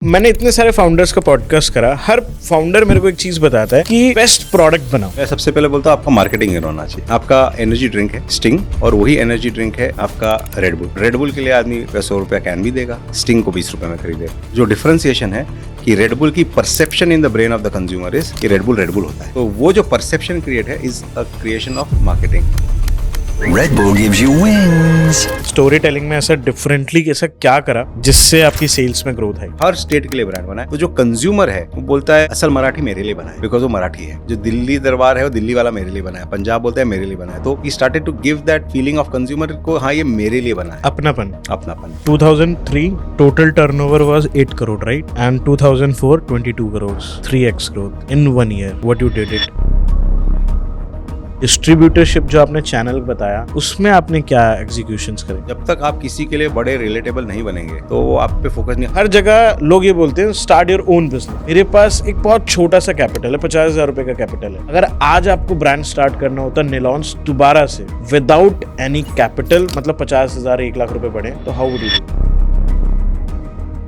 मैंने इतने सारे फाउंडर्स का पॉडकास्ट करा, हर फाउंडर मेरे को एक चीज बताता है कि बेस्ट प्रोडक्ट बनाओ। मैं सबसे पहले बोलता हूँ आपका मार्केटिंग होना चाहिए। आपका एनर्जी ड्रिंक है स्टिंग, और वही एनर्जी ड्रिंक है आपका रेडबुल। रेडबुल के लिए आदमी 100 रुपया कैन भी देगा, स्टिंग को 20 रुपए में खरीदेगा। जो डिफरेंशिएशन है कि रेडबुल की perception in the brain of the consumer is कि रेडबुल होता है। तो वो जो परसेप्शन क्रिएट है is a creation of marketing. Red Bull gives you wings. Story telling में ऐसा डिफरेंटली ऐसा क्या करा जिससे आपकी सेल्स में ग्रोथ आई? हर स्टेट के लिए ब्रांड बना है। तो जो कंज्यूमर है वो बोलता है असल मराठी मेरे लिए बना है, बिकॉज वो मराठी है। जो दिल्ली दरबार है वो दिल्ली वाला मेरे लिए बना है, पंजाब बोलता है मेरे लिए बना है। तो we started to give that feeling of consumer को, हाँ ये मेरे लिए बना है। अपनापन। 2003 total turnover was 8 crore, right? And 2004 22 crore, 3x growth in 1 year. What you did it? Distributorship जो आपने चैनल बताया, उसमें आपने क्या एग्जीक्यूशंस करे? जब तक आप किसी के लिए बड़े रिलेटेबल नहीं बनेंगे तो वो आप पे फोकस नहीं। हर जगह लोग ये बोलते हैं स्टार्ट योर ओन बिजनेस। मेरे पास एक बहुत छोटा सा कैपिटल है, 50,000 रुपए का कैपिटल है। अगर आज आपको ब्रांड स्टार्ट करना होता नेलॉन्स दोबारा से विदाउट एनी कैपिटल, मतलब 50,000 1 लाख रुपए बढ़े, तो हाउ वुड यू?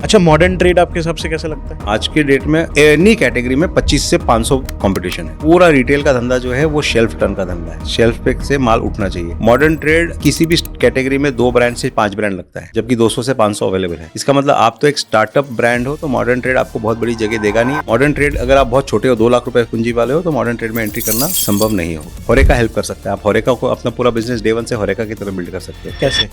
अच्छा, मॉडर्न ट्रेड आपके हिसाब से कैसा लगता है? आज के डेट में एनी कैटेगरी में 25 से 500 कंपटीशन है। पूरा रिटेल का धंधा जो है वो शेल्फ टर्न का धंधा है। शेल्फ पे से माल उठना चाहिए। मॉडर्न ट्रेड किसी भी कैटेगरी में 2 ब्रांड से 5 ब्रांड लगता है, जबकि 200 से 500 अवेलेबल है। इसका मतलब आप तो एक स्टार्टअप ब्रांड हो तो मॉडर्न ट्रेड आपको बहुत बड़ी जगह देगा नहीं। मॉडर्न ट्रेड अगर आप बहुत छोटे हो, 2 लाख रुपए पूंजी वाले हो, तो मॉडर्न ट्रेड में एंट्री करना संभव नहीं हो। होरेका हेल्प कर सकता है। आप होरेका को अपना पूरा बिजनेस डे 1 से होरेका की तरह बिल्ड कर सकते हैं। कैसे?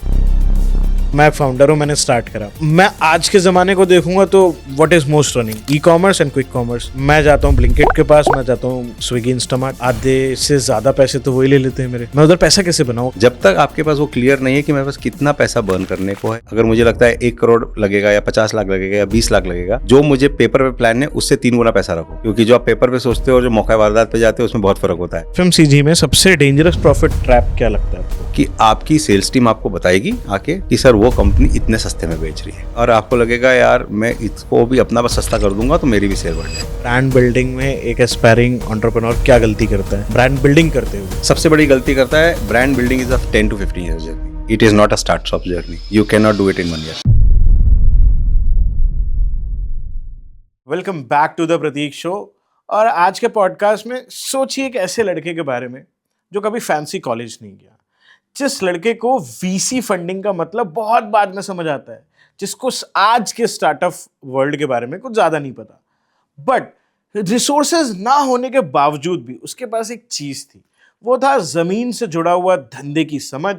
मैं फाउंडर हूँ, मैंने स्टार्ट करा। मैं आज के जमाने को देखूंगा तो what is most running? E commerce and quick commerce. मैं जाता हूँ ब्लिंकिट के पास, मैं जाता हूँ स्विगी, इंस्टामार्ट। आधे से ज्यादा पैसे तो वही ले लेते हैं मेरे। मैं उधर पैसा कैसे बनाऊँ? जब तक आपके पास वो क्लियर नहीं है कि मेरे पास कितना पैसा बर्न करने को है। अगर मुझे लगता है 1 करोड़ लगेगा या 50 लाख लगेगा या 20 लाख लगेगा, जो मुझे पेपर पे प्लान है उससे 3 गुना पैसा रखो। क्योंकि जो आप पेपर पे सोचते हो और जो मौका वारदात पे जाते हो उसमें बहुत फर्क होता है। एफएमसीजी में सबसे डेंजरस प्रॉफिट ट्रैप क्या लगता है आपको? कि आपकी सेल्स टीम आपको बताएगी आके कि सर वो कंपनी इतने सस्ते में बेच रही है, और आपको लगेगा यार मैं इसको भी अपना बस सस्ता कर दूंगा तो मेरी भी सेल बढ़ जाएगी। ब्रांड बिल्डिंग में एक एस्पायरिंग एंटरप्रेन्योर क्या गलती करता है ब्रांड बिल्डिंग करते हुए? सबसे बड़ी गलती करता है brand building is a 10 to 15 years journey. It is not a startup journey. You can not do it in 1 year। Welcome back to the Prateek show. और आज के पॉडकास्ट में सोचिए एक ऐसे लड़के के बारे में जो कभी फैंसी कॉलेज नहीं गया, जिस लड़के को वीसी फंडिंग का मतलब बहुत बाद में समझ आता है, जिसको आज के स्टार्टअप वर्ल्ड के बारे में कुछ ज्यादा नहीं पता, बट रिसोर्सेज ना होने के बावजूद भी उसके पास एक चीज थी। वो था जमीन से जुड़ा हुआ धंधे की समझ,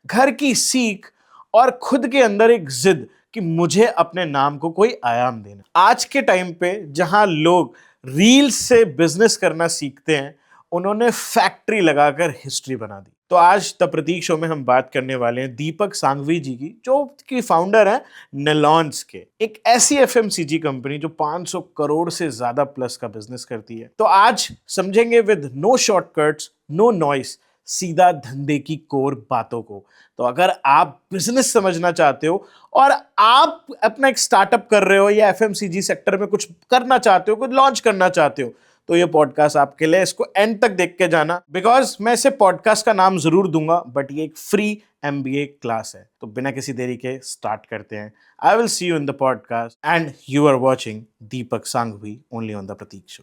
घर की सीख और खुद के अंदर एक जिद कि मुझे अपने नाम को कोई आयाम देना। आज के टाइम पे जहां लोग रील्स से बिजनेस करना सीखते हैं, उन्होंने फैक्ट्री लगाकर हिस्ट्री बना दी। तो आज द प्रतीक शो में हम बात करने वाले हैं दीपक सांघवी जी की, जो कि फाउंडर हैं नेलॉन्स के, एक ऐसी एफएमसीजी कंपनी जो 500 करोड़ से ज्यादा प्लस का बिजनेस करती है। तो आज समझेंगे with no shortcuts, no noise, सीधा धंधे की कोर बातों को। तो अगर आप बिजनेस समझना चाहते हो और आप अपना एक स्टार्टअप कर रहे हो या एफएमसीजी सेक्टर में कुछ करना चाहते हो, कुछ लॉन्च करना चाहते हो, तो ये पॉडकास्ट आपके लिए। इसको एंड तक देख के जाना, बिकॉज मैं इसे पॉडकास्ट का नाम जरूर दूंगा, बट ये एक फ्री एमबीए क्लास है। तो बिना किसी देरी के स्टार्ट करते हैं। I will see you in the podcast and you are watching Deepak Sanghvi only on the Prateek show.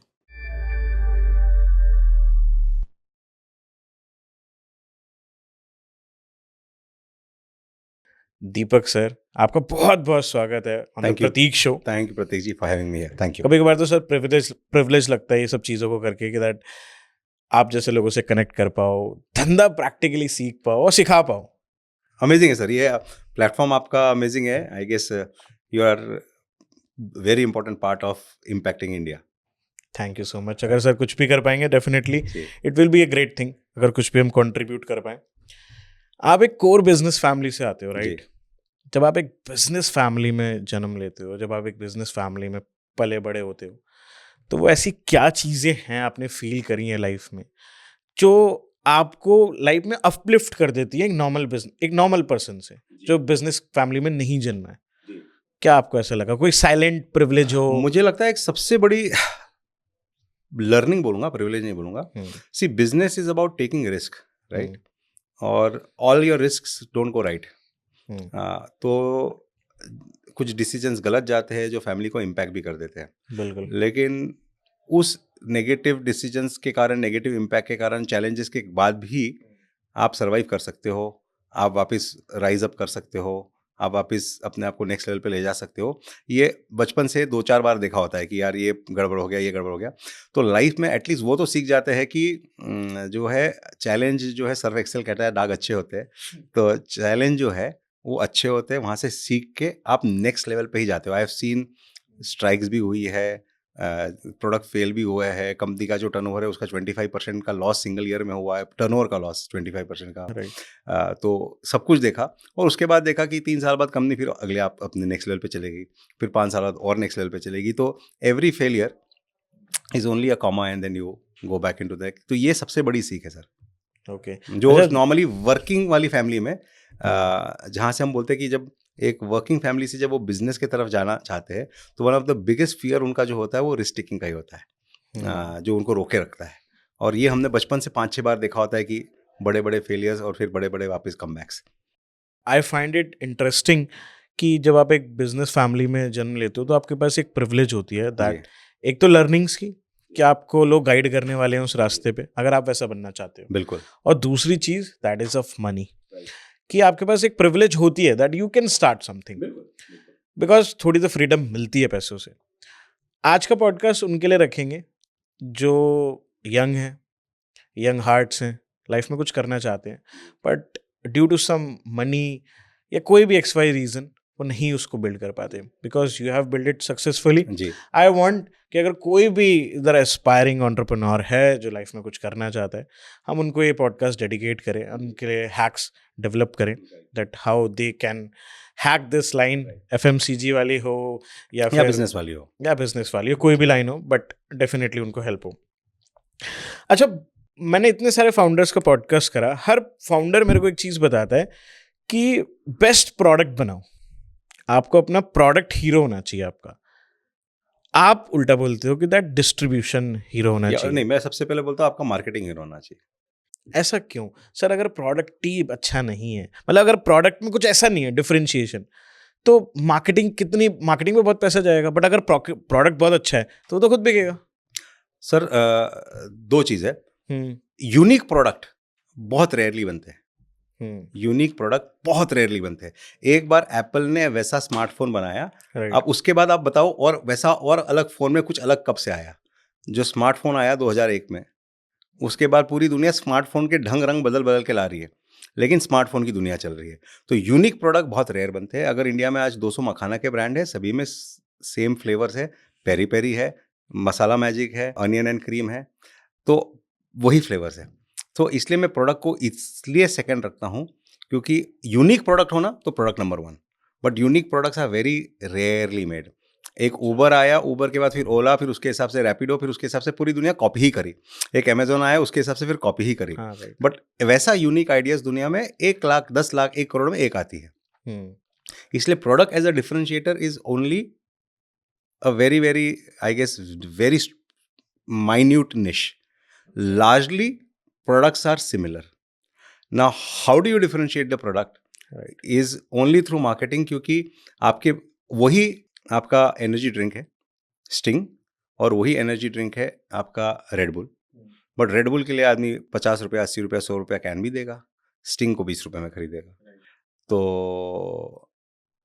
Deepak sir, आपका बहुत बहुत स्वागत है on the Prateek show. Thank you Prateek ji for having me here. Thank you. कभी कभार तो सर प्रिविलेज लगता है ये सब चीज़ों को करके कि दैट आप जैसे लोगों से कनेक्ट कर पाओ, धंधा प्रैक्टिकली सीख पाओ और सिखा पाओ। अमेजिंग है सर, ये प्लेटफॉर्म आपका अमेजिंग है। I guess you are very important part of impacting India. Thank you so much. अगर सर कुछ भी कर पाएंगे definitely it will be a great thing, अगर कुछ भी हम कंट्रीब्यूट कर पाए। आप एक कोर बिजनेस फैमिली से आते हो, राइट? जब आप एक बिजनेस फैमिली में जन्म लेते हो, जब आप एक बिजनेस फैमिली में पले बड़े होते हो, तो वो ऐसी क्या चीज़ें हैं आपने फील करी हैं लाइफ में जो आपको लाइफ में अपलिफ्ट कर देती है एक नॉर्मल पर्सन से जो बिजनेस फैमिली में नहीं जन्मा है? क्या आपको ऐसा लगा? कोई साइलेंट प्रिविलेज हो? मुझे लगता है एक सबसे बड़ी लर्निंग बोलूंगा, प्रिविलेज नहीं बोलूंगा। See business is about taking risk, right? और all your risk don't go right. तो कुछ डिसीजंस गलत जाते हैं जो फैमिली को इम्पैक्ट भी कर देते हैं, बिल्कुल। लेकिन उस नेगेटिव डिसीजंस के कारण, नेगेटिव इम्पैक्ट के कारण, चैलेंजेस के बाद भी आप सर्वाइव कर सकते हो, आप वापस राइज अप कर सकते हो, आप वापस अपने आप को नेक्स्ट लेवल पे ले जा सकते हो। ये बचपन से 2-4 बार देखा होता है कि यार ये गड़बड़ हो गया, ये गड़बड़ हो गया। तो लाइफ में एटलीस्ट वो तो सीख जाते हैं कि जो है चैलेंज जो है, सर्व एक्सेल कहता है दाग अच्छे होते हैं, तो चैलेंज जो है वो अच्छे होते हैं, वहाँ से सीख के आप नेक्स्ट लेवल पे ही जाते हो। आई हैव सीन स्ट्राइक्स भी हुई है, प्रोडक्ट फेल भी हुआ है, कंपनी का जो टर्नओवर है उसका 25% का लॉस सिंगल ईयर में हुआ है, टर्नओवर का लॉस 25% का। राइट। तो सब कुछ देखा, और उसके बाद देखा कि 3 साल बाद कंपनी फिर अगले आप अपने नेक्स्ट लेवल पे चलेगी, फिर 5 साल बाद और नेक्स्ट लेवल पे चलेगी। तो every failure is only a comma and then you go back into that. तो ये सबसे बड़ी सीख है सर, ओके। जो अच्छा। नॉर्मली वर्किंग वाली फैमिली में जहाँ से हम बोलते हैं कि जब एक वर्किंग फैमिली से जब वो बिजनेस की तरफ जाना चाहते हैं, तो one of the biggest fear उनका जो होता है वो रिस्क टेकिंग का ही होता है, जो उनको रोके रखता है। और ये हमने बचपन से 5-6 बार देखा होता है कि बड़े बड़े फेलियर्स और फिर बड़े बड़े वापस comebacks. I find it interesting कि जब आप एक बिजनेस फैमिली में जन्म लेते हो तो आपके पास एक प्रिविलेज होती है दैट एक तो लर्निंग्स की, कि आपको लोग गाइड करने वाले हैं उस रास्ते पे अगर आप वैसा बनना चाहते हो, बिल्कुल। और दूसरी चीज दैट इज ऑफ मनी, कि आपके पास एक प्रिविलेज होती है that you can start something, because थोड़ी तो फ्रीडम मिलती है पैसों से। आज का पॉडकास्ट उनके लिए रखेंगे जो यंग हैं, यंग हार्ट्स हैं, लाइफ में कुछ करना चाहते हैं, but due to some money या कोई भी XY रीजन वो नहीं उसको बिल्ड कर पाते, because you have build it successfully. जी। आई वांट कि अगर कोई भी इधर एस्पायरिंग एंटरप्रेन्योर है जो लाइफ में कुछ करना चाहता है, हम उनको ये पॉडकास्ट डेडिकेट करें, उनके लिए हैक्स डेवलप करें that how they can hack this line, FMCG वाली हो या फिर बिजनेस वाली हो, या बिजनेस वाली हो, कोई भी लाइन हो, बट डेफिनेटली उनको हेल्प हो। अच्छा, मैंने इतने सारे फाउंडर्स का पॉडकास्ट करा, हर फाउंडर मेरे को एक चीज़ बताता है कि बेस्ट प्रोडक्ट बनाओ, आपको अपना प्रोडक्ट हीरो होना चाहिए आपका। आप उल्टा बोलते हो कि दैट डिस्ट्रीब्यूशन हीरो होना चाहिए। नहीं, मैं सबसे पहले बोलता हूँ आपका मार्केटिंग हीरो होना चाहिए। ऐसा क्यों सर? अगर प्रोडक्ट ही अच्छा नहीं है, मतलब अगर प्रोडक्ट में कुछ ऐसा नहीं है डिफरेंशिएशन, तो मार्केटिंग में बहुत पैसा जाएगा, बट अगर प्रोडक्ट बहुत अच्छा है तो वो तो खुद बिकेगा। सर 2 चीज़ है, यूनिक प्रोडक्ट बहुत रेयरली बनते हैं, यूनिक प्रोडक्ट बहुत रेयरली बनते हैं। एक बार एप्पल ने वैसा स्मार्टफोन बनाया, अब उसके बाद आप बताओ और वैसा और अलग फोन में कुछ अलग कब से आया? जो स्मार्टफोन आया 2001 में, उसके बाद पूरी दुनिया स्मार्टफोन के ढंग रंग बदल बदल के ला रही है, लेकिन स्मार्टफोन की दुनिया चल रही है। तो यूनिक प्रोडक्ट बहुत रेयर बनते हैं। अगर इंडिया में आज 200 मखाना के ब्रांड है, सभी में सेम फ्लेवर्स है, पेरी पेरी है, मसाला मैजिक है, अनियन एंड क्रीम है, तो वही फ्लेवर्स है। तो इसलिए मैं प्रोडक्ट को इसलिए सेकंड रखता हूँ क्योंकि यूनिक प्रोडक्ट होना तो product number 1, but unique products are very rarely made. एक ऊबर आया, ऊबर के बाद फिर ओला, फिर उसके हिसाब से रैपिडो, फिर उसके हिसाब से पूरी दुनिया कॉपी ही करी। एक अमेजोन आया, उसके हिसाब से फिर कॉपी ही करी। बट वैसा यूनिक आइडियाज दुनिया में 1 लाख, 10 लाख, 1 करोड़ में एक आती है। इसलिए product as a differentiator is only a very very, I guess, very minute niche. Largely products are similar. Now how do you differentiate the product? Right. Is only through marketing, क्योंकि आपके वही आपका एनर्जी ड्रिंक है sting, और वही energy drink है आपका red bull, but red bull के लिए आदमी 50 रुपया, 80 रुपया, 100 रुपया कैन भी देगा, स्टिंग को 20 रुपये में खरीदेगा। तो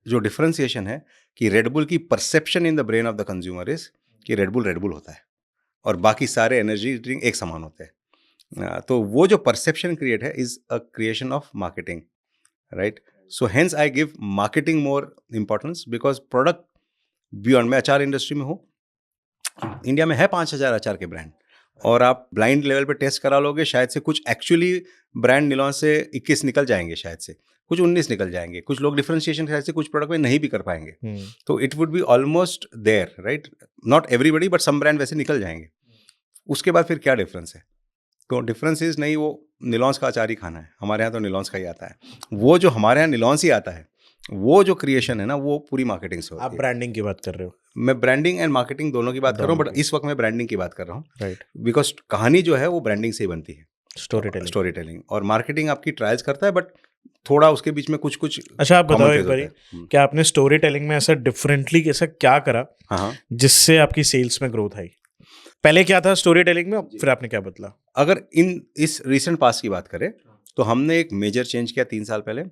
जो डिफरेंशिएशन है कि रेड बुल की perception in the brain of the consumer is कि रेड बुल होता है और बाकी सारे एनर्जी ड्रिंक एक समान होते हैं। तो वो जो परसेप्शन क्रिएट है is a creation of marketing, right? So hence I give marketing more importance, because product beyond, मैं अचार इंडस्ट्री में हूँ, इंडिया में है 5000 अचार के ब्रांड, और आप ब्लाइंड लेवल पे टेस्ट करा लोगे, शायद से कुछ एक्चुअली ब्रांड निलॉन से 21 निकल जाएंगे, शायद से कुछ 19 निकल जाएंगे, कुछ लोग डिफरेंशिएशन शायद से कुछ प्रोडक्ट में नहीं भी कर पाएंगे। तो it would be almost there, right? Not everybody, but some brand वैसे निकल जाएंगे। उसके बाद फिर क्या डिफरेंस है? तो डिफरेंस इज नहीं, वो निलॉन्स का अचार ही खाना है, हमारे यहाँ तो निलॉन्स का ही आता है। वो जो हमारे यहाँ निलॉन्स ही आता है, वो जो क्रिएशन है ना, वो पूरी मार्केटिंग से होती है। आप ब्रांडिंग की बात कर रहे हो? मैं ब्रांडिंग एंड मार्केटिंग दोनों की बात कर रहा हूँ, बट इस वक्त मैं ब्रांडिंग की बात कर रहा हूँ, राइट? बिकॉज कहानी जो है वो ब्रांडिंग से ही बनती है, स्टोरी टेलिंग, और मार्केटिंग आपकी ट्रायल्स करता है, बट थोड़ा उसके बीच में कुछ कुछ अच्छा आप बताओ common एक phase बारी, होता है। कि आपने स्टोरी टेलिंग में ऐसा डिफरेंटली ऐसा क्या करा हाँ हाँ। जिससे आपकी सेल्स में ग्रोथ आई? पहले क्या था स्टोरी टेलिंग में, फिर आपने क्या बदला? अगर इस रिसेंट पास की बात करें तो हमने एक मेजर चेंज किया 3 साल पहले।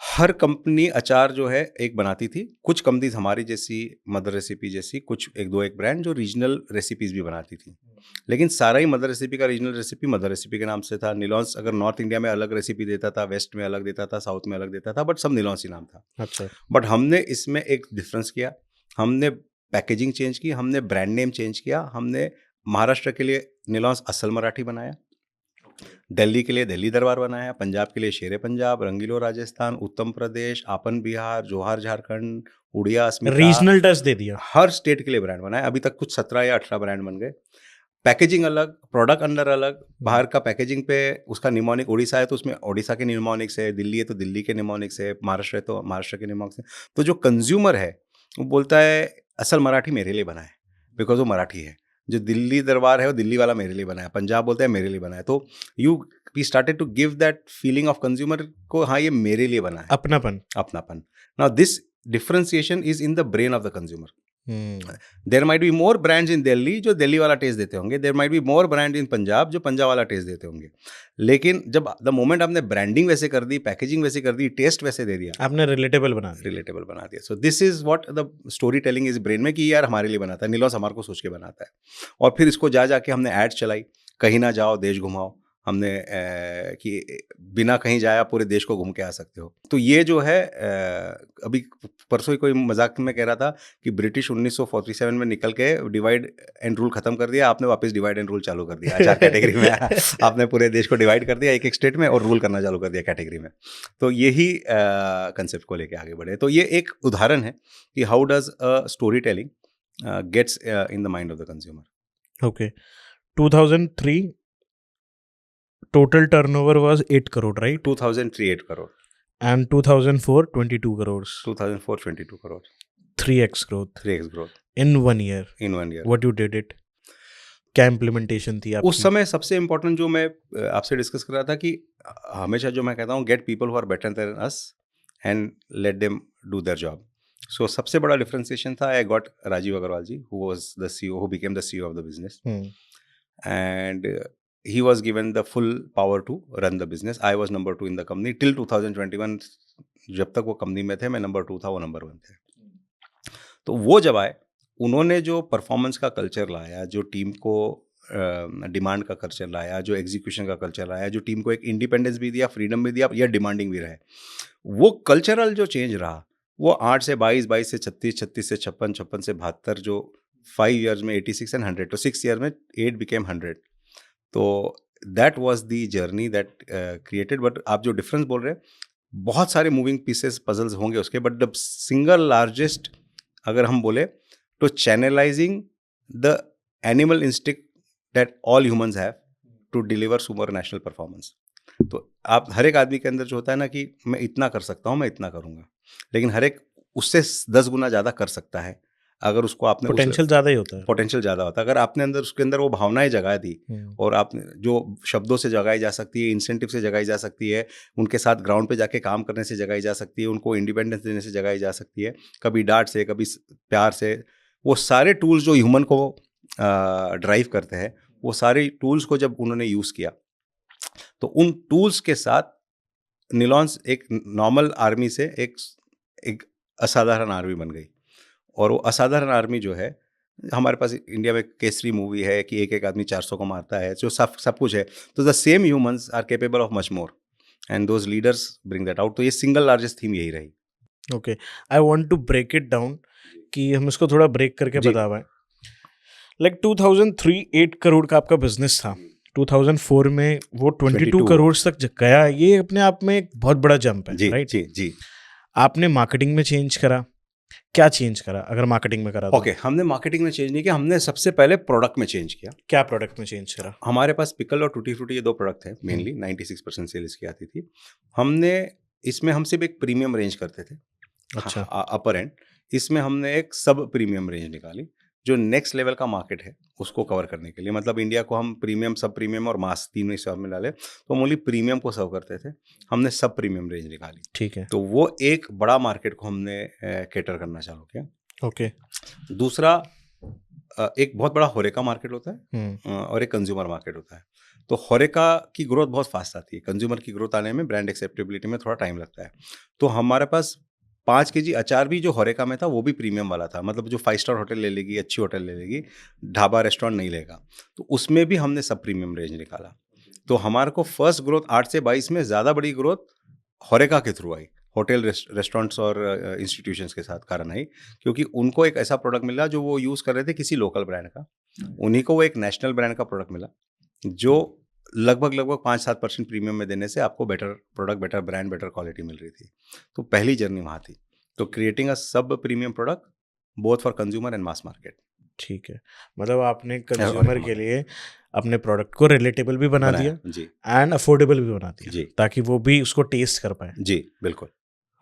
हर कंपनी अचार जो है एक बनाती थी, कुछ कंपनीज हमारी जैसी मदर रेसिपी जैसी कुछ एक ब्रांड जो रीजनल रेसिपीज भी बनाती थी, लेकिन सारा ही मदर रेसिपी का रीजनल रेसिपी मदर रेसिपी के नाम से था। निलॉन्स अगर नॉर्थ इंडिया में अलग रेसिपी देता था, वेस्ट में अलग देता था, साउथ में अलग देता था, बट सब निलॉन्स ही नाम था। अच्छा। बट हमने इसमें एक डिफरेंस किया, हमने पैकेजिंग चेंज की, हमने ब्रांड नेम चेंज किया, हमने महाराष्ट्र के लिए निलॉन्स असल मराठी बनाया, दिल्ली के लिए दिल्ली दरबार बनाया, पंजाब के लिए शेरे पंजाब, रंगीलो राजस्थान, उत्तम प्रदेश, आपन बिहार, जोहार झारखंड, उड़िया अस्मिता, रीजनल टच दे दिया। हर स्टेट के लिए ब्रांड बनाया। अभी तक कुछ 17 या 18 ब्रांड बन गए। पैकेजिंग अलग, प्रोडक्ट अंडर अलग, बाहर का पैकेजिंग पे उसका निमोनिक, उड़ीसा है तो उसमें उड़ीसा के निमोनिक्स है, दिल्ली है तो दिल्ली के निमोनिक्स है, महाराष्ट्र है तो महाराष्ट्र के निमोनिक्स है। तो जो कंज्यूमर है वो बोलता है असल मराठी मेरे लिए बना है, बिकॉज वो मराठी है। जो दिल्ली दरबार है वो दिल्ली वाला मेरे लिए बना है, पंजाब बोलता है मेरे लिए बना है। तो we started to give that feeling of consumer को, हाँ ये मेरे लिए बना है, अपनापन। अपनापन। Now this differentiation is in the brain of the consumer. There might be more brands in Delhi जो दिल्ली वाला टेस्ट देते होंगे, there might be more brand in Punjab जो पंजाब वाला टेस्ट देते होंगे, लेकिन जब द मोमेंट आपने ब्रांडिंग वैसे कर दी, पैकेजिंग वैसे कर दी, टेस्ट वैसे दे दिया, आपने रिलेटेबल बना दिया। रिलेटेबल बना दिया। So this is what the story telling is brain में, कि यार हमारे लिए बनाता है, निलॉस हमारे को सोच के बनाता है। और फिर इसको जा जाके हमने एड्स चलाई, कहीं ना जाओ देश घुमाओ, हमने कि बिना कहीं जाया पूरे देश को घूम के आ सकते हो। तो ये जो है अभी परसों ही कोई मजाक में कह रहा था कि ब्रिटिश 1947 में निकल के डिवाइड एंड रूल खत्म कर दिया, आपने वापस डिवाइड एंड रूल चालू कर दिया अचार कैटेगरी में। आपने पूरे देश को डिवाइड कर दिया एक एक स्टेट में और रूल करना चालू कर दिया कैटेगरी में। तो यही कंसेप्ट को लेके आगे बढ़े। तो ये एक उदाहरण है कि how does story telling gets in the mind of the consumer. Okay, 2003 total turnover was 8 crore, right? 2003 8 crore, And 2004 22 crores. 2004 22 crore, 3x growth 3x growth in 1 year. in 1 year. What you did it? क्या implementation थी आपकी? उस समय सबसे important जो मैं आपसे discuss कर रहा था कि हमेशा जो मैं कहता हूँ, get people who are better than us and let them do their job. So सबसे बड़ा डिफरेंशिएशन था, I got Rajiv Agarwal ji, who was the CEO, who became the CEO of the business, and he was given the full power to run the business. I was number 2 in the company till 2021. जब तक वो company में थे मैं number 2 था, वो number 1 थे। तो वो जब आए, उन्होंने जो परफॉर्मेंस का कल्चर लाया, जो टीम को डिमांड का कल्चर लाया, जो एग्जीक्यूशन का कल्चर लाया, जो टीम को एक इंडिपेंडेंस भी दिया, फ्रीडम भी दिया, या डिमांडिंग भी रहे, वो कल्चरल जो चेंज रहा, वो 8 से 22, 22 से 36, 36 से 56, 56 से 72, जो 5 years में 86 and 100, तो 6 years में 8 became 100। तो that was the journey that created. But आप जो डिफरेंस बोल रहे हैं, बहुत सारे मूविंग पीसेस पजल्स होंगे उसके, बट द सिंगल लार्जेस्ट अगर हम बोले तो channelizing the animal instinct that all humans have to deliver super national performance. तो आप हर एक आदमी के अंदर जो होता है ना कि मैं इतना कर सकता हूँ, मैं इतना करूँगा, लेकिन हर एक उससे 10 गुना ज़्यादा कर सकता है अगर उसको आपने पोटेंशियल ज़्यादा ही होता है। पोटेंशियल ज़्यादा होता है अगर आपने अंदर उसके अंदर वो भावनाएं जगा दी, और आपने जो शब्दों से जगाई जा सकती है, इंसेंटिव से जगाई जा सकती है, उनके साथ ग्राउंड पे जाके काम करने से जगाई जा सकती है, उनको इंडिपेंडेंस देने से जगाई जा सकती है, कभी डांट से, कभी प्यार से, वो सारे टूल्स जो ह्यूमन को ड्राइव करते हैं, वो सारे टूल्स को जब उन्होंने यूज़ किया, तो उन टूल्स के साथ निलॉन्स एक नॉर्मल आर्मी से एक असाधारण आर्मी बन गई। और वो असाधारण आर्मी जो है, हमारे पास इंडिया में केसरी मूवी है कि एक एक आदमी 400 को मारता है, जो सब कुछ है, तो the same humans are capable of much more and those leaders bring that out. तो ये सिंगल लार्जेस्ट थीम यही रही। Okay, I want to break it down, कि हम इसको थोड़ा ब्रेक करके बता पाएं। लाइक 2003 8 करोड़ का आपका बिजनेस था, 2004 में वो 22 करोड़ तक गया। ये अपने आप में एक बहुत बड़ा जंप है, राइट? जी जी। आपने मार्केटिंग में चेंज करा, क्या चेंज करा अगर मार्केटिंग में करा तो? ओके, हमने मार्केटिंग में चेंज नहीं किया, हमने सबसे पहले प्रोडक्ट में चेंज किया। क्या प्रोडक्ट में चेंज करा? हमारे पास पिकल और टूटी फ्रूटी, ये 2 प्रोडक्ट थे मेनली, 96% सेल इसकी आती थी। हमने इसमें हम सिर्फ एक प्रीमियम रेंज करते थे, अच्छा, अपर एंड। इसमें हमने एक सब प्रीमियम रेंज निकाली जो नेक्स्ट लेवल का मार्केट है उसको कवर करने के लिए, मतलब इंडिया को हम प्रीमियम, सब प्रीमियम और मास तीनों ही सर्व में डाले, तो हम ओनली प्रीमियम को सर्व करते थे, हमने सब प्रीमियम रेंज निकाली। ठीक है। तो वो एक बड़ा मार्केट को हमने कैटर करना चालू किया। ओके। दूसरा, एक बहुत बड़ा होरेका मार्केट होता है हम्म। और एक कंज्यूमर मार्केट होता है। तो होरेका की ग्रोथ बहुत फास्ट आती है, कंज्यूमर की ग्रोथ आने में, ब्रांड एक्सेप्टेबिलिटी में थोड़ा टाइम लगता है। तो हमारे पास 5 केजी अचार भी जो होरेका में था वो भी प्रीमियम वाला था, मतलब जो 5 स्टार होटल ले लेगी, अच्छी होटल ले लेगी, ढाबा रेस्टोरेंट नहीं लेगा, तो उसमें भी हमने सब प्रीमियम रेंज निकाला। तो हमारे को फर्स्ट ग्रोथ 8 से 22 में ज़्यादा बड़ी ग्रोथ होरेका के थ्रू आई, होटल रेस्टोरेंट्स और इंस्टीट्यूशंस के साथ कारण आई, क्योंकि उनको एक ऐसा प्रोडक्ट मिला जो वो यूज़ कर रहे थे किसी लोकल ब्रांड का, उन्हीं को वो एक नेशनल ब्रांड का प्रोडक्ट मिला जो लगभग 5-7% प्रीमियम में देने से आपको better product, better brand, better quality मिल रही थी। तो पहली जर्नी वहाँ थी, तो क्रिएटिंग अ सब premium product both for consumer and mass market. ठीक है, मतलब आपने कंज्यूमर के लिए अपने प्रोडक्ट को रिलेटेबल भी बना दिया जी एंड अफोर्डेबल भी बना दिया जी, ताकि वो भी उसको टेस्ट कर पाए। जी बिल्कुल।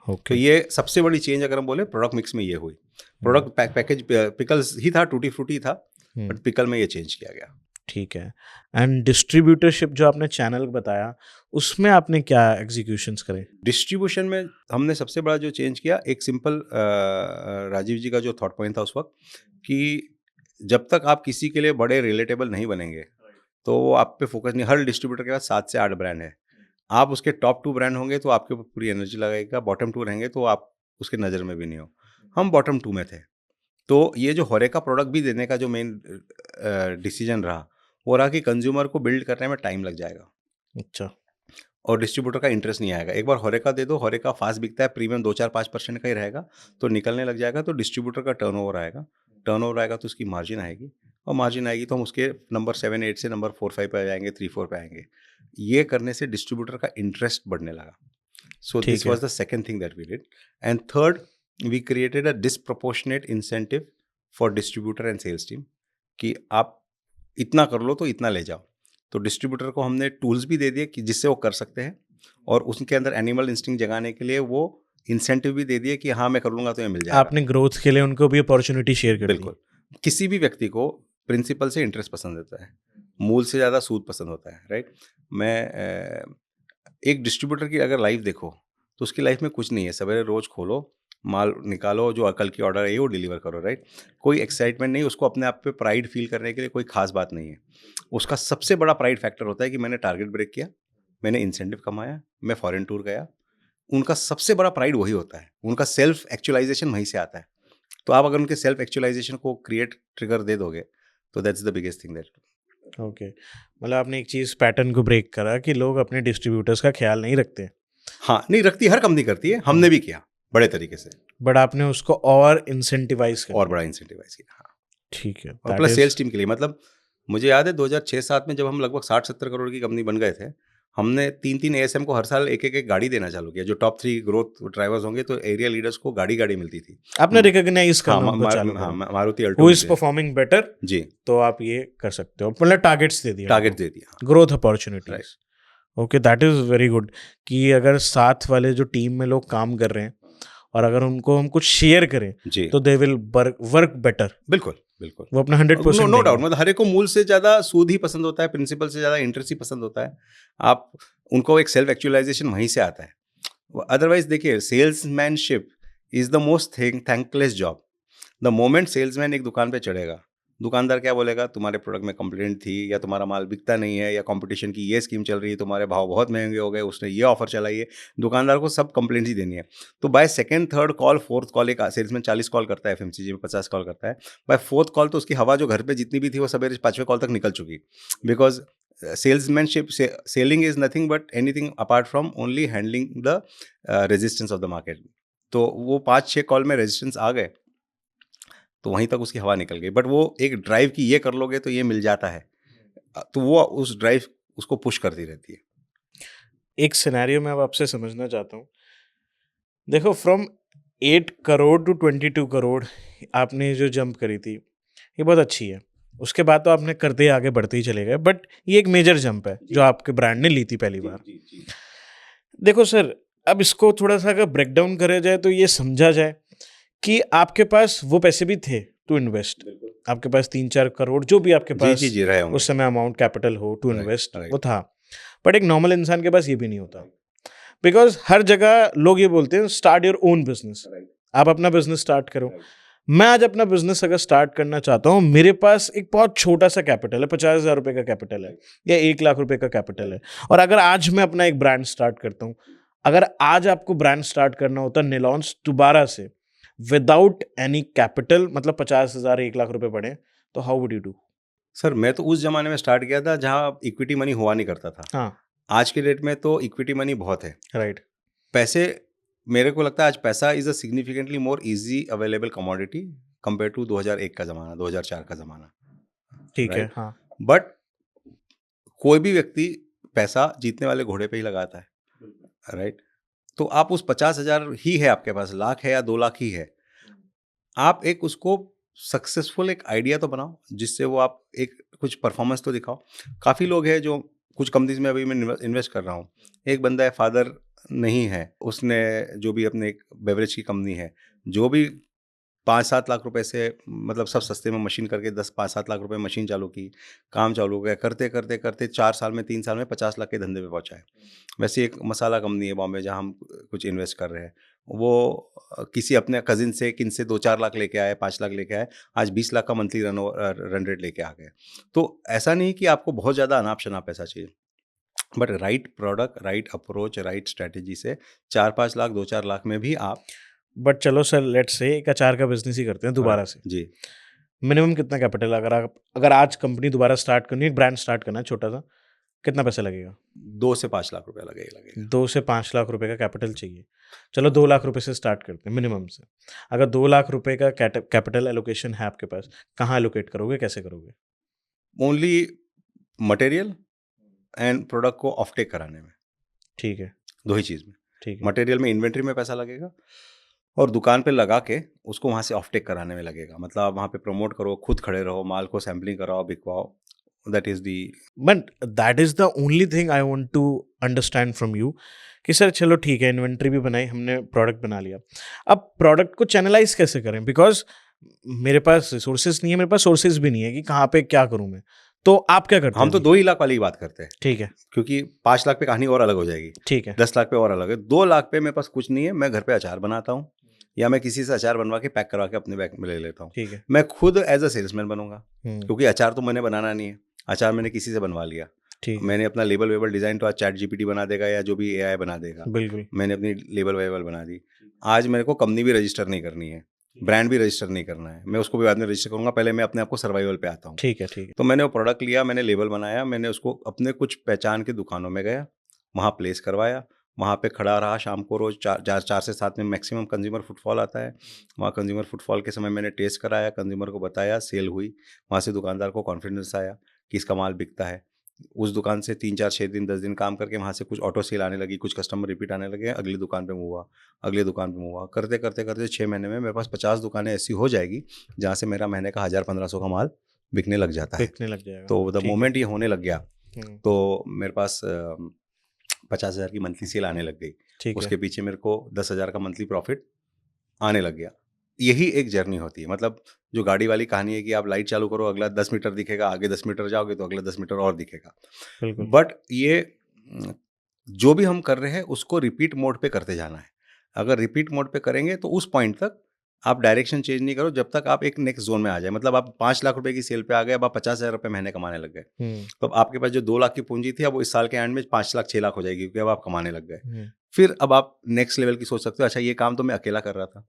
ओके। तो ये सबसे बड़ी चेंज अगर हम बोले प्रोडक्ट मिक्स में ये हुई। प्रोडक्ट पैकेज पिकल्स ही था, टूटी फ्रूटी था, बट पिकल में ये चेंज किया गया। ठीक है। एंड डिस्ट्रीब्यूटरशिप जो आपने चैनल बताया, उसमें आपने क्या एग्जीक्यूशंस करे? डिस्ट्रीब्यूशन में हमने सबसे बड़ा जो चेंज किया, एक सिंपल राजीव जी का जो थॉट पॉइंट था उस वक्त, कि जब तक आप किसी के लिए बड़े रिलेटेबल नहीं बनेंगे तो वो आप पे फोकस नहीं। हर डिस्ट्रीब्यूटर के पास 7 से 8 ब्रांड है, आप उसके टॉप 2 ब्रांड होंगे तो आपके ऊपर पूरी एनर्जी लगाएगा, बॉटम 2 रहेंगे तो आप उसके नज़र में भी नहीं हो। हम बॉटम 2 में थे, तो ये जो होरेका प्रोडक्ट भी देने का जो मेन डिसीजन रहा, वो रहा कि कंज्यूमर को बिल्ड करने में टाइम लग जाएगा। अच्छा। और डिस्ट्रीब्यूटर का इंटरेस्ट नहीं आएगा। एक बार होरेका दे दो, होरेका फास्ट बिकता है, प्रीमियम 2-4-5% का ही रहेगा, तो निकलने लग जाएगा, तो डिस्ट्रीब्यूटर का टर्नओवर आएगा, टर्नओवर आएगा तो उसकी मार्जिन आएगी, और मार्जिन आएगी तो हम उसके नंबर 7-8 से नंबर 4-5 पे आ जाएंगे, 3-4 पे आएंगे। ये करने से डिस्ट्रीब्यूटर का इंटरेस्ट बढ़ने लगा। So this was the second thing that we did. And third, we created a disproportionate incentive for distributor and sales team, कि आप इतना कर लो तो इतना ले जाओ। तो डिस्ट्रीब्यूटर को हमने टूल्स भी दे दिए कि जिससे वो कर सकते हैं, और उसके अंदर एनिमल इंस्टिंक्ट जगाने के लिए वो इंसेंटिव भी दे दिए कि हाँ मैं कर लूँगा तो ये मिल जाएगा। आपने ग्रोथ के लिए उनको भी अपॉर्चुनिटी शेयर कर दी। बिल्कुल। किसी भी व्यक्ति को प्रिंसिपल से इंटरेस्ट पसंद होता है, मूल से ज़्यादा सूद पसंद होता है, राइट। मैं एक डिस्ट्रीब्यूटर की अगर लाइफ देखो तो उसकी लाइफ में कुछ नहीं है, सवेरे रोज़ खोलो, माल निकालो, जो कल की ऑर्डर है वो डिलीवर करो, राइट। कोई एक्साइटमेंट नहीं, उसको अपने आप पे प्राइड फील करने के लिए कोई खास बात नहीं है। उसका सबसे बड़ा प्राइड फैक्टर होता है कि मैंने टारगेट ब्रेक किया, मैंने इंसेंटिव कमाया, मैं फॉरेन टूर गया। उनका सबसे बड़ा प्राइड वही होता है, उनका सेल्फ एक्चुअलाइजेशन वहीं से आता है। तो आप अगर उनके सेल्फ एक्चुअलाइजेशन को क्रिएट ट्रिगर दे दोगे तो that's the biggest thing that. Okay, मतलब आपने एक चीज़ पैटर्न को ब्रेक करा कि लोग अपने डिस्ट्रीब्यूटर्स का ख्याल नहीं रखते। हाँ, नहीं रखती, हर कंपनी करती है, हमने भी किया बड़े तरीके से, बट आपने उसको और इंसेंटिवाइज कर और बड़ा इंसेंटिवाइज किया। हाँ, ठीक है। और प्लस सेल्स टीम के लिए, मतलब मुझे याद है 2006-07 में जब हम लगभग 60-70 करोड़ की कंपनी बन गए थे, हमने 3-3 एएसएम को हर साल एक गाड़ी देना चालू किया। जो टॉप 3 ग्रोथ ड्राइवर्स होंगे तो एरिया लीडर्स को गाड़ी मिलती थी। आपने रिकॉग्नाइज करना हाँ, उनको चालू हाँ, करा। Maruti who Alto is performing better, जी, तो आप ये कर सकते हो, मतलब टारगेट्स दे दिया, टारगेट दे दिया, growth opportunities. Right. Okay, that is very good कि अगर साथ वाले जो टीम में लोग काम कर रहे हैं और अगर उनको हम कुछ शेयर करें जी, तो दे विल वर्क बेटर। बिल्कुल बिल्कुल, वो अपना 100% नो डाउट। मतलब हर एक को मूल से ज़्यादा सूद ही पसंद होता है, प्रिंसिपल से ज़्यादा इंटरेस्ट ही पसंद होता है। आप उनको एक सेल्फ एक्चुअलाइजेशन वहीं से आता है। अदरवाइज देखिए, salesmanship is the most thankless job. The moment salesman एक दुकान पे चढ़ेगा, दुकानदार क्या बोलेगा, तुम्हारे प्रोडक्ट में कंप्लेंट थी, या तुम्हारा माल बिकता नहीं है, या कंपटीशन की ये स्कीम चल रही है, तुम्हारे भाव बहुत महंगे हो गए, उसने ये ऑफर चलाई है। दुकानदार को सब कंप्लेंट्स ही देनी है। तो by second, third call, fourth call, एक सेल्समैन 40 कॉल करता है, एफएमसीजी में 50 कॉल करता है, बाय फोर्थ कॉल तो उसकी हवा जो घर पे जितनी भी थी वो सवेरे 5वें कॉल तक निकल चुकी। Because salesmanship, selling is nothing but anything apart from only handling the resistance of the market. तो वो 5-6 कॉल में रेजिस्टेंस आ गए तो वहीं तक उसकी हवा निकल गई। बट वो एक ड्राइव की ये कर लोगे तो ये मिल जाता है, तो वो उस ड्राइव उसको पुश करती रहती है। एक सिनेरियो में अब आपसे समझना चाहता हूँ। देखो, फ्रॉम 8 करोड़ टू 22 करोड़ आपने जो जंप करी थी ये बहुत अच्छी है। उसके बाद तो आपने करते आगे बढ़ते ही चले गए, बट ये एक मेजर जंप है जो आपके ब्रांड ने ली थी पहली बार। देखो सर, अब इसको थोड़ा सा अगर ब्रेक डाउन करा जाए तो ये समझा जाए कि आपके पास वो पैसे भी थे टू इन्वेस्ट, आपके पास 3-4 करोड़ जो भी आपके जी पास जी जी रहे होंगे। उस समय अमाउंट कैपिटल हो टू Right, इन्वेस्ट, right. वो था। बट एक नॉर्मल इंसान के पास ये भी नहीं होता, बिकॉज हर जगह लोग ये बोलते हैं स्टार्ट योर ओन बिजनेस, आप अपना बिजनेस स्टार्ट करो। मैं आज अपना बिजनेस अगर स्टार्ट करना चाहता हूँ, मेरे पास एक बहुत छोटा सा कैपिटल है, 50,000 रुपए का कैपिटल है या 1 लाख रुपए का कैपिटल है, और अगर आज मैं अपना एक ब्रांड स्टार्ट करता हूँ, अगर आज आपको ब्रांड स्टार्ट करना होता निलॉन्स दोबारा से विदाउट एनी कैपिटल, मतलब 50,000 1 लाख रुपए पड़े, तो how would you do? Sir मैं तो उस जमाने में स्टार्ट किया था जहाँ इक्विटी मनी हुआ नहीं करता था। हाँ, आज के डेट में तो इक्विटी मनी बहुत है। राइट। पैसे, मेरे को लगता है आज पैसा is a significantly more easy available commodity compare to 2001 का ज़माना, 2004 का ज़माना, ठीक है, राइट। हाँ, बट कोई भी व्यक्ति पैसा जीतने वाले घोड़े पे ही लगाता है, राइट। तो आप उस 50,000 ही है आपके पास, लाख है या 2 लाख ही है, आप एक उसको सक्सेसफुल एक आइडिया तो बनाओ जिससे वो आप एक कुछ परफॉर्मेंस तो दिखाओ। काफ़ी लोग हैं जो कुछ कंपनीज में अभी मैं इन्वेस्ट कर रहा हूँ। एक बंदा है, फादर नहीं है, उसने जो भी अपने एक बेवरेज की कंपनी है, जो भी 5-7 लाख रुपए से, मतलब सब सस्ते में मशीन करके 10-5-7 लाख रुपए मशीन चालू की, काम चालू हो गया, करते करते करते 4 साल में 3 साल में 50 लाख के धंधे पे पहुंचा है। वैसे एक मसाला कंपनी है बॉम्बे जहाँ हम कुछ इन्वेस्ट कर रहे हैं, वो किसी अपने कजिन से किन से 2-4 लाख लेके आए, 5 लाख लेके आए, आज 20 लाख का मंथली रन रेट लेके आ गए। तो ऐसा नहीं कि आपको बहुत ज़्यादा अनाप शनाप पैसा चाहिए, but right product, right approach, right strategy से 4-5 लाख 2-4 लाख में भी आप। बट चलो सर, लेट्स से एक अचार का बिजनेस ही करते हैं दोबारा से। जी, मिनिमम कितना कैपिटल, अगर आज कंपनी दोबारा स्टार्ट करनी है, एक ब्रांड स्टार्ट करना है छोटा सा, कितना पैसा लगेगा? 2 से 5 लाख रुपया लगेगा। 2 से 5 लाख रुपए का कैपिटल चाहिए। चलो 2 लाख रुपए से स्टार्ट करते हैं मिनिमम से। अगर 2 लाख रुपए का कैपिटल एलोकेशन है आपके पास, कहाँ एलोकेट करोगे, कैसे करोगे? ओनली मटेरियल एंड प्रोडक्ट को ऑफटेक कराने में, ठीक है, 2 ही चीज़ में। ठीक है, मटेरियल में इन्वेंट्री में पैसा लगेगा और दुकान पे लगा के उसको वहाँ से ऑफटेक कराने में लगेगा। मतलब आप वहाँ पे प्रमोट करो, खुद खड़े रहो, माल को सैम्पलिंग कराओ, बिकवाओ। That is the. But that is the only thing I want to understand from you कि सर चलो ठीक है, इन्वेंट्री भी बनाई हमने, प्रोडक्ट बना लिया, अब प्रोडक्ट को चैनलाइज कैसे करें? बिकॉज मेरे पास रिसोर्सेज नहीं है, मेरे पास सोर्सेज भी नहीं है कि कहाँ पे क्या करूँ मैं, तो आप क्या करते हम हैं? तो 2 ही लाख वाली ही बात करते हैं, ठीक है, क्योंकि 5 लाख पे कहानी और अलग हो जाएगी, ठीक है, 10 लाख पे और अलग है। 2 लाख पे मेरे पास कुछ नहीं है, मैं घर पे अचार बनाता हूँ या मैं किसी से अचार बनवा के पैक करवा के अपने बैग में ले लेता हूँ। ठीक है, मैं खुद एज अ सेल्समैन बनूंगा, हम्म, क्योंकि अचार तो मैंने बनाना नहीं है, अचार मैंने किसी से बनवा लिया। ठीक है, मैंने अपना लेबल वेबल डिज़ाइन तो आज चैट जीपीटी बना देगा या जो भी एआई बना देगा। बिल्कुल, मैंने अपनी लेबल वेबल बना दी। आज मेरे को कंपनी भी रजिस्टर नहीं करनी है, ब्रांड भी रजिस्टर नहीं करना है, मैं उसको भी बाद में रजिस्टर करूंगा, पहले मैं अपने आप को सर्वाइवल पे आता हूँ। ठीक है, ठीक है, तो मैंने वो प्रोडक्ट लिया, मैंने लेबल बनाया, मैंने उसको अपने कुछ पहचान की दुकानों में गया, वहाँ प्लेस करवाया, वहाँ पे खड़ा रहा शाम को, रोज 4 से 7 में मैक्सिमम कंज्यूमर फुटफॉल आता है। वहाँ कंज्यूमर फुटफॉल के समय मैंने टेस्ट कराया, कंज्यूमर को बताया, सेल हुई, वहाँ से दुकानदार को कॉन्फिडेंस आया कि इसका माल बिकता है। उस दुकान से 3-4-6 दिन 10 दिन काम करके वहाँ से कुछ ऑटो सेल आने लगी, कुछ कस्टमर रिपीट आने लगे, अगली दुकान पे मूव हुआ, अगली दुकान पे मूव हुआ, करते करते करते 6 महीने में मेरे पास 50 दुकानें ऐसी हो जाएगी जहाँ से मेरा महीने का 1000-1500 का माल बिकने लग जाता है। बिकने लग जाएगा। तो द ठीक है, मोमेंट ये होने लग गया, हम्म, तो मेरे पास 50,000 की मंथली सेल आने लग गई, ठीक उसके है, पीछे मेरे को 10,000 का मंथली प्रॉफिट आने लग गया। यही एक जर्नी होती है, मतलब जो गाड़ी वाली कहानी है कि आप लाइट चालू करो, अगला 10 मीटर दिखेगा, आगे 10 मीटर जाओगे तो अगला 10 मीटर और दिखेगा। बिल्कुल, बट ये जो भी हम कर रहे हैं उसको रिपीट मोड पे करते जाना है। अगर रिपीट मोड पे करेंगे तो उस पॉइंट तक आप डायरेक्शन चेंज नहीं करो जब तक आप एक नेक्स्ट जोन में आ जाए। मतलब आप 5 लाख रुपए की सेल पे आ गए, अब आप 50,000 रुपये महीने कमाने लग गए, तो अब आपके पास जो 2 लाख की पूंजी थी, अब वो इस साल के एंड में 5 लाख 6 लाख हो जाएगी, क्योंकि अब आप कमाने लग गए। फिर अब आप नेक्स्ट लेवल की सोच सकते हो, अच्छा ये काम तो मैं अकेला कर रहा था,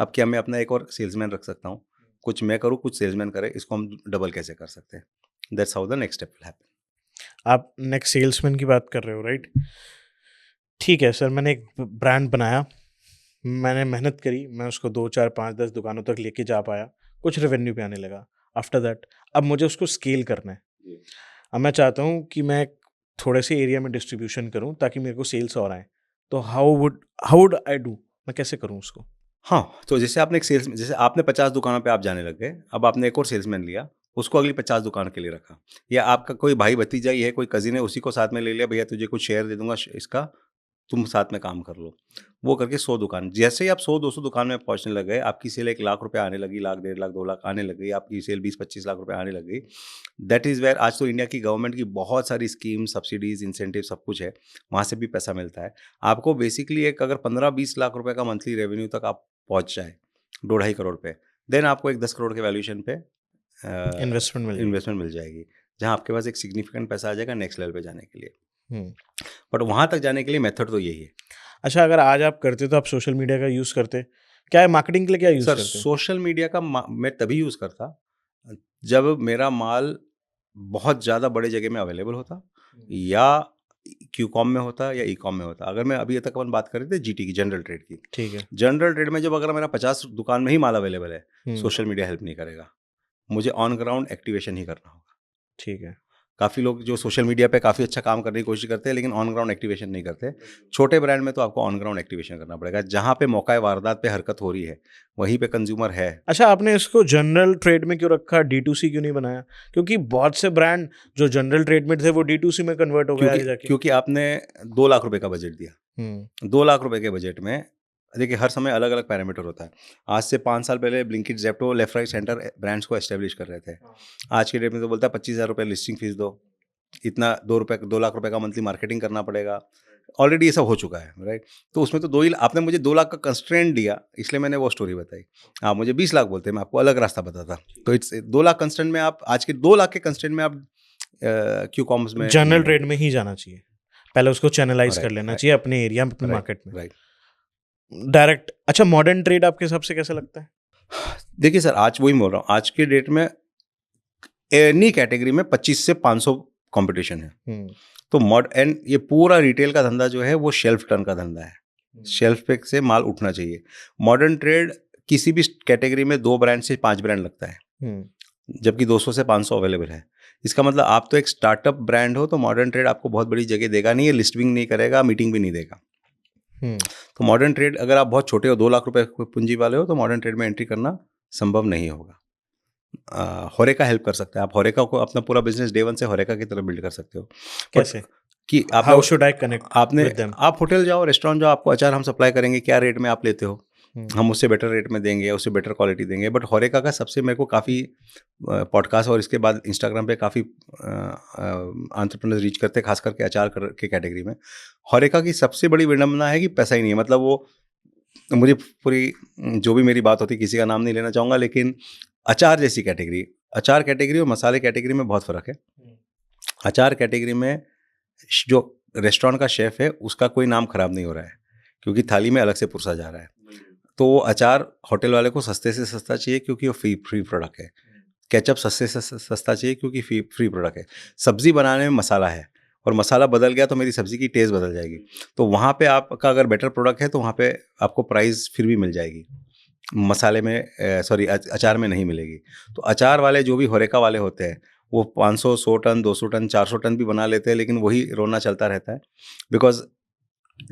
अब क्या मैं अपना एक और सेल्समैन रख सकता हूँ, कुछ मैं करूँ कुछ सेल्समैन करे, इसको हम डबल कैसे कर सकते हैं। That's how the next step will happen. आप नेक्स्ट सेल्समैन की बात कर रहे हो, राइट? ठीक है सर, मैंने एक ब्रांड बनाया, मैंने मेहनत करी, मैं उसको 2, 4, 5, 10 दुकानों तक लेके जा पाया, कुछ रेवेन्यू पे आने लगा। आफ्टर दैट अब मुझे उसको स्केल करना है। अब मैं चाहता हूँ कि मैं थोड़े से एरिया में डिस्ट्रीब्यूशन करूँ ताकि मेरे को सेल्स और आए, तो हाउ वुड आई डू, मैं कैसे करूँ उसको? हाँ, तो जैसे आपने एक जैसे आपने 50 दुकानों पे आप जाने लग गए, अब आपने एक और सेल्समैन लिया, उसको अगली 50 दुकान के लिए रखा, या आपका कोई भाई भतीजा ही है, कोई कजिन है, उसी को साथ में ले लिया, भैया तुझे कुछ शेयर दे दूंगा इसका, तुम साथ में काम कर लो। वो करके 100 दुकान, जैसे ही आप 100-200 दुकान में पहुंचने लग गए, आपकी सेल 1 लाख रुपए आने लगी, लाख, 1.5 लाख, 2 लाख आने लग गई, आपकी सेल 20-25 लाख रुपए आने लग गई। दैट इज़ वेयर आज तो इंडिया की गवर्नमेंट की बहुत सारी स्कीम, सब्सिडीज, इंसेंटिव सब कुछ है, वहाँ से भी पैसा मिलता है आपको। बेसिकली एक अगर 15-20 लाख रुपए का मंथली रेवेन्यू तक आप पहुँच जाए, 2-2.5 करोड़ पे, देन आपको एक 10 करोड़ के वैल्यूएशन पे इन्वेस्टमेंट मिल जाएगी, जहाँ आपके पास एक सिग्निफिकेंट पैसा आ जाएगा नेक्स्ट लेवल पे जाने के लिए। बट वहाँ तक जाने के लिए मेथड तो यही है। अच्छा, अगर आज आप करते तो आप सोशल मीडिया का यूज़ करते? क्या है मार्केटिंग के लिए क्या यूज़ सर, करते? सोशल मीडिया का मैं तभी यूज़ करता जब मेरा माल बहुत ज़्यादा बड़े जगह में अवेलेबल होता, या क्यूकॉम में होता या ई-कॉम में होता। अगर मैं अभी तक अपन बात कर रहे थे जीटी की, जनरल ट्रेड की, ठीक है। जनरल ट्रेड में जब अगर मेरा 50 दुकान में ही माल अवेलेबल है, सोशल मीडिया हेल्प नहीं करेगा, मुझे ऑन ग्राउंड एक्टिवेशन ही करना होगा। ठीक है। काफ़ी लोग जो सोशल मीडिया पे काफ़ी अच्छा काम करने की कोशिश करते हैं, लेकिन ऑन ग्राउंड एक्टिवेशन नहीं करते। छोटे ब्रांड में तो आपको ऑन ग्राउंड एक्टिवेशन करना पड़ेगा, जहाँ पे मौका वारदात पे हरकत हो रही है वहीं पे कंज्यूमर है। अच्छा, आपने इसको जनरल ट्रेड में क्यों रखा, D2C क्यों नहीं बनाया? क्योंकि बहुत से ब्रांड जो जनरल ट्रेड में थे वो D2C में कन्वर्ट हो गए आगे जाके। क्योंकि आपने 2 लाख रुपए का बजट दिया। 2 लाख रुपए के बजट में देखिए हर समय अलग अलग पैरामीटर होता है। आज से 5 साल पहले Blinkit, Zepto, left right centre brands को एस्टेब्लिश कर रहे थे। आज के डेट में तो बोलता है 25,000 रुपये लिस्टिंग फीस दो, इतना 2 लाख रुपए का मंथली मार्केटिंग करना पड़ेगा। ऑलरेडी ये सब हो चुका है, राइट? तो उसमें तो 2 ही, आपने मुझे 2 लाख का कंस्ट्रेंट दिया, इसलिए मैंने वो स्टोरी बताई। आप मुझे 20 लाख बोलते, मैं आपको अलग रास्ता बताता। तो इट्स 2 लाख कंस्ट्रेंट में, आप आज के 2 लाख के कंस्ट्रेंट में आप क्यू कॉमर्स में जनरल ट्रेड में ही जाना चाहिए, पहले उसको चैनलाइज कर Right, लेना right. चाहिए अपने एरिया में, अपने मार्केट में राइट। डायरेक्ट। अच्छा, मॉडर्न ट्रेड आपके हिसाब से कैसा लगता है? देखिए सर, आज वही बोल रहा हूँ, आज के डेट में एनी कैटेगरी में 25 से 500 कंपटीशन है। तो एंड ये पूरा रिटेल का धंधा जो है वो शेल्फ टर्न का धंधा है। शेल्फ पे से माल उठना चाहिए। मॉडर्न ट्रेड किसी भी कैटेगरी में 2 ब्रांड से 5 ब्रांड लगता है, जबकि 200 से 500 अवेलेबल है। इसका मतलब आप तो एक स्टार्टअप ब्रांड हो, तो मॉडर्न ट्रेड आपको बहुत बड़ी जगह देगा नहीं है, लिस्टिंग नहीं करेगा, मीटिंग भी नहीं देगा। तो मॉडर्न ट्रेड, अगर आप बहुत छोटे हो, 2 लाख रुपए पूंजी वाले हो, तो मॉडर्न ट्रेड में एंट्री करना संभव नहीं होगा। होरेका हेल्प कर सकता है। आप होरेका को अपना पूरा बिजनेस डे 1 से होरेका की तरफ बिल्ड कर सकते हो। कैसे? कि हाउ शुड आई कनेक्ट आपने विद देम? आप होटल जाओ, रेस्टोरेंट जाओ, आपको अचार हम सप्लाई करेंगे, क्या रेट में आप लेते हो, हम उससे बेटर रेट में देंगे, उससे बेटर क्वालिटी देंगे। बट होरेका का सबसे, मेरे को काफ़ी पॉडकास्ट और इसके बाद इंस्टाग्राम पे काफ़ी एंटरप्रेन्योर्स रीच करते हैं, खास करके अचार के कैटेगरी में। होरेका की सबसे बड़ी विडंबना है कि पैसा ही नहीं है। मतलब वो, मुझे पूरी जो भी मेरी बात होती, किसी का नाम नहीं लेना चाहूँगा, लेकिन अचार जैसी कैटेगरी, अचार कैटेगरी और मसाले कैटेगरी में बहुत फ़र्क है। अचार कैटेगरी में जो रेस्टोरेंट का शेफ़ है उसका कोई नाम ख़राब नहीं हो रहा है, क्योंकि थाली में अलग से पुरसा जा रहा है। तो वो अचार होटल वाले को सस्ते से सस्ता चाहिए, क्योंकि वो फ्री प्रोडक्ट है। केचप सस्ते से सस्ता चाहिए, क्योंकि फ्री प्रोडक्ट है। सब्ज़ी बनाने में मसाला है, और मसाला बदल गया तो मेरी सब्ज़ी की टेस्ट बदल जाएगी। तो वहाँ पे आपका अगर बेटर प्रोडक्ट है तो वहाँ पे आपको प्राइस फिर भी मिल जाएगी, मसाले में अचार में नहीं मिलेगी। तो अचार वाले जो भी होरेका वाले होते हैं, वो 500, 100 टन, 200 टन, 400 टन भी बना लेते हैं, लेकिन वही रोना चलता रहता है, बिकॉज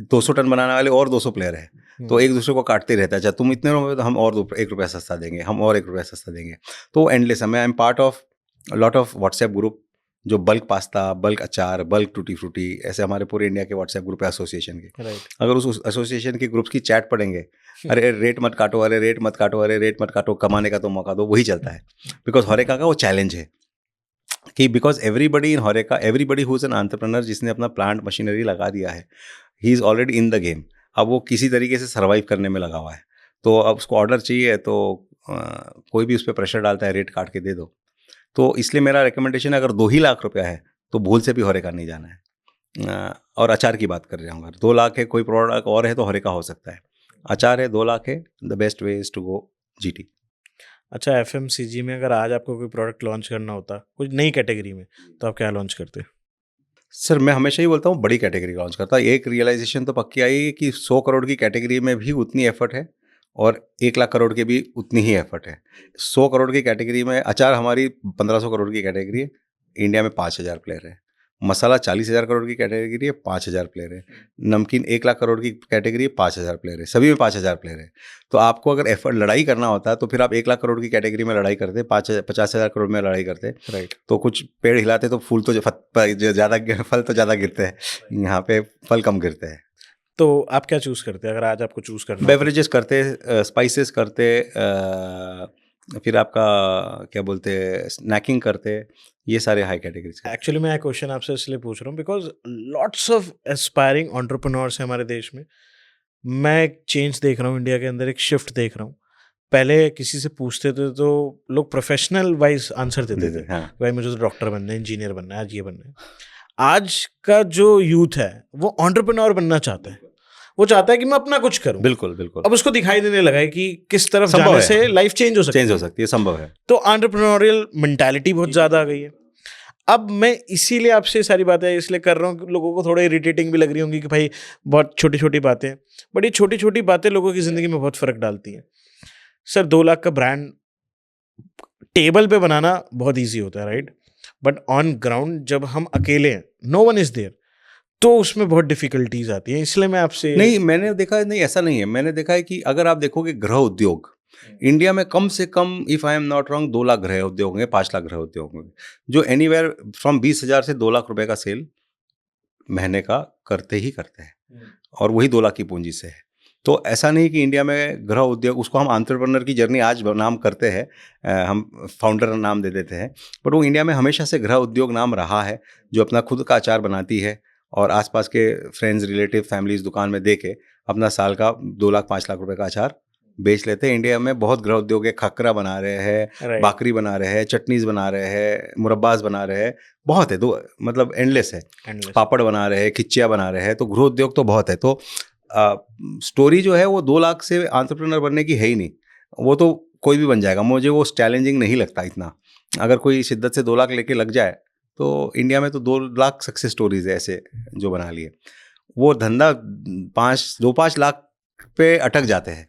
200 टन बनाने वाले और 200 प्लेयर है, तो एक दूसरे को काटते रहता है। अच्छा, तुम इतने रुपये, तो हम और 1 रुपया सस्ता देंगे, हम और 1 रुपया सस्ता देंगे। तो एंडलेस है। मैं I am part of lot of WhatsApp group, जो बल्क पास्ता, बल्क अचार, बल्क टूटी फ्रूटी, ऐसे हमारे पूरे इंडिया के व्हाट्सएप ग्रुप है एसोसिएशन के। अगर उस एसोसिएशन के ग्रुप्स की चैट पढ़ेंगे, अरे रेट मत काटो, अरे रेट मत काटो, अरे रेट मत काटो, कमाने का तो मौका दो, वही चलता है। बिकॉज होरेका का वो चैलेंज है कि because everybody in होरेका, everybody who is an entrepreneur, जिसने अपना प्लांट मशीनरी लगा दिया है, he is already in the game. अब वो किसी तरीके से सर्वाइव करने में लगा हुआ है। तो अब उसको ऑर्डर चाहिए, तो कोई भी उस पर प्रेशर डालता है, रेट काट के दे दो। तो इसलिए मेरा रिकमेंडेशन है, अगर 2 ही लाख रुपया है तो भूल से भी होरेका नहीं जाना है। और अचार की बात कर रहा हूँ, अगर 2 लाख है, कोई प्रोडक्ट और है तो होरेका हो सकता है। अचार है, 2 लाख है, the best way is to go GT. अच्छा, एफएमसीजी में अगर आज आपको कोई प्रोडक्ट लॉन्च करना होता कुछ नई कैटेगरी में, तो आप क्या लॉन्च करते? सर, मैं हमेशा ही बोलता हूँ बड़ी कैटेगरी लॉन्च करता। एक रियलाइजेशन तो पक्की आई कि 100 करोड़ की कैटेगरी में भी उतनी एफर्ट है, और 1 लाख करोड़ के भी उतनी ही एफर्ट है। 100 करोड़ की कैटेगरी में, अचार हमारी 1500 करोड़ की कैटेगरी है, इंडिया में 5000 प्लेयर है। मसाला 40,000 करोड़ की कैटेगरी है, 5000 प्लेयर है। नमकीन 1 लाख करोड़ की कैटेगरी है, 5000 प्लेयर है। सभी में 5000 प्लेयर है। तो आपको अगर एफर्ट लड़ाई करना होता है, तो फिर आप 1 लाख करोड़ की कैटेगरी में लड़ाई करते, 50,000 करोड़ में लड़ाई करते, राइट? तो कुछ पेड़ हिलाते तो फूल तो ज़्यादा, फल तो ज़्यादा गिरते हैं, यहाँ पे फल कम गिरते हैं। तो आप क्या चूज करते हैं अगर आज आपको चूज करना हो? बेवरेजेस करते, स्पाइसेस करते, फिर आपका क्या बोलते हैं, स्नैकिंग करते, ये सारे हाई कैटेगरीज के। एक्चुअली मैं क्वेश्चन आपसे इसलिए पूछ रहा हूँ because lots of aspiring entrepreneurs हैं हमारे देश में। मैं एक चेंज देख रहा हूँ इंडिया के अंदर, एक शिफ्ट देख रहा हूँ। पहले किसी से पूछते थे तो लोग प्रोफेशनल वाइज आंसर देते थे, हाँ, भाई मुझे तो डॉक्टर बनना है, इंजीनियर बनना है, आज ये बनना है। आज का जो यूथ है वो एंटरप्रेन्योर बनना चाहता है, वो चाहता है कि मैं अपना कुछ करूं। बिल्कुल बिल्कुल, अब उसको दिखाई देने लगा है कि किस तरफ संभव जाने है, से लाइफ चेंज हो सकती चेंज है। हो सकती है, संभव है। तो एंटरप्रेन्योरियल मेंटालिटी बहुत ज्यादा आ गई है। अब मैं इसीलिए आपसे सारी बातें इसलिए कर रहा हूँ कि लोगों को थोड़ा इरिटेटिंग भी लग रही होंगी कि भाई बहुत छोटी छोटी बातें, बट ये छोटी छोटी बातें लोगों की जिंदगी में बहुत फर्क डालती हैं। सर 2 लाख का ब्रांड टेबल पे बनाना बहुत ईजी होता है, राइट? बट ऑन ग्राउंड जब हम अकेले हैं, नो वन इज देयर, तो उसमें बहुत डिफिकल्टीज आती हैं। इसलिए मैं आपसे नहीं, मैंने देखा है, नहीं ऐसा नहीं है, मैंने देखा है कि अगर आप देखोगे गृह उद्योग इंडिया में कम से कम, if I am not wrong, 2 lakh गृह उद्योग होंगे, 5 लाख गृह उद्योग होंगे, जो एनीवेयर फ्रॉम 20,000 से 2 लाख रुपए का सेल महीने का करते ही करते हैं, और वही 2 लाख की पूंजी से है। तो ऐसा नहीं कि इंडिया में गृह उद्योग, उसको हम एंटरप्रेन्योर की जर्नी आज नाम करते हैं, हम फाउंडर नाम दे देते हैं, बट वो इंडिया में हमेशा से गृह उद्योग नाम रहा है, जो अपना खुद का अचार बनाती है और आसपास के फ्रेंड्स, रिलेटिव, फैमिलीज दुकान में दे के अपना साल का 2 लाख 5 लाख रुपए का अचार बेच लेते हैं। इंडिया में बहुत गृह उद्योग है, खकरा बना रहे हैं, Right. बाकरी बना रहे हैं, चटनीज बना रहे हैं, मुरब्बास बना रहे हैं, बहुत है, दो मतलब एंडलेस है, Endless. पापड़ बना रहे हैं, खिच्चिया बना रहे हैं, तो गृह उद्योग तो बहुत है। तो स्टोरी जो है वो 2 लाख से एंटरप्रेन्योर बनने की है ही नहीं, वो तो कोई भी बन जाएगा, मुझे वो चैलेंजिंग नहीं लगता इतना। अगर कोई शिद्दत से 2 लाख लेके लग जाए तो इंडिया में तो 2 लाख सक्सेस स्टोरीज है ऐसे जो बना लिए। वो धंधा 2-5 लाख पे अटक जाते हैं,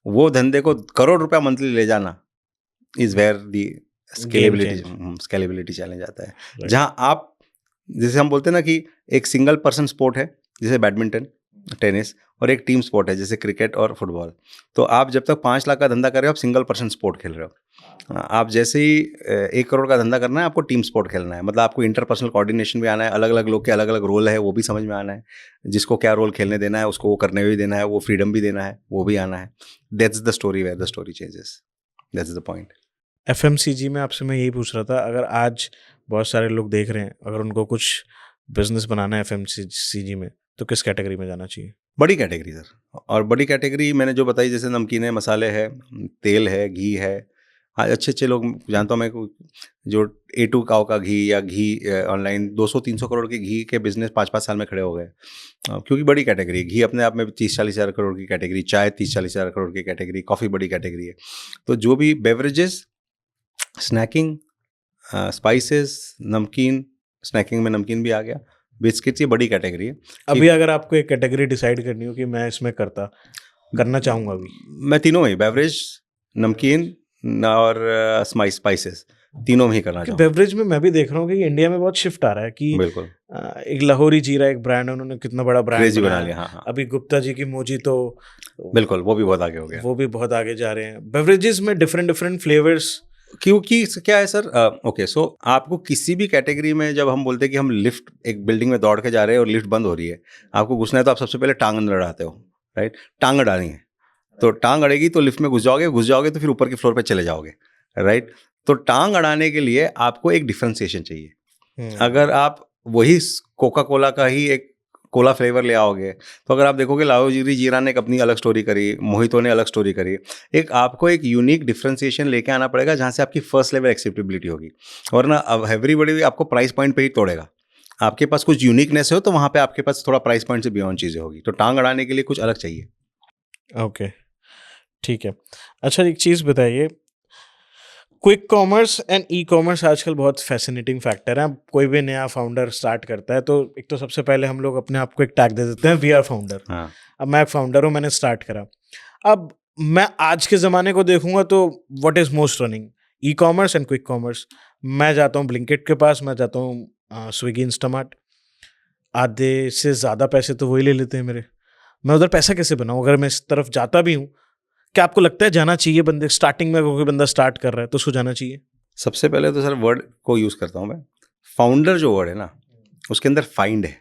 वो धंधे को करोड़ रुपया मंथली ले जाना is where the scalability challenge आता है। Right. जहाँ आप, जैसे हम बोलते हैं ना कि एक सिंगल पर्सन स्पोर्ट है जैसे बैडमिंटन, टेनिस, और एक टीम स्पोर्ट है जैसे क्रिकेट और फुटबॉल। तो आप जब तक 5 लाख का धंधा कर रहे हो, आप सिंगल पर्सन स्पोर्ट खेल रहे हो। आप जैसे ही 1 करोड़ का धंधा करना है, आपको टीम स्पोर्ट खेलना है, मतलब आपको इंटरपर्सनल कोऑर्डिनेशन भी आना है, अलग अलग लोग के अलग अलग रोल है वो भी समझ में आना है, जिसको क्या रोल खेलने देना है उसको वो करने भी देना है, वो फ्रीडम भी देना है, वो भी आना है। That's the story where the story changes, that's the point. FMCG में आपसे मैं यही पूछ रहा था, अगर आज बहुत सारे लोग देख रहे हैं, अगर उनको कुछ बिजनेस बनाना है FMCG में, तो किस कैटेगरी में जाना चाहिए? बड़ी कैटेगरी सर, और बड़ी कैटेगरी मैंने जो बताई, जैसे नमकीन है, मसाले है, तेल है, घी है। हाँ, अच्छे अच्छे लोग जानता हूँ मैं जो A2 काव का घी या घी ऑनलाइन 200-300 करोड़ के घी के बिजनेस 5-5 साल में खड़े हो गए, क्योंकि बड़ी कैटेगरी है। घी अपने आप में 30-40 हज़ार करोड़ की कैटेगरी, चाय 30-40 हज़ार करोड़ की कैटेगरी, कॉफ़ी बड़ी कैटेगरी है। तो जो भी बेवरेजेस, स्नैकिंग, स्पाइसेस, नमकीन, स्नैकिंग में नमकीन भी आ गया, बिस्किट्स, ये बड़ी कैटेगरी है। अभी अगर आपको एक कैटेगरी डिसाइड करनी हो कि मैं इसमें करना चाहूँगा अभी, मैं तीनों में, बेवरेज, नमकीन और स्पाइसेस, तीनों में ही करना चाहूँगा। बेवरेज में मैं भी देख रहा हूँ कि इंडिया में बहुत शिफ्ट आ रहा है कि बिल्कुल, एक लाहौरी जीरा एक ब्रांड है, उन्होंने कितना बड़ा ब्रांड क्रेजी बना बनाया। लिया। हाँ हाँ, अभी गुप्ता जी की मोजी तो बिल्कुल, वो भी बहुत आगे हो गया। वो भी बहुत आगे जा रहे हैं। बेवरेजेस में डिफरेंट डिफरेंट फ्लेवर्स, क्योंकि क्या है सर, ओके, सो आपको किसी भी कैटेगरी में, जब हम बोलते हैं कि हम लिफ्ट, एक बिल्डिंग में दौड़ के जा रहे हैं और लिफ्ट बंद हो रही है, आपको घुसना है तो आप सबसे पहले टांग अंदर अड़ाते हो, राइट? टांग अड़ानी है तो टांग अड़ेगी तो लिफ्ट में घुस जाओगे तो फिर ऊपर के फ्लोर पे चले जाओगे, राइट? तो टांग अड़ाने के लिए आपको एक डिफ्रेंसिएशन चाहिए। अगर आप वही कोका कोला का ही एक कोला फ्लेवर ले आओगे, तो अगर आप देखोगे लाहौरी जीरा ने एक अपनी अलग स्टोरी करी, मोहितो ने अलग स्टोरी करी, एक आपको एक यूनिक डिफ्रेंसिएशन लेके आना पड़ेगा जहाँ से आपकी फर्स्ट लेवल एक्सेप्टेबिलिटी होगी, वरना अब एवरीबडी आपको प्राइस पॉइंट पे ही तोड़ेगा। आपके पास कुछ यूनिकनेस हो तो वहाँ पे आपके पास थोड़ा प्राइस पॉइंट से बियॉन्ड चीज़ें होगी, तो टांग अड़ाने के लिए कुछ अलग चाहिए। ओके, ठीक है। अच्छा, एक चीज़ बताइए, quick commerce and e commerce आजकल बहुत फैसिनेटिंग फैक्टर है। अब कोई भी नया फाउंडर स्टार्ट करता है तो एक तो सबसे पहले हम लोग अपने आप को एक टैग दे देते हैं, वी आर फाउंडर। हाँ, अब मैं एक फाउंडर हूँ, मैंने स्टार्ट करा। अब मैं आज के ज़माने को देखूंगा तो what is most running, e commerce and quick commerce. मैं जाता हूँ ब्लिंकिट के पास, मैं जाता हूँ स्विगी, इंस्टामार्ट, आधे से ज़्यादा पैसे तो वही ले लेते हैं मेरे। मैं उधर पैसा कैसे बनाऊँ? अगर मैं इस तरफ जाता भी हूँ, क्या आपको लगता है जाना चाहिए बंदे स्टार्टिंग में, कोई बंदा स्टार्ट कर रहा है तो उसको जाना चाहिए? सबसे पहले तो सर वर्ड को यूज़ करता हूँ मैं, फाउंडर जो वर्ड है ना, उसके अंदर फाइंड है।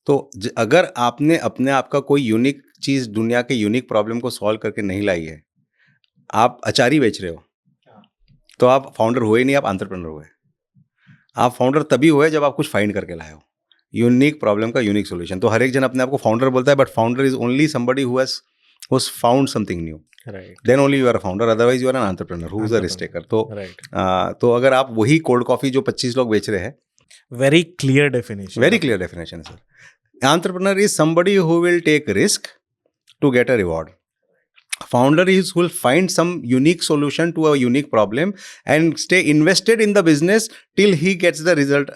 तो अगर आपने अपने आप का कोई यूनिक चीज़, दुनिया के यूनिक प्रॉब्लम को सॉल्व करके नहीं लाई है, आप अचारी बेच रहे हो, तो आप फाउंडर हुए नहीं, आप एंटरप्रेन्योर हुए। आप फाउंडर तभी हुए जब आप कुछ फाइंड करके लाए हो, यूनिक प्रॉब्लम का यूनिक सॉल्यूशन। तो हर एक जन अपने आप को फाउंडर बोलता है, but founder is only somebody who has found something new, then only you are a founder, otherwise you are an entrepreneur who is a risk taker. तो अगर आप वही कोल्ड कॉफी जो 25 लोग बेच रहे हैं, वेरी क्लियर डेफिनेशन है sir. Entrepreneur is somebody who will take risk to get a reward. Founder is who will find some unique solution to a unique problem and stay invested in the business till he gets the result,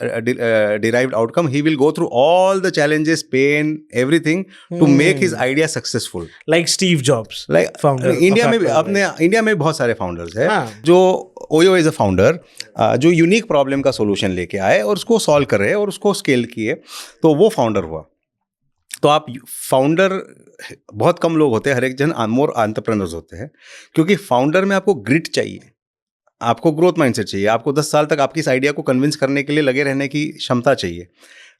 derived outcome. He will go through all the challenges, pain, everything to make his idea successful. Like Steve jobs, Like founder India of में भी, Apple, अपने India में भी बहुत सारे founders हैं हाँ. जो ओयो एज अ फाउंडर जो यूनिक प्रॉब्लम का सोल्यूशन लेके आए और उसको सॉल्व कर रहे हैं और उसको स्केल किए, तो वो फाउंडर हुआ। तो आप फाउंडर, बहुत कम लोग होते हैं, हर एक जन मोर एंटरप्रेन्योर्स होते हैं, क्योंकि फाउंडर में आपको ग्रिट चाहिए, आपको ग्रोथ माइंडसेट चाहिए, आपको 10 साल तक आपकी इस आइडिया को कन्विंस करने के लिए लगे रहने की क्षमता चाहिए,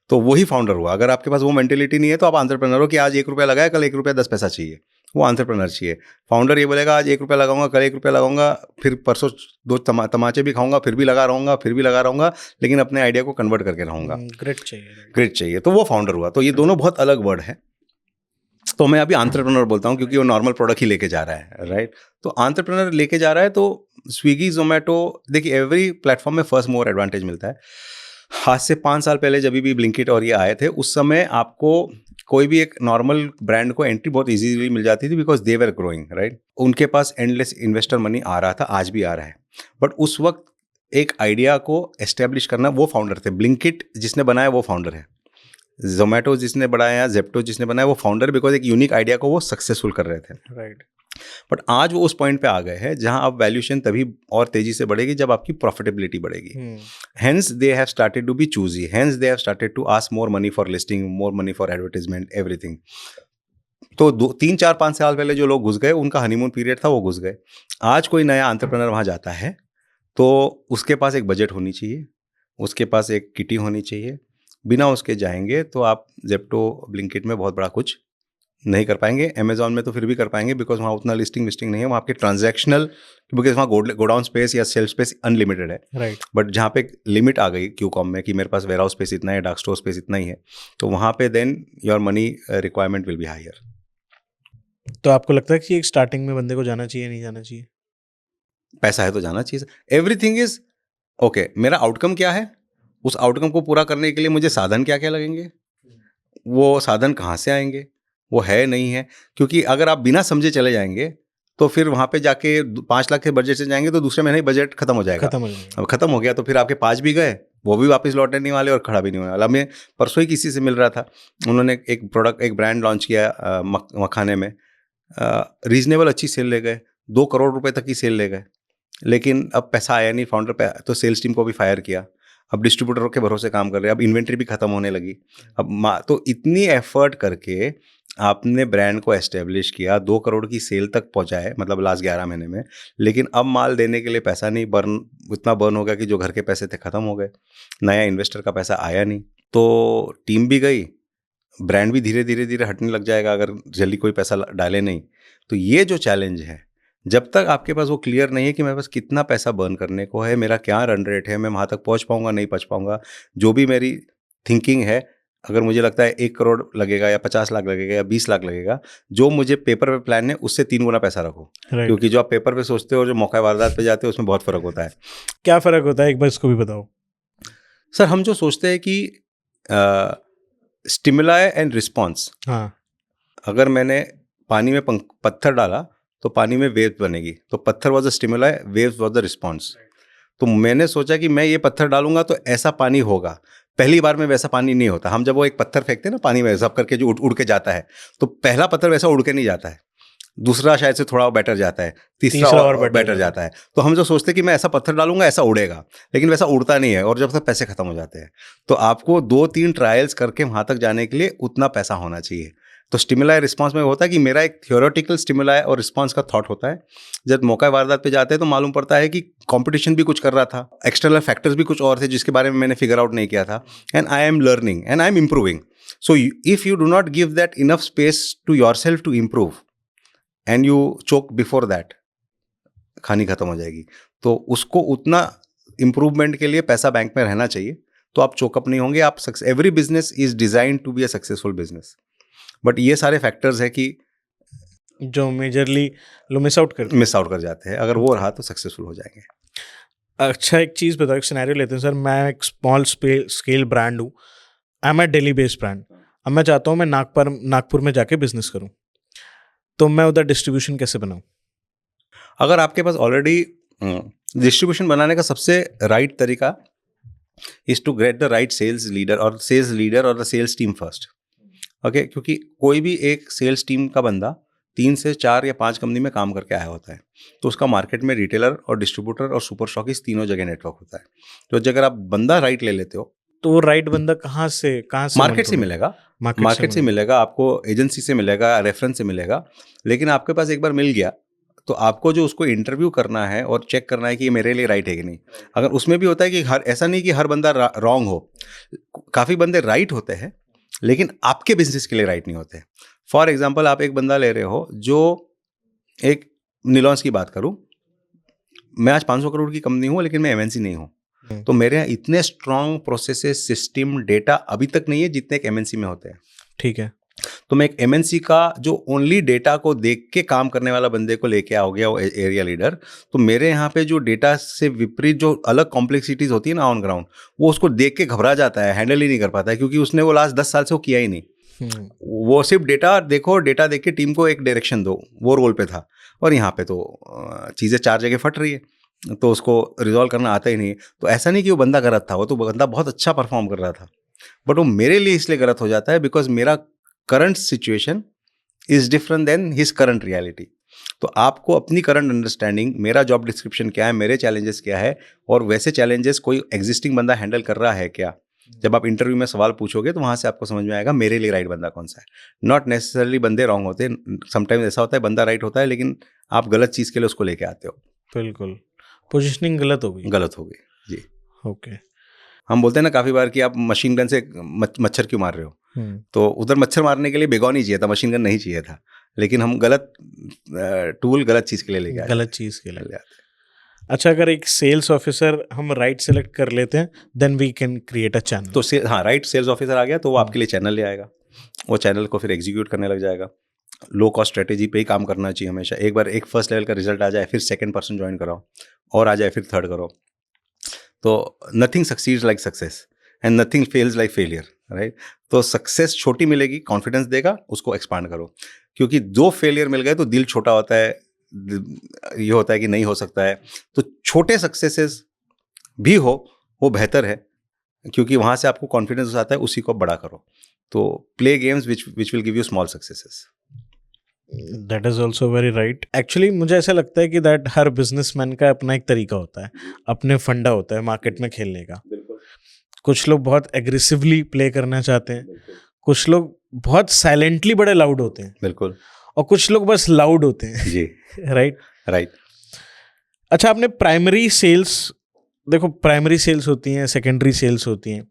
तो वही फाउंडर हुआ। अगर आपके पास वो मेंटेलिटी नहीं है तो आप एंटरप्रेन्योर हो कि आज 1 रुपया लगाया, कल 1 रुपया 10 पैसा चाहिए, वो एंटरप्रेन्योर चाहिए। फाउंडर ये बोलेगा आज 1 रुपया लगाऊंगा, कल 1 रुपया लगाऊंगा, फिर परसों 2 तमाचे भी खाऊंगा, फिर भी लगा रहूंगा, लेकिन अपने आइडिया को कन्वर्ट करके रहूंगा। ग्रिट चाहिए, तो वो फाउंडर हुआ। तो ये दोनों बहुत अलग वर्ड है। तो मैं अभी एंटरप्रेन्योर बोलता हूँ क्योंकि वो नॉर्मल प्रोडक्ट ही लेके जा रहा है, राइट। तो एंटरप्रेन्योर लेके जा रहा है, तो स्विगी, जोमेटो, देखिए एवरी प्लेटफॉर्म में फर्स्ट मोवर एडवांटेज मिलता है। आज से 5 साल पहले जब भी ब्लिंकिट और ये आए थे, उस समय आपको कोई भी एक नॉर्मल ब्रांड को एंट्री बहुत इजीली मिल जाती थी, because they were growing, right. उनके पास एंडलेस इन्वेस्टर मनी आ रहा था, आज भी आ रहा है, बट उस वक्त एक आइडिया को एस्टेब्लिश करना वो फाउंडर थे। ब्लिंकिट जिसने बनाया वो फाउंडर है, जोमेटो जिसने बनाया, जेप्टो जिसने बनाया वो फाउंडर, बिकॉज एक यूनिक आइडिया को वो सक्सेसफुल कर रहे थे, राइट। बट आज वो उस पॉइंट पे आ गए हैं जहां अब वैल्यूएशन तभी और तेजी से बढ़ेगी जब आपकी प्रॉफिटेबिलिटी बढ़ेगी। Hence they have started to be choosy, hence they have started to ask more money for listing, more money for advertisement, everything. तो 3, 4, 5 साल पहले जो लोग घुस गए, उनका हनीमून पीरियड था, वो घुस गए। आज कोई नया एंटरप्रेन्योर वहां जाता है तो उसके पास एक बजट होनी चाहिए, उसके पास एक किटी होनी चाहिए। बिना उसके जाएंगे तो आप जेप्टो, ब्लिंकिट में बहुत बड़ा कुछ नहीं कर पाएंगे। अमेजॉन में तो फिर भी कर पाएंगे, बिकॉज वहाँ उतना लिस्टिंग नहीं है, वहाँ आपके ट्रांजैक्शनल, बिकॉज वहाँ गोडाउन स्पेस या सेल्फ स्पेस अनलिमिटेड है, राइट। बट जहाँ पे लिमिट आ गई क्यूकॉम में कि मेरे पास वेयर हाउस स्पेस इतना है, डार्क स्टोर स्पेस इतना ही है, तो वहाँ पे then your money requirement will be higher. तो आपको लगता है कि एक स्टार्टिंग में बंदे को जाना चाहिए, नहीं जाना चाहिए? पैसा है तो जाना चाहिए। Everything is okay. मेरा आउटकम क्या है, उस आउटकम को पूरा करने के लिए मुझे साधन क्या क्या लगेंगे, वो साधन कहाँ से आएंगे, वो है नहीं है। क्योंकि अगर आप बिना समझे चले जाएंगे तो फिर वहाँ पे जाके 5 लाख के बजट से जाएंगे तो दूसरे महीने बजट खत्म हो जाएगा। अब खत्म हो गया तो फिर आपके 5 भी गए, वो भी वापस लौटने नहीं वाले और खड़ा भी नहीं होने वाला। मैं परसों ही किसी से मिल रहा था, उन्होंने एक प्रोडक्ट, एक ब्रांड लॉन्च किया मखाने में, रीजनेबल अच्छी सेल ले गए, 2 करोड़ रुपए तक की सेल ले गए, लेकिन अब पैसा आया नहीं। फाउंडर पे तो सेल्स टीम को भी फायर किया, अब डिस्ट्रीब्यूटरों के भरोसे काम कर रहे हैं, अब इन्वेंट्री भी खत्म होने लगी। अब तो इतनी एफर्ट करके आपने ब्रांड को एस्टेब्लिश किया, 2 करोड़ की सेल तक पहुंचाए, मतलब लास्ट 11 महीने में, लेकिन अब माल देने के लिए पैसा नहीं, इतना बर्न हो गया कि जो घर के पैसे थे खत्म हो गए, नया इन्वेस्टर का पैसा आया नहीं, तो टीम भी गई, ब्रांड भी धीरे धीरे हटने लग जाएगा अगर जल्दी कोई पैसा डाले नहीं। तो ये जो चैलेंज है, जब तक आपके पास वो क्लियर नहीं है कि मेरे पास कितना पैसा बर्न करने को है, मेरा क्या रन रेट है, मैं वहाँ तक पहुँच पाऊँगा नहीं पहुँच पाऊँगा, जो भी मेरी थिंकिंग है, अगर मुझे लगता है 1 करोड़ लगेगा या 50 लाख लगेगा या 20 लाख लगेगा, जो मुझे पेपर पे प्लान है उससे 3 गुना पैसा रखो। क्योंकि जो आप पेपर पे सोचते हो और जो मौका वारदात पे जाते हो उसमें बहुत फ़र्क होता है। क्या फ़र्क होता है, एक बार इसको भी बताओ। सर, हम जो सोचते हैं कि स्टिमुलाई एंड रिस्पॉन्स, हाँ, अगर मैंने पानी में पत्थर डाला तो पानी में वेव बनेगी, तो पत्थर was the stimuli, waves was the response. तो मैंने सोचा कि मैं ये पत्थर डालूंगा तो ऐसा पानी होगा। पहली बार में वैसा पानी नहीं होता। हम जब वो एक पत्थर फेंकते हैं ना पानी में सब करके जो उड़ के जाता है, तो पहला पत्थर वैसा उड़ के नहीं जाता है, दूसरा शायद से थोड़ा बेटर जाता है, तीसरा और बेटर जाता है। तो हम जो सोचते हैं कि मैं ऐसा पत्थर डालूंगा ऐसा उड़ेगा, लेकिन वैसा उड़ता नहीं है, और जब तक पैसे खत्म हो जाते हैं। तो आपको 2-3 ट्रायल्स करके वहाँ तक जाने के लिए उतना पैसा होना चाहिए। तो स्टिमुलाई रिस्पांस में होता है कि मेरा एक थियोरेटिकल स्टिमुलाई और रिस्पांस का थॉट होता है। जब मौका वारदात पे जाते हैं तो मालूम पड़ता है कि कंपटीशन भी कुछ कर रहा था, एक्सटर्नल फैक्टर्स भी कुछ और थे जिसके बारे में मैंने फिगर आउट नहीं किया था, and I am learning and I am improving. So if you do not give that enough space to yourself to improve and you choke before that, कहानी खत्म हो जाएगी। तो उसको उतना इम्प्रूवमेंट के लिए पैसा बैंक में रहना चाहिए, तो आप चोकअप नहीं होंगे। आप every business is design to be a successful business, but ये सारे फैक्टर्स है कि जो मेजरली लोग मिस आउट कर जाते हैं। अगर वो रहा तो सक्सेसफुल हो जाएंगे। अच्छा, एक चीज़ बताओ, एक सिनेरियो लेते हैं सर। मैं एक स्मॉल स्केल ब्रांड हूँ, I am a Delhi based brand. अब मैं चाहता हूँ मैं नागपुर में जाके बिजनेस करूँ, तो मैं उधर डिस्ट्रीब्यूशन कैसे बनाऊँ? अगर आपके पास ऑलरेडी डिस्ट्रीब्यूशन बनाने का सबसे राइट तरीका is to get the right sales leader और the sales team first. Okay, क्योंकि कोई भी एक सेल्स टीम का बंदा 3 से 4 या 5 कंपनी में काम करके आया होता है, तो उसका मार्केट में रिटेलर और डिस्ट्रीब्यूटर और सुपर स्टॉकिस्ट तीनों जगह नेटवर्क होता है। तो अगर आप बंदा राइट ले लेते हो तो वो राइट बंदा कहाँ से मार्केट से मिलेगा, मार्केट से मिलेगा, आपको एजेंसी से मिलेगा, रेफरेंस से मिलेगा। लेकिन आपके पास एक बार मिल गया तो आपको जो उसको इंटरव्यू करना है और चेक करना है कि ये मेरे लिए राइट है कि नहीं। अगर उसमें भी होता है कि ऐसा नहीं कि हर बंदा रॉन्ग हो, काफ़ी बंदे राइट होते हैं लेकिन आपके बिजनेस के लिए राइट नहीं होते। फॉर एग्जाम्पल, आप एक बंदा ले रहे हो जो एक निलॉन्स की बात करूं, मैं आज 500 करोड़ की कंपनी हूं लेकिन मैं एमएनसी नहीं हूं, तो मेरे यहाँ इतने स्ट्रांग प्रोसेसेस, सिस्टम, डेटा अभी तक नहीं है जितने एक एमएनसी में होते हैं। ठीक है, तो मैं एक एमएनसी का जो ओनली डेटा को देख के काम करने वाला बंदे को लेके आओगे, वो एरिया लीडर, तो मेरे यहाँ पे जो डेटा से विपरीत जो अलग कॉम्प्लेक्सिटीज होती है ना ऑन ग्राउंड, वो उसको देख के घबरा जाता है, हैंडल ही नहीं कर पाता है, क्योंकि उसने वो लास्ट 10 साल से वो किया ही नहीं। वो सिर्फ डेटा देखो, डेटा देख के टीम को एक डायरेक्शन दो, वो रोल पे था। और यहाँ पे तो चीज़ें 4 जगह फट रही है, तो उसको रिजॉल्व करना आता ही नहीं। तो ऐसा नहीं कि वो बंदा गलत था, वो तो बंदा बहुत अच्छा परफॉर्म कर रहा था, बट वो मेरे लिए इसलिए गलत हो जाता है बिकॉज मेरा current situation is different then his current reality. तो आपको अपनी करंट अंडरस्टैंडिंग, मेरा जॉब डिस्क्रिप्शन क्या है, मेरे चैलेंजेस क्या है, और वैसे चैलेंजेस कोई एग्जिस्टिंग बंदा हैंडल कर रहा है क्या, जब आप इंटरव्यू में सवाल पूछोगे तो वहाँ से आपको समझ में आएगा मेरे लिए राइट बंदा कौन सा है। नॉट नेसेसरली बंदे रॉन्ग होते हैं, समटाइम्स ऐसा होता है बंदा राइट होता है लेकिन आप गलत चीज़ के लिए उसको लेके आते हो। बिल्कुल, पोजिशनिंग गलत हो गई जी। ओके, हम बोलते हैं ना काफ़ी बार कि आप मशीन गन से मच्छर क्यों मार रहे हो, तो उधर मच्छर मारने के लिए बेगौन ही चाहिए था, मशीन गन नहीं चाहिए था, लेकिन हम गलत टूल गलत चीज़ के लिए लेके आए, गलत चीज़ के लिए। अच्छा, अगर एक सेल्स ऑफिसर हम राइट सेलेक्ट कर लेते हैं, then we can create a channel. तो हाँ, राइट सेल्स ऑफिसर आ गया तो वो आपके लिए चैनल ले आएगा, वो चैनल को फिर एग्जीक्यूट करने लग जाएगा। लो कॉस्ट स्ट्रेटेजी पे ही काम करना चाहिए हमेशा। एक बार एक फर्स्ट लेवल का रिजल्ट आ जाए, फिर सेकंड पर्सन ज्वाइन कराओ, और आ जाए फिर थर्ड करो। तो nothing succeeds like success and nothing fails like failure, right. तो सक्सेस छोटी मिलेगी, कॉन्फिडेंस देगा, उसको एक्सपांड करो, क्योंकि 2 फेलियर मिल गए तो दिल छोटा होता है, ये होता है कि नहीं हो सकता है। तो छोटे सक्सेसेस भी हो वो बेहतर है, क्योंकि वहाँ से आपको कॉन्फिडेंस आता है, उसी को बड़ा करो। तो play games which will give you small successes. That is also very right. Actually मुझे ऐसा लगता है कि दैट हर बिजनेसमैन का अपना एक तरीका होता है, अपने फंडा होता है मार्केट में खेलने का। कुछ लोग बहुत एग्रेसिवली प्ले करना चाहते हैं, कुछ लोग बहुत साइलेंटली बड़े लाउड होते हैं, बिल्कुल, और कुछ लोग बस लाउड होते हैं। जी, राइट। अच्छा, आपने प्राइमरी सेल्स, देखो प्राइमरी सेल्स होती हैं, सेकेंडरी सेल्स होती हैं।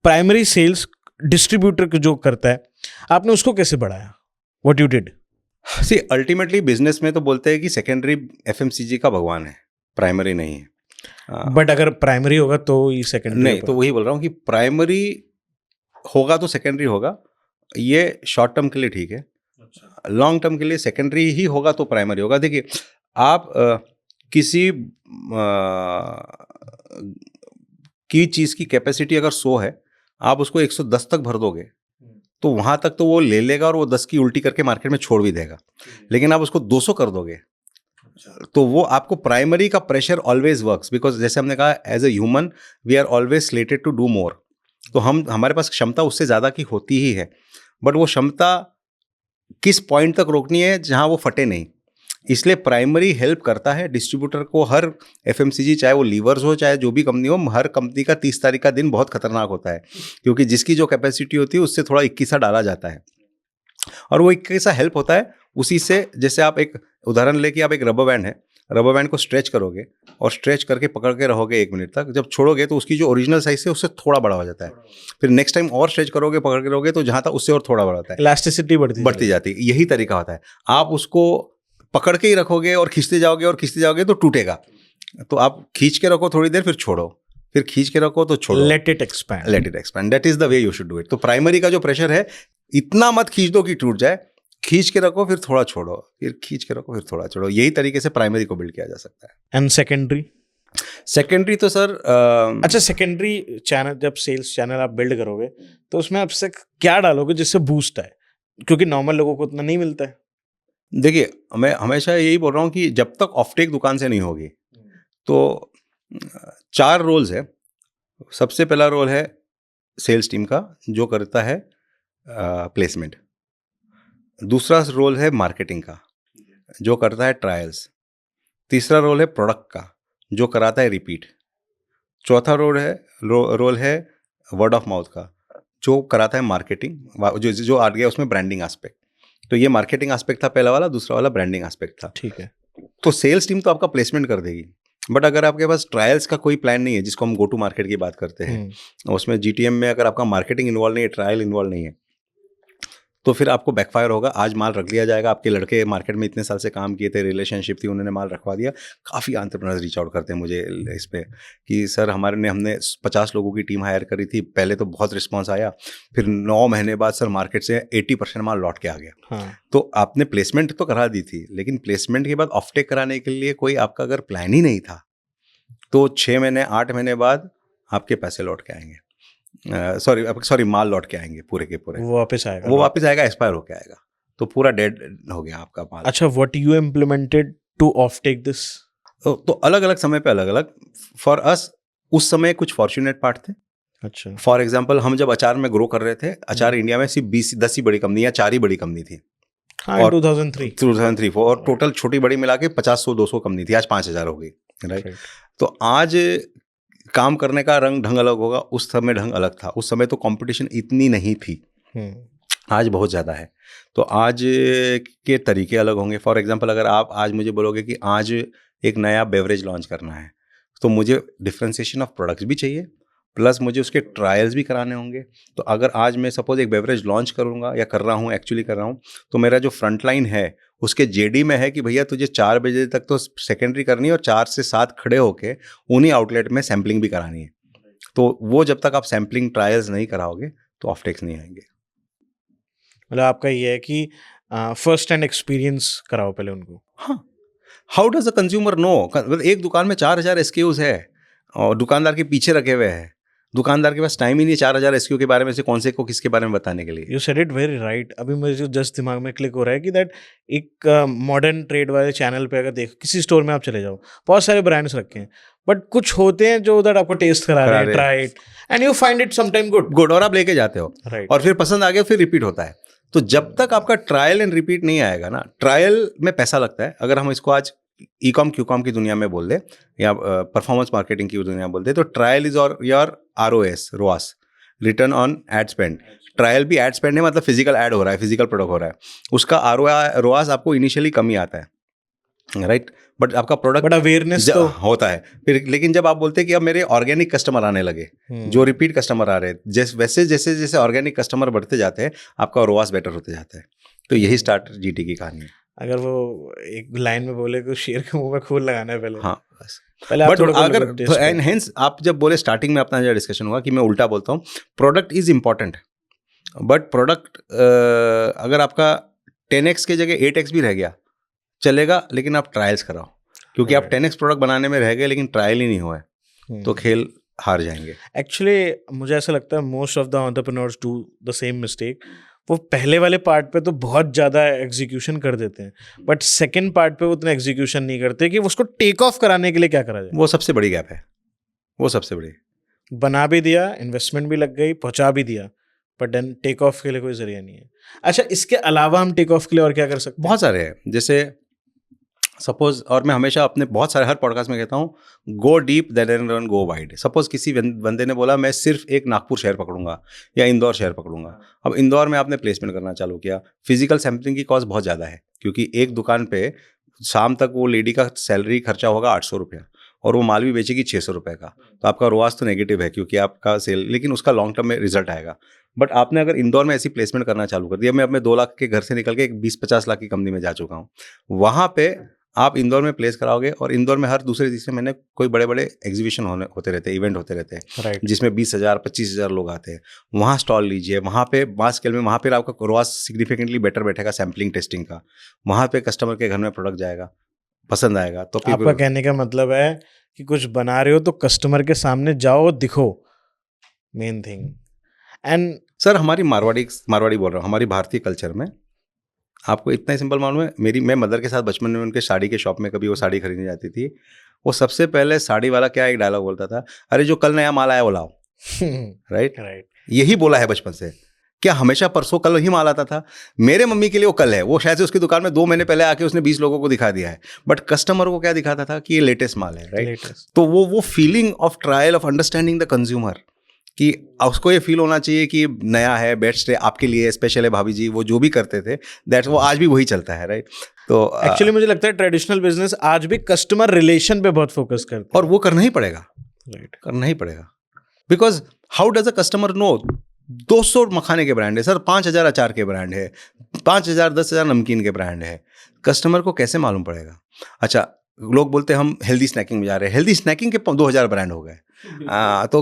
प्राइमरी सेल्स डिस्ट्रीब्यूटर जो करता है, आपने उसको कैसे बढ़ाया? What you did? See, ultimately business में तो बोलते हैं कि सेकेंडरी एफएमसीजी का भगवान है, प्राइमरी नहीं है। बट अगर प्राइमरी होगा तो ये सेकेंडरी नहीं, तो वही बोल रहा हूँ कि प्राइमरी होगा तो सेकेंडरी होगा, ये शॉर्ट टर्म के लिए ठीक है। लॉन्ग टर्म के लिए सेकेंडरी ही होगा तो प्राइमरी होगा। देखिए, आप किसी की चीज़ की कैपेसिटी अगर 100 है, आप उसको 110 तक भर दोगे तो वहाँ तक तो वो ले लेगा और वो 10 की उल्टी करके मार्केट में छोड़ भी देगा। लेकिन आप उसको 200 कर दोगे तो वो आपको प्राइमरी का प्रेशर ऑलवेज वर्क्स, बिकॉज जैसे हमने कहा as a human we are always slated to do more. तो हमारे पास क्षमता उससे ज़्यादा की होती ही है, बट वो क्षमता किस पॉइंट तक रोकनी है जहाँ वो फटे नहीं। इसलिए प्राइमरी हेल्प करता है डिस्ट्रीब्यूटर को। हर एफएमसीजी, चाहे वो लीवर्स हो चाहे जो भी कंपनी हो, हर कंपनी का 30 तारीख का दिन बहुत खतरनाक होता है, क्योंकि जिसकी जो कैपेसिटी होती है उससे थोड़ा 21 डाला जाता है। और वो एक कैसा हेल्प होता है उसी से, जैसे आप एक उदाहरण लेके आप एक रबर बैंड है, रबर बैंड को स्ट्रेच करोगे और स्ट्रेच करके पकड़ के रहोगे 1 मिनट तक, जब छोड़ोगे तो उसकी जो ओरिजिनल साइज है उससे थोड़ा बड़ा हो जाता है, फिर नेक्स्ट टाइम और स्ट्रेच करोगे पकड़ के रहोगे तो जहाँ तक उससे और थोड़ा बड़ा होता है, इलास्टिसिटी बढ़ती जाती है। यही तरीका होता है, आप उसको पकड़ के ही रखोगे और खींचते जाओगे तो टूटेगा। तो आप खींच के रखो थोड़ी देर, फिर छोड़ो, फिर खींच के रखो तो छोड़ो, let it expand. That is the way you should do it. तो प्राइमरी का जो प्रेशर है, इतना मत खींच दो कि टूट जाए, खींच के रखो फिर थोड़ा छोड़ो, फिर खींच के रखो फिर थोड़ा छोड़ो। यही तरीके से प्राइमरी को बिल्ड किया जा सकता है। एंड सेकेंडरी तो सर अच्छा, सेकेंडरी चैनल, जब सेल्स चैनल आप बिल्ड करोगे तो उसमें आप से क्या डालोगे जिससे बूस्ट आए, क्योंकि नॉर्मल लोगों को उतना नहीं मिलता है। देखिए, मैं हमेशा यही बोल रहा हूँ कि जब तक ऑफटेक दुकान से नहीं होगी तो 4 रोल्स है। सबसे पहला रोल है सेल्स टीम का, जो करता है प्लेसमेंट। दूसरा रोल है मार्केटिंग का, जो करता है ट्रायल्स। तीसरा रोल है प्रोडक्ट का, जो कराता है रिपीट। चौथा रोल है वर्ड ऑफ माउथ का, जो कराता है मार्केटिंग, जो आ गया उसमें ब्रांडिंग एस्पेक्ट। तो ये मार्केटिंग एस्पेक्ट था पहला वाला, दूसरा वाला ब्रांडिंग एस्पेक्ट था। ठीक है। तो सेल्स टीम तो आपका प्लेसमेंट कर देगी, बट अगर आपके पास ट्रायल्स का कोई प्लान नहीं है, जिसको हम गो टू मार्केट की बात करते हैं, उसमें जीटीएम में अगर आपका मार्केटिंग इन्वॉल्व नहीं है, ट्रायल इन्वॉल्व नहीं है, तो फिर आपको बैकफायर होगा। आज माल रख लिया जाएगा, आपके लड़के मार्केट में इतने साल से काम किए थे, रिलेशनशिप थी, उन्होंने माल रखवा दिया। काफ़ी एंटरप्रेन्योर्स रीच आउट करते हैं मुझे इस पे कि सर हमने 50 लोगों की टीम हायर करी थी, पहले तो बहुत रिस्पॉन्स आया, फिर 9 महीने बाद सर मार्केट से 80% माल लौट के आ गया। हाँ। तो आपने प्लेसमेंट तो करा दी थी, लेकिन प्लेसमेंट के बाद ऑफटेक कराने के लिए कोई आपका अगर प्लान ही नहीं था, तो 6 महीने 8 महीने बाद आपके पैसे लौट के आएंगे, सॉरी माल लौट के आएंगे पूरे के पूरे, वो वापस आएगा, एक्सपायर होके आएगा, तो पूरा डेड हो गया आपका माल। अच्छा, what you implemented to offtake this? तो अलग अलग समय पे अलग अलग। फॉर अस उस समय कुछ फॉर्चुनेट पार्ट थे। अच्छा। फॉर एग्जाम्पल, हम जब अचार में ग्रो कर रहे थे, अचार इंडिया में सिर्फ 10 ही बड़ी कंपनी या 4 ही बड़ी कंपनी थी। हाँ, और 2003 और टोटल छोटी बड़ी मिला के 50-100-200 कंपनी थी, आज 5000 हो गई, राइट। तो आज काम करने का रंग ढंग अलग होगा, उस समय ढंग अलग था। उस समय तो कंपटीशन इतनी नहीं थी, आज बहुत ज़्यादा है। तो आज के तरीके अलग होंगे। फॉर एग्जांपल, अगर आप आज मुझे बोलोगे कि आज एक नया बेवरेज लॉन्च करना है, तो मुझे डिफ्रेंशिएशन ऑफ प्रोडक्ट्स भी चाहिए, प्लस मुझे उसके ट्रायल्स भी कराने होंगे। तो अगर आज मैं सपोज एक बेवरेज लॉन्च करूँगा या कर रहा हूँ, तो मेरा जो फ्रंट लाइन है उसके जेडी में है कि भैया तुझे 4 बजे तक तो सेकेंडरी करनी है और 4 से 7 खड़े होके उन्हीं आउटलेट में सैम्पलिंग भी करानी है। तो वो जब तक आप सैम्पलिंग ट्रायल्स नहीं कराओगे तो ऑफटेक्स नहीं आएंगे। मतलब आपका ये है कि फर्स्ट हैंड एक्सपीरियंस कराओ पहले उनको। हाँ, how does the consumer know? एक दुकान में 4000 SKUs है और दुकानदार के पीछे रखे हुए हैं। दुकानदार के पास टाइम ही नहीं 4000 SKU के बारे में से कौन से को किसके बारे में बताने के लिए। You said it very right. अभी मुझे जस्ट दिमाग में क्लिक हो रहा है कि दैट एक मॉडर्न ट्रेड वाले चैनल पे अगर देखो, किसी स्टोर में आप चले जाओ, बहुत सारे ब्रांड्स रखे हैं, बट कुछ होते हैं जो उधर आपको टेस्ट करा रहे हैं, try it and you find it sometime good, और आप लेके जाते हो, राइट, और फिर पसंद आ गया, फिर रिपीट होता है। तो जब तक आपका ट्रायल एंड रिपीट नहीं आएगा ना, ट्रायल में पैसा लगता है। अगर हम इसको आज ई-कॉम क्यू-कॉम की दुनिया में बोल दे या परफॉर्मेंस मार्केटिंग की दुनिया में बोल दे, तो ट्रायल इज और your ROAS, return on ad spend. Trial भी एड स्पेंड है, मतलब फिजिकल ऐड हो रहा है, फिजिकल प्रोडक्ट हो रहा है, उसका ROAS आपको इनिशियली कम ही आता है, राइट। बट आपका प्रोडक्ट, बट अवेयरनेस तो होता है फिर। लेकिन जब आप बोलते हैं कि अब मेरे ऑर्गेनिक कस्टमर आने लगे, जो रिपीट कस्टमर आ रहे हैं, जैसे जैसे ऑर्गेनिक कस्टमर बढ़ते जाते हैं, आपका ROAS बेटर होते जाता है। तो यही स्टार्ट GT की कहानी है। अगर वो एक लाइन में बोले कि शेर के मुंह में खून लगाना है पहले, हाँ बस। पहले बट अगर एंड हेंस आप जब बोले स्टार्टिंग में अपना जो डिस्कशन हुआ कि मैं उल्टा बोलता हूँ, product is important, but product अगर आपका 10x की जगह 8x भी रह गया चलेगा, लेकिन आप ट्रायल्स कराओ, क्योंकि आप 10x प्रोडक्ट बनाने में रह गए लेकिन ट्रायल ही नहीं हुआ है, तो खेल हार जाएंगे। एक्चुअली मुझे ऐसा लगता है most of the entrepreneurs do the same mistake. वो पहले वाले पार्ट पे तो बहुत ज़्यादा एग्जीक्यूशन कर देते हैं, बट सेकंड पार्ट पे वो उतना एग्जीक्यूशन नहीं करते कि उसको टेक ऑफ कराने के लिए क्या करा जाए। वो सबसे बड़ी गैप है, वो सबसे बड़ी। बना भी दिया, इन्वेस्टमेंट भी लग गई, पहुंचा भी दिया, बट देन टेक ऑफ के लिए कोई जरिया नहीं है। अच्छा, इसके अलावा हम टेक ऑफ के लिए और क्या कर सकते हैं? बहुत सारे हैं। जैसे सपोज, और मैं हमेशा अपने बहुत सारे हर पॉडकास्ट में कहता हूँ, go deep then go wide. Suppose किसी बंदे ने बोला मैं सिर्फ एक नागपुर शहर पकड़ूंगा या इंदौर शहर पकड़ूंगा। अब इंदौर में आपने प्लेसमेंट करना चालू किया, फिजिकल सैम्पलिंग की कॉस्ट बहुत ज़्यादा है, क्योंकि एक दुकान पे शाम तक वो लेडी का सैलरी खर्चा होगा 800 रुपया, और वो माल भी बेचेगी 600 रुपये का। तो आपका रोआस तो नेगेटिव है, क्योंकि आपका सेल, लेकिन उसका लॉन्ग टर्म में रिजल्ट आएगा। बट आपने अगर इंदौर में ऐसी प्लेसमेंट करना चालू कर दिया, मैं अपने 2 लाख के घर से निकल के एक 20-50 लाख की कंपनी में जा चुका हूँ, वहाँ पे आप इंदौर में प्लेस कराओगे, और इंदौर में हर दूसरे तीसरे महीने कोई बड़े बड़े एग्जीबिशन होते रहते हैं, इवेंट होते रहते हैं, राइट, जिसमें 20,000 25,000 लोग आते हैं। वहाँ स्टॉल लीजिए, वहाँ पे मास स्केल में, वहाँ पे आपका रोआस सिग्निफिकेंटली बेटर बैठेगा सैम्पलिंग टेस्टिंग का। वहाँ पे कस्टमर के घर में प्रोडक्ट जाएगा, पसंद आएगा। तो आपका कहने का मतलब है कि कुछ बना रहे हो तो कस्टमर के सामने जाओ, दिखो, मेन थिंग। एंड सर हमारी मारवाड़ी बोल रहा हूँ, हमारी भारतीय कल्चर में आपको इतना ही सिंपल मालूम है, मैं मदर के साथ बचपन में उनके साड़ी के शॉप में कभी वो साड़ी खरीदने जाती थी, वो सबसे पहले साड़ी वाला क्या एक डायलॉग बोलता था, अरे जो कल नया माल आया वो लाओ। राइट, यही बोला है बचपन से, क्या हमेशा परसों कल ही माल आता था। मेरे मम्मी के लिए वो कल है, वो शायद से उसकी दुकान में 2 महीने पहले आके उसने 20 लोगों को दिखा दिया है, बट कस्टमर को क्या दिखाता था कि ये लेटेस्ट माल है। राइट, तो वो feeling of trial of understanding the consumer, कि उसको ये फील होना चाहिए कि नया है, बेस्ट है, आपके लिए स्पेशल है। भाभी जी वो जो भी करते थे दैट, वो आज भी वही चलता है। राइट, तो एक्चुअली मुझे लगता है ट्रेडिशनल बिजनेस आज भी कस्टमर रिलेशन पे बहुत फोकस करता है, और वो करना ही पड़ेगा। राइट, करना ही पड़ेगा, because how does a customer know 200 मखाने के ब्रांड है सर, 5,000 अचार के ब्रांड है, 5,000 10,000 नमकीन के ब्रांड है, कस्टमर को कैसे मालूम पड़ेगा। अच्छा, लोग बोलते हैं हम हेल्दी स्नैकिंग में जा रहे हैं, हेल्दी स्नैकिंग के 2,000 ब्रांड हो गए। तो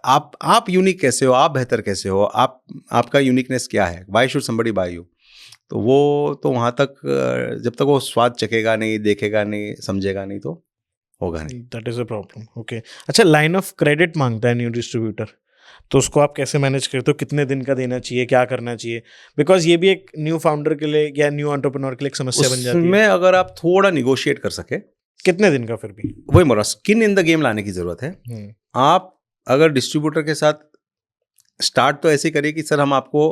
आप यूनिक कैसे हो, आप बेहतर कैसे हो, आपका यूनिकनेस क्या है, why should somebody buy you. तो वो तो वहाँ तक जब तक वो स्वाद चखेगा नहीं, देखेगा नहीं, समझेगा नहीं, तो होगा नहीं। That is a problem. Okay, अच्छा, लाइन ऑफ क्रेडिट मांगता है न्यू डिस्ट्रीब्यूटर, तो उसको आप कैसे मैनेज करते हो, कितने दिन का देना चाहिए, क्या करना चाहिए? बिकॉज ये भी एक न्यू फाउंडर के लिए या न्यू एंटरप्रेन्योर के लिए एक समस्या बन जाती है। उसमें अगर आप थोड़ा निगोशिएट कर सके, कितने दिन का फिर भी? वही मोरा स्किन इन द गेम लाने की जरूरत है। आप अगर डिस्ट्रीब्यूटर के साथ स्टार्ट तो ऐसे ही करिए कि सर हम आपको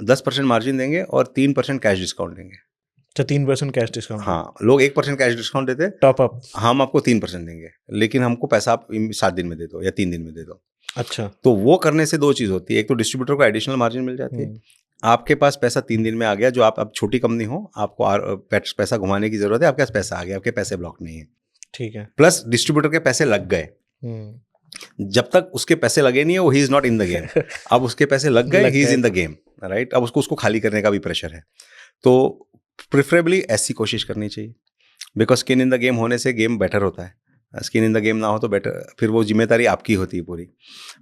10% मार्जिन देंगे और 3% कैश डिस्काउंट देंगे। अच्छा, 3% कैश डिस्काउंट? हाँ, लोग 1% कैश डिस्काउंट देते, टॉप अप हम आपको 3% देंगे, लेकिन हमको पैसा आप 7 दिन में दे दो या 3 दिन में दे दो। अच्छा, तो वो करने से 2 चीज़ होती है, एक तो डिस्ट्रीब्यूटर को एडिशनल मार्जिन मिल जाती है, आपके पास पैसा 3 दिन में आ गया, जो आप अब छोटी कंपनी हो, आपको पैसा घुमाने की जरूरत है, आपके पास पैसा आ गया, आपके पैसे ब्लॉक नहीं है। ठीक है, प्लस डिस्ट्रीब्यूटर के पैसे लग गए, जब तक उसके पैसे लगे नहीं है वो he is not in the game. अब उसके पैसे लग गए, he is in the game. Right, अब उसको खाली करने का भी प्रेशर है। तो प्रिफरेबली ऐसी कोशिश करनी चाहिए, because skin in the game होने से गेम बेटर होता है। स्किन इन द गेम ना हो तो बेटर, फिर वो जिम्मेदारी आपकी होती है पूरी।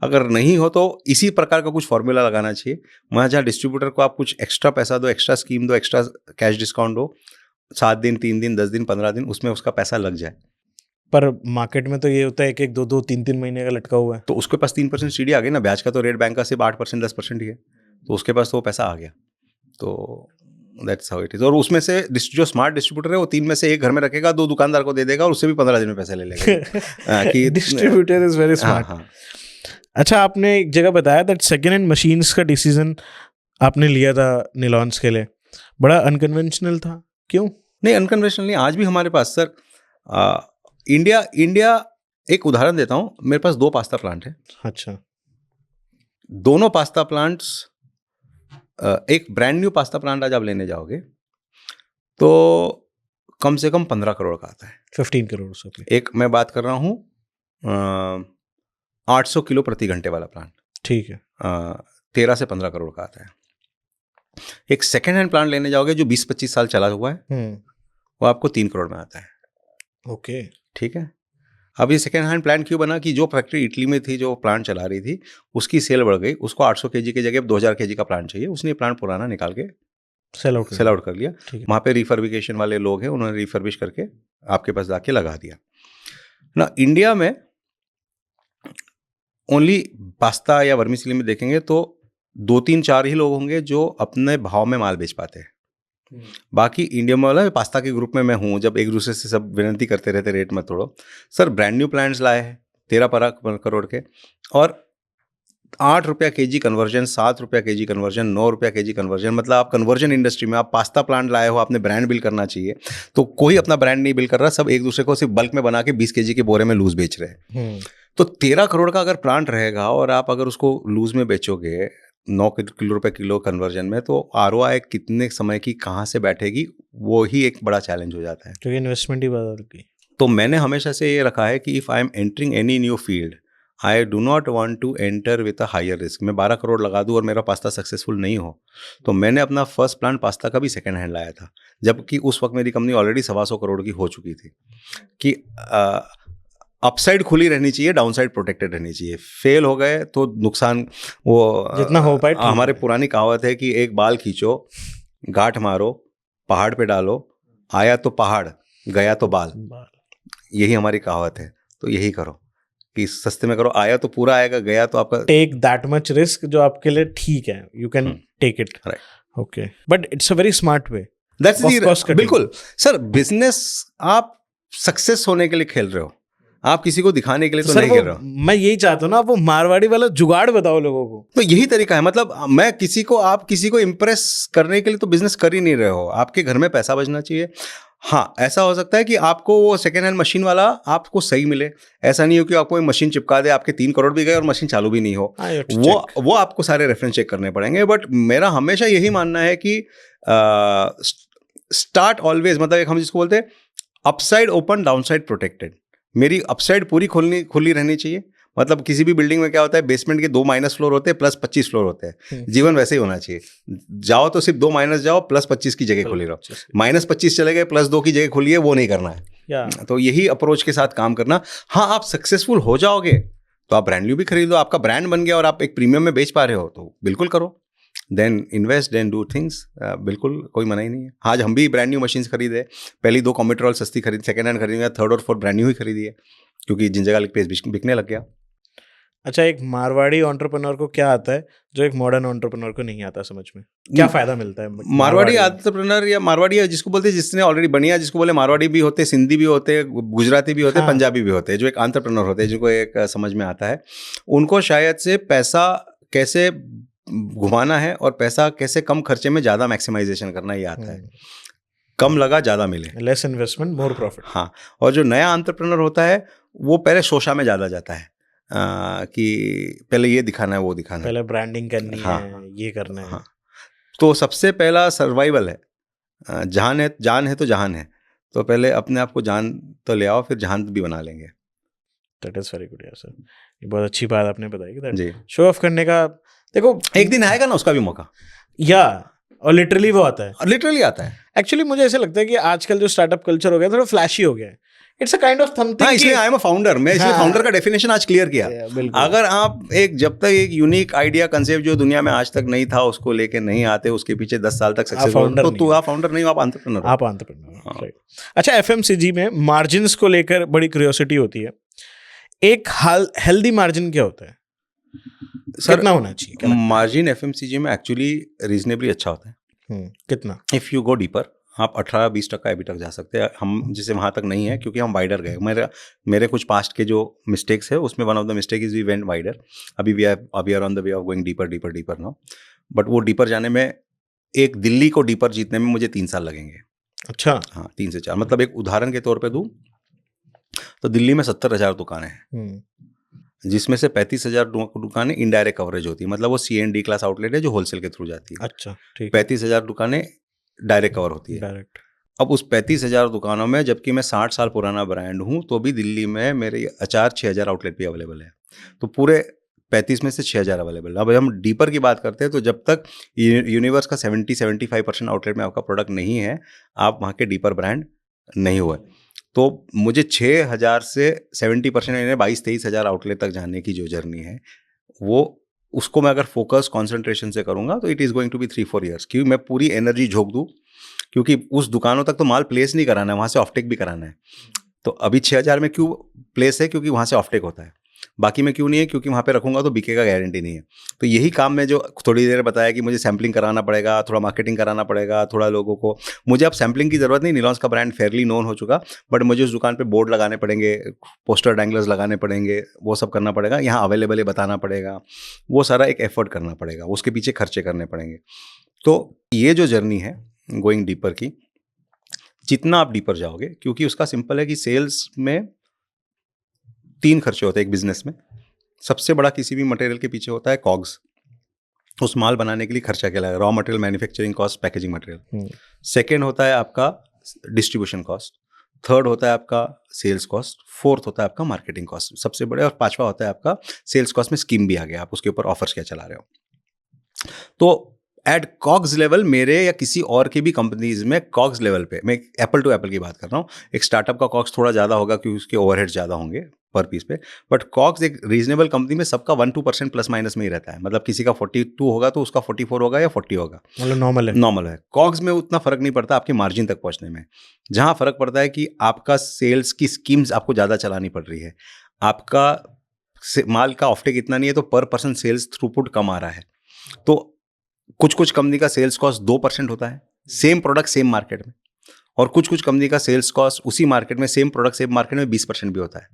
अगर नहीं हो तो इसी प्रकार का कुछ फॉर्मूला लगाना चाहिए, वहाँ जहाँ डिस्ट्रीब्यूटर को आप कुछ एक्स्ट्रा पैसा दो, एक्स्ट्रा स्कीम दो, एक्स्ट्रा कैश डिस्काउंट दो, 7 दिन, 3 दिन, 10 दिन, 15 दिन, उसमें उसका पैसा लग जाए। पर मार्केट में तो ये होता है कि 1-2, 3-3 महीने का लटका हुआ है, तो उसके पास 3% सीडी आ गई ना, ब्याज का तो रेट बैंक का सिर्फ 8% 10% ही है, तो उसके पास तो वो पैसा आ गया। तो दैट्स हाउ इट इज। और उसमें से जो स्मार्ट डिस्ट्रीब्यूटर है वो 3 में से 1 घर में रखेगा, 2 दुकानदार को दे देगा, और उससे भी 15 दिन में पैसे ले लेगा। कि डिस्ट्रीब्यूटर इज वेरी स्मार्ट। हाँ। अच्छा, आपने एक जगह बताया दैट सेकेंड हैंड मशीन्स का डिसीजन आपने लिया था निलॉन्स के लिए, बड़ा अनकन्वेंशनल था, क्यों? नहीं, अनकन्वेंशनल नहीं, आज भी हमारे पास सर इंडिया एक उदाहरण देता हूँ, मेरे पास 2 पास्ता प्लांट है। अच्छा, दोनों पास्ता प्लांट्स, एक ब्रांड न्यू पास्ता प्लांट आज आप लेने जाओगे तो कम से कम 15 करोड़ का आता है। 15 करोड़ से। एक मैं बात कर रहा हूँ 800 किलो प्रति घंटे वाला प्लांट, ठीक है, 13 से 15 करोड़ का आता है। एक सेकेंड हैंड प्लांट लेने जाओगे जो 20-25 साल चला हुआ है, वो आपको 3 करोड़ में आता है। ओके, ठीक है। अब ये सेकेंड हैंड प्लांट क्यों बना कि जो फैक्ट्री इटली में थी, जो प्लांट चला रही थी, उसकी सेल बढ़ गई, उसको 800 केजी की जगह 2000 केजी का प्लांट चाहिए, उसने प्लांट पुराना निकाल के सेल आउट कर लिया। वहाँ पे रिफर्बिकेशन वाले लोग हैं, उन्होंने रिफर्बिश करके आपके पास जाके लगा दिया ना। इंडिया में ओनली पास्ता या वर्मिसेली में देखेंगे तो 2-3-4 ही लोग होंगे जो अपने भाव में माल बेच पाते हैं। बाकी इंडिया में वाला पास्ता के ग्रुप में मैं हूँ, जब एक दूसरे से सब विनती करते रहते रेट मत तोड़ो। सर ब्रांड न्यू प्लांट्स लाए हैं 13 करोड़ के, और ₹8 kg conversion, ₹7 kg conversion, ₹9 kg conversion, मतलब आप कन्वर्जन इंडस्ट्री में आप पास्ता प्लांट लाए हो, आपने ब्रांड बिल्ड करना चाहिए, तो कोई अपना ब्रांड नहीं बिल्ड कर रहा, सब एक दूसरे को सिर्फ बल्क में बना के 20 kg के बोरे में लूज बेच रहे हैं। तो 13 करोड़ का अगर प्लांट रहेगा और आप अगर उसको लूज में बेचोगे 9 रुपए किलो कन्वर्जन में, तो ROI कितने समय की कहाँ से बैठेगी, वो ही एक बड़ा चैलेंज हो जाता है, क्योंकि इन्वेस्टमेंट ही बदल गई। तो मैंने हमेशा से ये रखा है कि if I am entering any new field, I do not want to enter with a higher risk. मैं 12 करोड़ लगा दूँ और मेरा पास्ता सक्सेसफुल नहीं हो, तो मैंने अपना फर्स्ट प्लांट पास्ता का भी सेकंड हैंड लाया था, जबकि उस वक्त मेरी कंपनी ऑलरेडी 125 करोड़ की हो चुकी थी। कि अपसाइड खुली रहनी चाहिए, डाउनसाइड प्रोटेक्टेड रहनी चाहिए। फेल हो गए तो नुकसान वो जितना हो पाए ठीक हमारे है। पुरानी कहावत है कि एक बाल खींचो, गांठ मारो, पहाड़ पे डालो, आया तो पहाड़, गया तो बाल, यही हमारी कहावत है। तो यही करो कि सस्ते में करो, आया तो पूरा आएगा, गया तो आपका टेक दैट मच रिस्क जो आपके लिए ठीक है, you can take it, right. Okay, but it's a very smart way. That's Of course cutting. बिल्कुल सर, बिजनेस आप सक्सेस होने के लिए खेल रहे हो, आप किसी को दिखाने के लिए तो सर नहीं वो खेल रहे हो। मैं यही चाहता हूँ ना, वो मारवाड़ी वाला जुगाड़ बताओ लोगों को। तो यही तरीका है, मतलब मैं आप किसी को इम्प्रेस करने के लिए तो बिजनेस कर ही नहीं रहे हो, आपके घर में पैसा बचना चाहिए। हाँ, ऐसा हो सकता है कि आपको वो सेकेंड हैंड मशीन वाला आपको सही मिले, ऐसा नहीं हो कि आपको एक मशीन चिपका दे, आपके 3 करोड़ भी गए और मशीन चालू भी नहीं हो, हाँ, you have to check. वो आपको सारे रेफरेंस चेक करने पड़ेंगे। बट मेरा हमेशा यही मानना है कि स्टार्ट ऑलवेज, मतलब एक हम जिसको बोलते हैं अपसाइड ओपन, डाउनसाइड प्रोटेक्टेड। मेरी अपसाइड पूरी खुली रहनी चाहिए। मतलब किसी भी बिल्डिंग में क्या होता है, बेसमेंट के 2 माइनस फ्लोर होते हैं, प्लस 25 फ्लोर होते हैं। जीवन वैसे ही होना चाहिए, जाओ तो सिर्फ 2 माइनस जाओ, प्लस 25 की जगह खुली रहो। माइनस 25 चले गए, प्लस 2 की जगह खुली है, वो नहीं करना है। तो यही अप्रोच के साथ काम करना। हाँ, आप सक्सेसफुल हो जाओगे तो आप ब्रांड न्यू भी खरीद लो, आपका ब्रांड बन गया और आप एक प्रीमियम में बेच पा रहे हो, तो बिल्कुल करो, then invest, then do things, बिल्कुल कोई मना ही नहीं है। आज हम भी ब्रांड न्यू मशीन्स खरीदे, पहली 2 कॉम्पिटर सस्ती खरीद, सेकंड हैंड खरीदी, थर्ड और फोर्थ ब्रांड न्यू ही खरीदी है, क्योंकि जिन जगह बिकने लग गया। अच्छा, एक मारवाड़ी एंटरप्रेन्योर को क्या आता है जो एक मॉडर्न एंटरप्रेन्योर को नहीं आता, समझ में क्या फायदा मिलता है? मारवाड़ी एंटरप्रेन्योर या मारवाड़ी जिसको बोलते हैं, जिसने ऑलरेडी बढ़िया, जिसको बोले मारवाड़ी भी होते, सिंधी भी होते, गुजराती भी होते, पंजाबी भी होते हैं, जो एक एंटरप्रेन्योर होते हैं, जिनको एक समझ में आता है, उनको शायद से पैसा कैसे घुमाना है और पैसा कैसे कम खर्चे में ज़्यादा मैक्सिमाइजेशन करना ही आता है। कम लगा ज़्यादा मिले, लेस इन्वेस्टमेंट मोर प्रॉफिट। हाँ, और जो नया एंटरप्रेन्योर होता है वो पहले शोशा में ज़्यादा जाता है, कि पहले ये दिखाना है, वो दिखाना है, पहले ब्रांडिंग करनी है, ये करना है। हाँ, तो सबसे पहला सर्वाइवल है, जान है तो जहान है, तो पहले अपने आप को जान तो ले आओ, फिर जहान भी बना लेंगे। दैट इज वेरी गुड यार सर, ये बहुत अच्छी बात आपने बताई जी। कि शो ऑफ करने का, देखो एक दिन आएगा ना उसका भी मौका, या और लिटरली वो आता है, लिटरली आता है। एक्चुअली मुझे ऐसा लगता है कि आजकल जो स्टार्टअप कल्चर हो गया थोड़ा फ्लैशी हो गया है, it's a kind of something. हाँ, इसलिए आई एम अ फाउंडर, मैं इसलिए फाउंडर का डेफिनेशन आज क्लियर किया। अगर आप जब तक एक यूनिक आइडिया कंसेप्ट जो दुनिया में आज तक नहीं था उसको लेके नहीं आते, उसके पीछे 10 साल तक सक्सेसफुल, तो तू आप फाउंडर नहीं हो, आप एंटरप्रेन्योर, आप एंटरप्रेन्योर, राइट। अच्छा, एफएमसीजी में मार्जिन्स को लेकर बड़ी क्यूरियोसिटी होती है, एक हेल्दी मार्जिन क्या होता है सर? कितना होना चाहिए मार्जिन एफएमसीजी में? एक्चुअली रीजनेबली अच्छा होता है। कितना? इफ यू गो डीपर, आप 18-20% अभी तक जा सकते हैं। हम जैसे वहाँ तक नहीं है, क्योंकि हम वाइडर गए। मेरे कुछ पास्ट के जो मिस्टेक्स है, उसमें one of the mistake is we went wider. अभी we are on the way of going deeper now, but वो डीपर जाने में, एक दिल्ली को डीपर जीतने में मुझे 3 साल लगेंगे। अच्छा, हाँ, 3 से 4। मतलब एक उदाहरण के तौर पे दूँ तो दिल्ली में 70,000 दुकानें हैं, जिसमें से 35,000 दुकानें इनडायरेक्ट कवरेज होती है, मतलब वो C&D क्लास आउटलेट है जो होलसेल के थ्रू जाती है। अच्छा, ठीक। 35,000 दुकानें डायरेक्ट कवर होती है, डायरेक्ट। अब उस 35,000 दुकानों में, जबकि मैं 60 साल पुराना ब्रांड हूँ, तो भी दिल्ली में मेरे 6,000 आउटलेट भी अवेलेबल है। तो पूरे 35 में से 6,000 अवेलेबल। अब हम डीपर की बात करते हैं, तो जब तक यूनिवर्स का 70-75% आउटलेट में आपका प्रोडक्ट नहीं है, आप वहाँ के डीपर ब्रांड नहीं हुए। तो मुझे 6,000 से 70% यानी 22-23,000 आउटलेट तक जाने की जो जर्नी है, वो उसको मैं अगर फोकस कॉन्सेंट्रेशन से करूँगा तो it is going to be 3-4 years, क्योंकि मैं पूरी एनर्जी झोंक दूँ, क्योंकि उस दुकानों तक तो माल प्लेस नहीं कराना है, वहाँ से ऑफटेक भी कराना है। तो अभी 6,000 में क्यों प्लेस है? क्योंकि वहाँ से ऑफटेक होता है। बाकी में क्यों नहीं है, क्योंकि वहाँ पे रखूंगा तो बिकेगा गारंटी नहीं है। तो यही काम मैं जो थोड़ी देर बताया कि मुझे सैम्पलिंग कराना पड़ेगा, थोड़ा मार्केटिंग कराना पड़ेगा, थोड़ा लोगों को, मुझे अब सैम्पलिंग की ज़रूरत नहीं, निलॉन्स का ब्रांड फेयरली नोन हो चुका, बट मुझे उस दुकान पर बोर्ड लगाने पड़ेंगे, पोस्टर डैंगलर्स लगाने पड़ेंगे, वो सब करना पड़ेगा, यहाँ अवेलेबल है बताना पड़ेगा, वो सारा एक एफर्ट करना पड़ेगा, उसके पीछे खर्चे करने पड़ेंगे। तो ये जो जर्नी है गोइंग डीपर की, जितना आप डीपर जाओगे, क्योंकि उसका सिंपल है कि सेल्स में 3 खर्चे होते हैं एक बिजनेस में। सबसे बड़ा किसी भी मटेरियल के पीछे होता है कॉग्स, उस माल बनाने के लिए खर्चा क्या लगेगा, raw material, manufacturing cost, packaging material. Second होता है आपका डिस्ट्रीब्यूशन कॉस्ट, थर्ड होता है आपका सेल्स कॉस्ट, फोर्थ होता है आपका मार्केटिंग कॉस्ट सबसे बड़े, और पांचवा होता है आपका सेल्स कॉस्ट में स्कीम भी आ गया, आप उसके ऊपर ऑफर्स क्या चला रहे हो। तो एट कॉग्स लेवल मेरे या किसी और की भी कंपनीज में कॉग्स लेवल पे, मैं एप्पल टू एप्पल की बात कर रहा हूँ, एक स्टार्टअप का कॉग्स थोड़ा ज़्यादा होगा क्योंकि उसके ओवरहेड ज़्यादा होंगे पर पीस पे, बट कॉग्स एक रीजनेबल कंपनी में सबका 1-2% प्लस माइनस में ही रहता है। मतलब किसी का 42 होगा तो उसका 44 होगा या 40 होगा, मतलब नॉर्मल है। कॉग्स में उतना फर्क नहीं पड़ता आपके मार्जिन तक पहुंचने में। जहां फर्क पड़ता है कि आपका सेल्स की स्कीम्स आपको ज़्यादा चलानी पड़ रही है, आपका माल का ऑफटेक इतना नहीं है तो पर पर्सन सेल्स थ्रूपुट कम आ रहा है। तो कुछ कंपनी का सेल्स कॉस्ट 2% होता है सेम प्रोडक्ट सेम मार्केट में, और कुछ कंपनी का सेल्स कॉस्ट उसी मार्केट में सेम प्रोडक्ट सेम मार्केट में 20% भी होता है।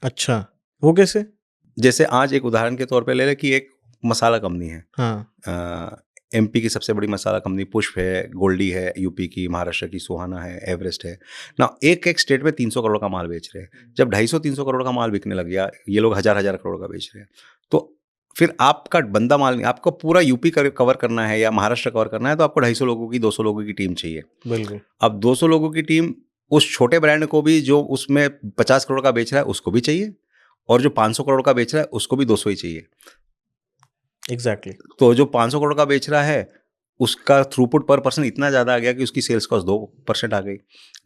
अच्छा, वो कैसे? जैसे आज एक उदाहरण के तौर पे ले ले कि एक मसाला कंपनी है, हाँ, एमपी की सबसे बड़ी मसाला कंपनी पुष्प है, गोल्डी है, यूपी की, महाराष्ट्र की सुहाना है, एवरेस्ट है ना, एक स्टेट में 300 करोड़ का माल बेच रहे हैं। जब 250-300 करोड़ का माल बिकने लग गया, ये लोग हजार करोड़ का बेच रहे हैं, तो फिर आपका बंदा माल नहीं, आपको पूरा यूपी कवर करना है या महाराष्ट्र कवर करना है, तो आपको 250 लोगों की, 200 लोगों की टीम चाहिए। बिल्कुल। अब 200 लोगों की टीम उस छोटे ब्रांड को भी जो उसमें 50 करोड़ का बेच रहा है उसको भी चाहिए, और जो 500 करोड़ का बेच रहा है उसको भी 200 ही चाहिए। एग्जैक्टली। तो जो 500 करोड़ का बेच रहा है उसका थ्रूपुट पर पर्सन इतना ज़्यादा आ गया कि उसकी सेल्स कॉस्ट 2% आ गई।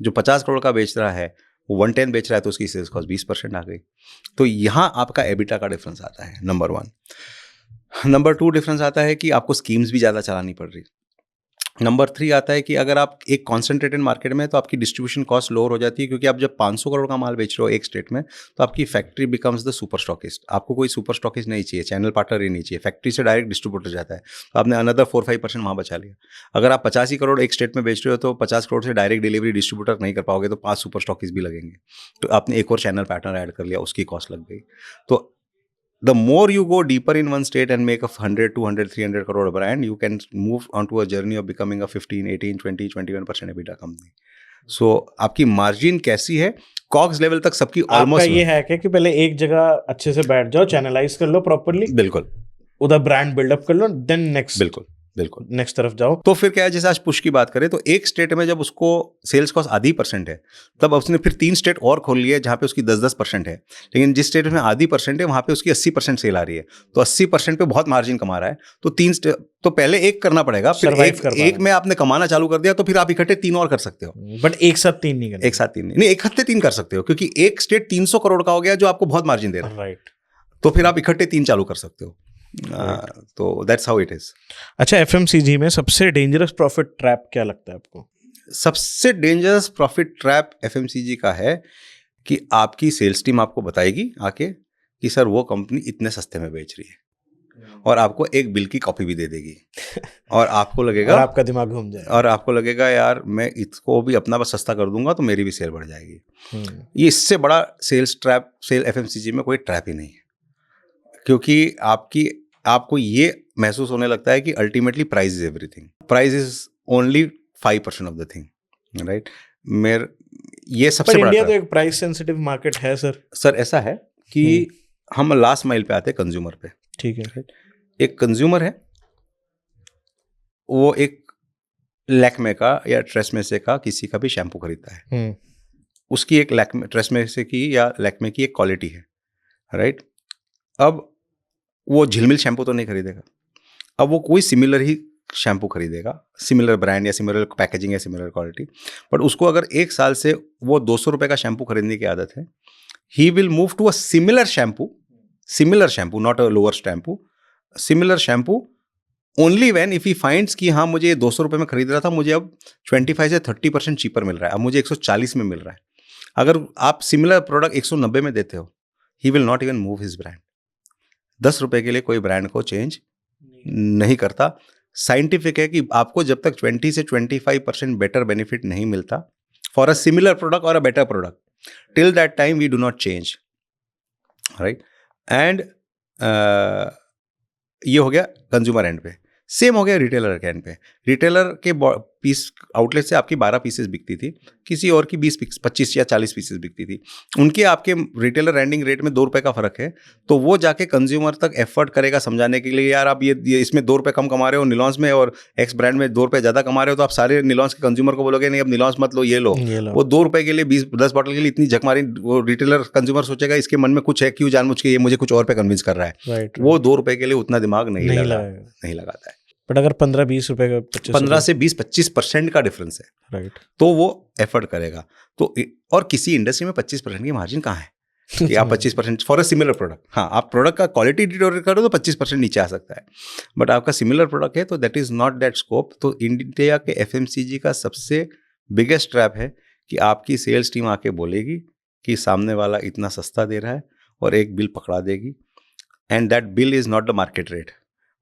जो 50 करोड़ का बेच रहा है वो 110 बेच रहा है तो उसकी सेल्स कॉस्ट 20% आ गई। तो यहाँ आपका एबिटा का डिफरेंस आता है, नंबर 1। नंबर 2 डिफरेंस आता है कि आपको स्कीम्स भी ज़्यादा चलानी पड़ रही। नंबर 3 आता है कि अगर आप एक कॉन्सेंट्रेटेड मार्केट में, तो आपकी डिस्ट्रीब्यूशन कॉस्ट लोअर हो जाती है, क्योंकि आप जब 500 करोड़ का माल बेच रहे हो एक स्टेट में, तो आपकी factory becomes the super stockist. आपको कोई सुपर स्टॉकिस्ट नहीं चाहिए, चैनल पार्टनर ही नहीं चाहिए, फैक्ट्री से डायरेक्ट डिस्ट्रीब्यूटर जाता है, तो आपने अनदर 4-5% वहाँ बचा लिया। अगर आप 85 करोड़ एक स्टेट में बेच रहे हो तो 50 करोड़ से डायरेक्ट डिलीवरी डिस्ट्रीब्यूटर नहीं कर पाओगे, तो 5 सुपर स्टॉकिस्ट भी लगेंगे, तो आपने एक और चैनल पार्टनर ऐड कर लिया, उसकी कॉस्ट लग गई। तो the more you go deeper in one state and make a 100, 200, 300 crore brand, you can move onto a journey of becoming a 15, 18, 20, 21% EBITDA company. So आपकी मार्जिन कैसी है, कॉग्स लेवल तक सबकी ऑलमोस्ट। आपका ये है कि पहले एक जगह अच्छे से बैठ जाओ, चैनलाइज कर लो प्रॉपर्ली, बिल्कुल, उधर ब्रांड बिल्डअप कर लो, देन नेक्स्ट बिल्कुल नेक्स्ट तरफ जाओ। तो फिर क्या है, जैसे आज पुश की बात करें तो एक स्टेट में जब उसको सेल्स कॉस्ट आधी % है, तब उसने फिर 3 स्टेट और खोल लिए जहाँ पे उसकी 10-10% है, लेकिन जिस स्टेट में आधी % है वहाँ पे उसकी 80% सेल आ रही है, तो 80% पे बहुत मार्जिन कमा रहा है। तो 3 स्टेट, तो पहले एक करना पड़ेगा, फिर एक में आपने कमाना चालू कर दिया तो फिर आप इकट्ठे 3 और कर सकते हो, बट एक साथ 3 नहीं करना। एक साथ 3 नहीं, इकट्ठे 3 कर सकते हो, क्योंकि एक स्टेट 300 करोड़ का हो गया जो आपको बहुत मार्जिन दे रहा है, राइट, तो फिर आप इकट्ठे 3 चालू कर सकते हो। तो दैट्स हाउ इट इज। अच्छा, एफएमसीजी में सबसे डेंजरस प्रॉफिट ट्रैप क्या लगता है आपको? सबसे डेंजरस प्रॉफिट ट्रैप एफएमसीजी का है कि आपकी सेल्स टीम आपको बताएगी आके कि सर वो कंपनी इतने सस्ते में बेच रही है, और आपको एक बिल की कॉपी भी दे देगी, और आपको लगेगा, और आपका दिमाग घूम जाए, और आपको लगेगा यार मैं इसको भी अपना बस सस्ता कर दूंगा तो मेरी भी सेल बढ़ जाएगी। ये इससे बड़ा सेल्स ट्रैप सेल एफएमसीजी में कोई ट्रैप ही नहीं है, क्योंकि आपको ये महसूस होने लगता है कि ultimately price is everything, price is only 5% of the thing, right. ये सबसे बड़ा, इंडिया तो एक प्राइस सेंसिटिव मार्केट है सर। ऐसा है कि हम लास्ट माइल पे आते हैं कंज्यूमर पे, ठीक है, राइट। एक कंज्यूमर है, वो एक लैक्मे का या ट्रेसमे का किसी का भी शैम्पू खरीदता है, उसकी एक लैक्मे, ट्रेसमे की या लैक्मे की एक क्वालिटी है, राइट। अब वो झिलमिल शैम्पू तो नहीं खरीदेगा, अब वो कोई सिमिलर ही शैम्पू खरीदेगा, सिमिलर ब्रांड या सिमिलर पैकेजिंग या सिमिलर क्वालिटी, बट उसको अगर 1 साल से वो 200 रुपये का शैम्पू खरीदने की आदत है, he will move to a similar shampoo, not a lower shampoo, similar shampoo only when if he finds कि हाँ मुझे 200 रुपये में खरीद रहा था, मुझे अब 25 से 30% चीपर मिल रहा है, अब मुझे 140 में मिल रहा है। अगर आप सिमिलर प्रोडक्ट 190 में देते हो, he will not even move his brand. 10 रुपए के लिए कोई ब्रांड को चेंज नहीं करता। साइंटिफिक है कि आपको जब तक 20 से 25% बेटर बेनिफिट नहीं मिलता फॉर अ सिमिलर प्रोडक्ट और a better product, till that time we do not change, right. And ये हो गया कंज्यूमर एंड पे। सेम हो गया रिटेलर के एंड पे। रिटेलर के पीस आउटलेट से आपकी 12 पीसेस बिकती थी, किसी और की 25 या 40 पीसेस बिकती थी। उनके आपके रिटेलर रेंडिंग रेट में 2 रुपए का फर्क है, तो वो जाके कंज्यूमर तक एफर्ट करेगा समझाने के लिए, यार आप ये इसमें 2 रुपए कम कमा रहे हो निलॉन्स में और एक्स ब्रांड में 2 रुपए ज़्यादा कमा रहे हो, तो आप सारे निलॉन्स के कंज्यूमर को बोलोगे नहीं अब निलॉन्स मत लो, ये लो। वो 2 रुपए के लिए 10 बॉटल के लिए इतनी झक मारी, वो रिटेलर कंज्यूमर सोचेगा इसके मन में कुछ है, क्यों जानबूझ के ये मुझे कुछ और पे कन्विंस कर रहा है। वो 2 रुपए के लिए उतना दिमाग नहीं लगाता है। बट अगर 15-20 रुपए का 15 से 20-25% का डिफरेंस है, राइट, तो वो एफर्ट करेगा। तो और किसी इंडस्ट्री में 25% की मार्जिन कहाँ है कि आप 25% फॉर अ सिमिलर प्रोडक्ट, हाँ आप प्रोडक्ट का क्वालिटी डिटोरेट करो तो 25% नीचे आ सकता है, बट आपका सिमिलर प्रोडक्ट है तो that is not that scope. तो इंडिया के एफएमसीजी का सबसे बिगेस्ट ट्रैप है कि आपकी सेल्स टीम आके बोलेगी कि सामने वाला इतना सस्ता दे रहा है और एक बिल पकड़ा देगी, and that bill is not the market rate.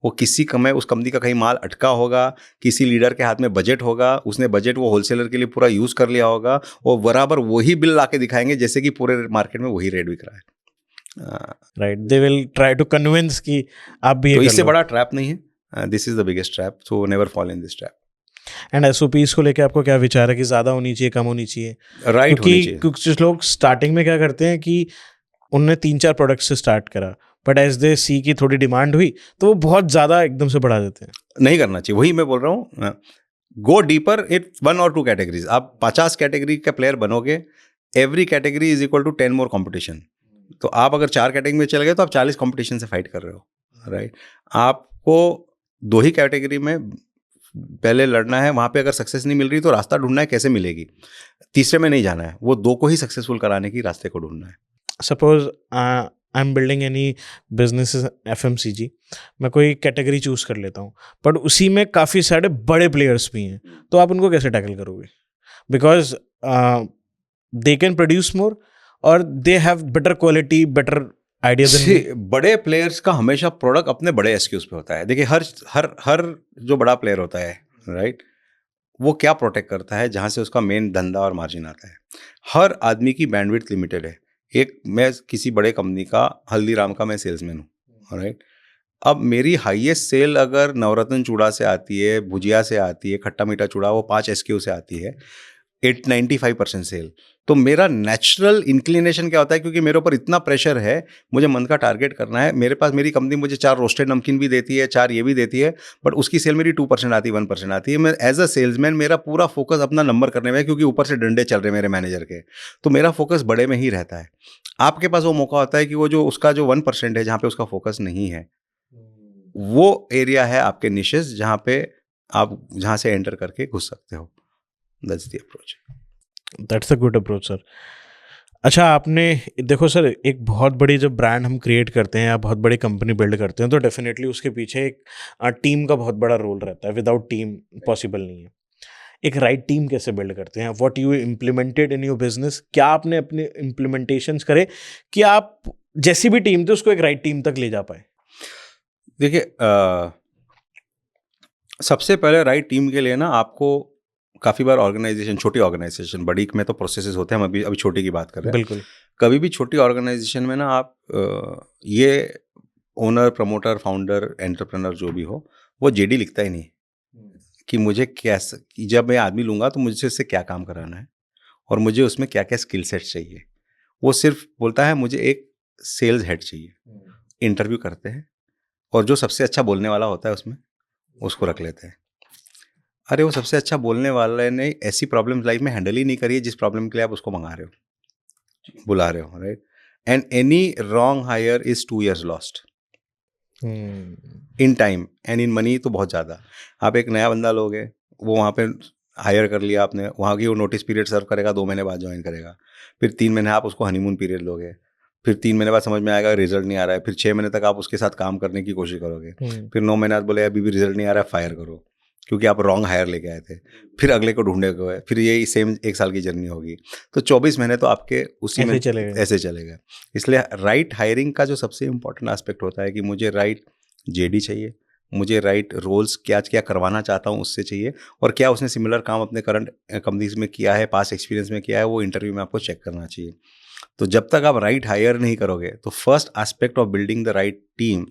वो किसी समय उस कंपनी का कहीं माल अटका होगा, किसी लीडर के हाथ में बजट होगा, उसने बजट वो होलसेलर के लिए पूरा यूज कर लिया होगा, और बराबर वही बिल लाके दिखाएंगे जैसे कि पूरे मार्केट में वही रेट बिक रहा है, right. They will try to convince कि आप भी, तो इससे बड़ा ट्रैप नहीं है। This is the biggest trap, so never fall in this trap. And SOPs को लेके आपको क्या विचार है कि ज़्यादा होनी चाहिए, कम होनी चाहिए? राइट, होनी चाहिए। कुछ लोग स्टार्टिंग में क्या करते हैं कि उनने 3-4 प्रोडक्ट से स्टार्ट करा, बट एज दे सी की थोड़ी डिमांड हुई तो वो बहुत ज़्यादा एकदम से बढ़ा देते हैं। नहीं करना चाहिए, वही मैं बोल रहा हूँ, गो डीपर इट 1 और 2 कैटेगरीज। आप 50 कैटेगरी का प्लेयर बनोगे, every category is equal to 10 more competition. तो आप अगर 4 कैटेगरी में चले गए तो आप 40 कॉम्पिटिशन से फाइट कर रहे हो, राइट। आपको 2 ही कैटेगरी में पहले लड़ना है, वहाँ पे अगर सक्सेस नहीं मिल रही तो रास्ता ढूंढना है कैसे मिलेगी, तीसरे में नहीं जाना है, वो 2 को ही सक्सेसफुल कराने की रास्ते को ढूंढना है। Suppose I am building any business FMCG, मैं कोई कैटेगरी चूज कर लेता हूँ, बट उसी में काफ़ी सारे बड़े प्लेयर्स भी हैं, तो आप उनको कैसे टैकल करोगे? Because they can produce more और they have better quality, better idea. बड़े प्लेयर्स का हमेशा प्रोडक्ट अपने बड़े एसक्यूज पे होता है। देखिए हर जो बड़ा प्लेयर होता है, राइट, वो क्या प्रोटेक्ट करता है, जहाँ से उसका मेन धंधा और मार्जिन आता है। हर आदमी की बैंडविड्थ लिमिटेड है। मैं किसी बड़े कंपनी का, हल्दीराम का मैं सेल्समैन हूँ, राइट। अब मेरी हाईएस्ट सेल अगर नवरत्न चूड़ा से आती है, भुजिया से आती है, खट्टा मीठा चूड़ा, वो 5 SKU से आती है, 95% सेल, तो मेरा नेचुरल इंक्लिनेशन क्या होता है, क्योंकि मेरे ऊपर इतना प्रेशर है, मुझे मंथ का टारगेट करना है, मेरे पास मेरी कंपनी मुझे 4 रोस्टेड नमकीन भी देती है, 4 ये भी देती है, बट उसकी सेल मेरी 2% आती है, 1% आती है। मैं एज अ सेल्समैन मेरा पूरा फोकस अपना नंबर करने में है, क्योंकि ऊपर से डंडे चल रहे हैं मेरे मैनेजर के, तो मेरा फोकस बड़े में ही रहता है। आपके पास वो मौका होता है कि वो जो उसका जो 1% है, जहाँ पे उसका फोकस नहीं है, वो एरिया है आपके निशेस, जहाँ पे आप जहाँ से एंटर करके घुस सकते हो। That's the approach. That's a good approach sir. अच्छा, आपने देखो सर, एक बहुत बड़ी जब ब्रांड हम क्रिएट करते हैं या बहुत बड़ी कंपनी बिल्ड करते हैं, तो डेफिनेटली उसके पीछे एक टीम का बहुत बड़ा रोल रहता है। विदाउट टीम पॉसिबल नहीं है। एक राइट टीम कैसे बिल्ड करते हैं? What you implemented in your business? क्या आपने अपने इम्प्लीमेंटेशंस करे कि आप जैसी भी टीम थे उसको एक राइट टीम तक ले जा पाए? देखिए, सबसे पहले राइट टीम के लिए ना आपको काफ़ी बार ऑर्गेनाइजेशन, छोटी ऑर्गेनाइजेशन, बड़ी में तो प्रोसेसेस होते हैं, हम अभी छोटी की बात कर रहे हैं। बिल्कुल। कभी भी छोटी ऑर्गेनाइजेशन में ना आप ये ओनर, प्रमोटर, फाउंडर, एंटरप्रेनर जो भी हो, वो जेडी लिखता ही नहीं कि मुझे कि जब मैं आदमी लूँगा तो मुझे उससे क्या काम कराना है और मुझे उसमें क्या क्या स्किल सेट चाहिए। वो सिर्फ बोलता है मुझे एक सेल्स हेड चाहिए। इंटरव्यू करते हैं और जो सबसे अच्छा बोलने वाला होता है उसमें उसको रख लेते हैं। अरे वो सबसे अच्छा बोलने वाले ने ऐसी प्रॉब्लम लाइफ में हैंडल ही नहीं करी है जिस प्रॉब्लम के लिए आप उसको मंगा रहे हो, बुला रहे हो, right. And any wrong hire is 2 years lost in time and in money, तो बहुत ज़्यादा। आप एक नया बंदा लोगे, वो वहाँ पे हायर कर लिया आपने, वहाँ की वो नोटिस पीरियड सर्व करेगा, 2 महीने बाद ज्वाइन करेगा, फिर 3 महीने आप उसको हनीमून पीरियड लोगे, फिर 3 महीने बाद समझ में आएगा रिजल्ट नहीं आ रहा है, फिर 6 महीने तक आप उसके साथ काम करने की कोशिश करोगे, फिर 9 महीने बाद बोले अभी भी रिजल्ट नहीं आ रहा है, फायर करो, क्योंकि आप रॉन्ग हायर लेके आए थे, फिर अगले को ढूंढने को है, फिर ये सेम 1 साल की जर्नी होगी। तो 24 महीने तो आपके उसी में ऐसे चलेगा। इसलिए राइट हायरिंग का जो सबसे इम्पोर्टेंट एस्पेक्ट होता है कि मुझे राइट जेडी चाहिए, मुझे राइट रोल्स क्या क्या करवाना चाहता हूँ उससे चाहिए, और क्या उसने सिमिलर काम अपने करंट कंपनीज में किया है, पास एक्सपीरियंस में किया है, वो इंटरव्यू में आपको चेक करना चाहिए। तो जब तक आप राइट हायर नहीं करोगे तो first aspect of building the right team